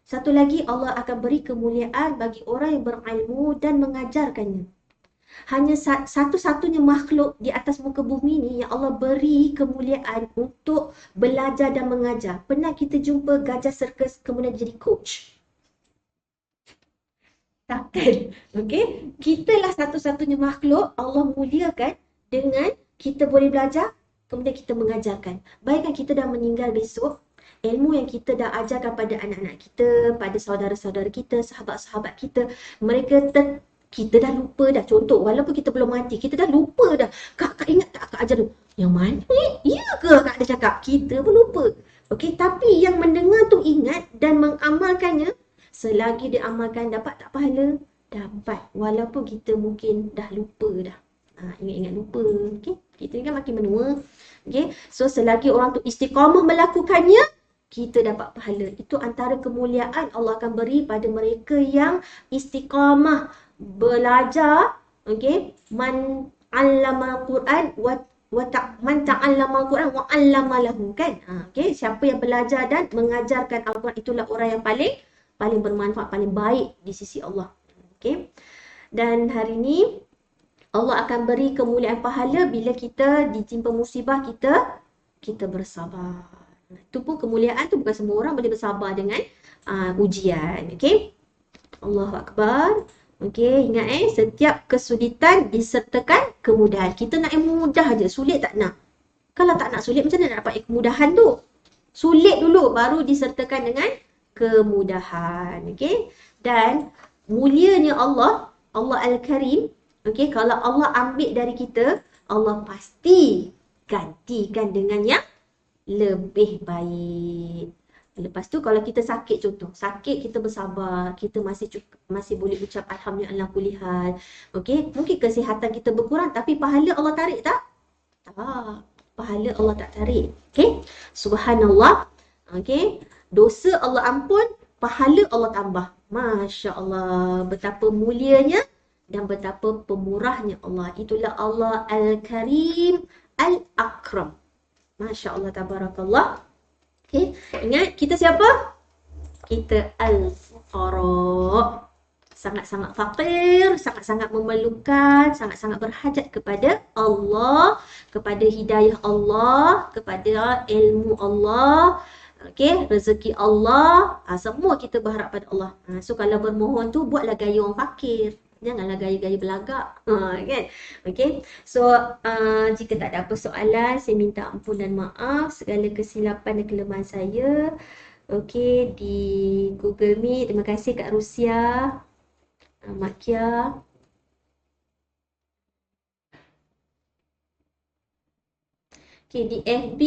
Satu lagi, Allah akan beri kemuliaan bagi orang yang berilmu dan mengajarkannya. Hanya satu-satunya makhluk di atas muka bumi ni yang Allah beri kemuliaan untuk belajar dan mengajar. Pernah kita jumpa gajah sirkus kemudian jadi coach? Takkan. Okey, kitalah satu-satunya makhluk Allah muliakan dengan kita boleh belajar kemudian kita mengajarkan. Bayangkan kita dah meninggal besok, ilmu yang kita dah ajarkan pada anak-anak kita, pada saudara-saudara kita, sahabat-sahabat kita, mereka kita dah lupa dah. Contoh, walaupun kita belum mati, kita dah lupa dah. Kak ingat tak Kak ajar tu? Yang mana ni? Ya ke Kak ada cakap? Kita pun lupa. Okey, tapi yang mendengar tu ingat dan mengamalkannya, selagi dia amalkan dapat tak pahala? Dapat. Walaupun kita mungkin dah lupa dah. Ingat-ingat lupa. Okey, kita ni kan makin menua. Okey, so selagi orang tu istiqamah melakukannya, kita dapat pahala. Itu antara kemuliaan Allah akan beri pada mereka yang istiqamah belajar. Okey, man 'allama al-Quran man ta'allama al-Quran wa 'allama lahu, kan. Okey, siapa yang belajar dan mengajarkan Al-Quran itulah orang yang paling bermanfaat, paling baik di sisi Allah. Okey. Dan hari ni Allah akan beri kemuliaan pahala bila kita ditimpa musibah, kita bersabar. Itu pun kemuliaan tu bukan semua orang boleh bersabar dengan ujian. Okey. Allahu Akbar. Okey, ingat setiap kesulitan disertakan kemudahan. Kita nak yang mudah aja, sulit tak nak. Kalau tak nak sulit, macam mana nak dapat kemudahan tu? Sulit dulu, baru disertakan dengan kemudahan. Okey. Dan mulianya Allah Al-Karim, okey, kalau Allah ambil dari kita, Allah pasti gantikan dengan yang lebih baik. Lepas tu kalau kita sakit, contoh, sakit kita bersabar, kita masih boleh ucap alhamdulillah ala kulli hal. Okey, mungkin kesihatan kita berkurang tapi pahala Allah tarik tak? Tak. Pahala Allah tak tarik. Okey? Subhanallah. Okey, dosa Allah ampun, pahala Allah tambah. Masya-Allah, betapa mulianya dan betapa pemurahnya Allah. Itulah Allah Al-Karim, Al-Akram. Masya-Allah, tabarakallah. Okay. Ingat, kita siapa? Kita al-fuqara. Sangat-sangat fakir, sangat-sangat memerlukan, sangat-sangat berhajat kepada Allah, kepada hidayah Allah, kepada ilmu Allah, okay, rezeki Allah. Semua kita berharap pada Allah. So kalau bermohon tu, buatlah gaya orang fakir. Janganlah gaya-gaya belagak. Kan? Okay. So, jika tak ada apa soalan, saya minta ampun dan maaf segala kesilapan dan kelemahan saya. Okay, di Google Meet. Terima kasih Kak Rusia, Mak Kia. Okay, di FB,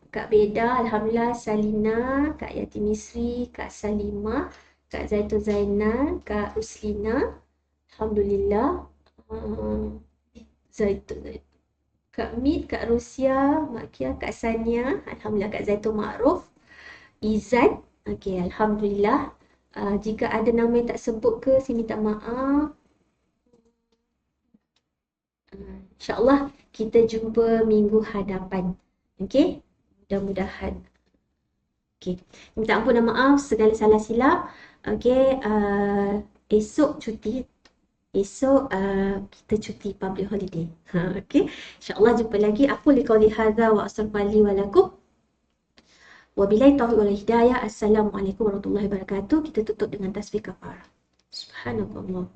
Kak Beda, Alhamdulillah, Salina, Kak Yati Misri, Kak Salimah, Kak Zaitun Zainal, Kak Uslina. Alhamdulillah. Zaitun. Kak Mit, Kak Rusia, Mak Kia, Kak Sania, Alhamdulillah Kak Zaitun Ma'ruf, Izzat. Okey, Alhamdulillah. Jika ada nama yang tak sebut ke, saya minta maaf. InsyaAllah kita jumpa minggu hadapan. Okey? Mudah-mudahan. Okey. Minta ampun dan maaf segala salah silap. Okey, esok cuti. Esok kita cuti public holiday. Okey. InsyaAllah jumpa lagi. Aku liqauli hadza wa astaghfirullahi wa lakum. Wabillahi taufiq wal hidayah. Assalamualaikum warahmatullahi wabarakatuh. Kita tutup dengan tasbih kafarah. Subhanallah.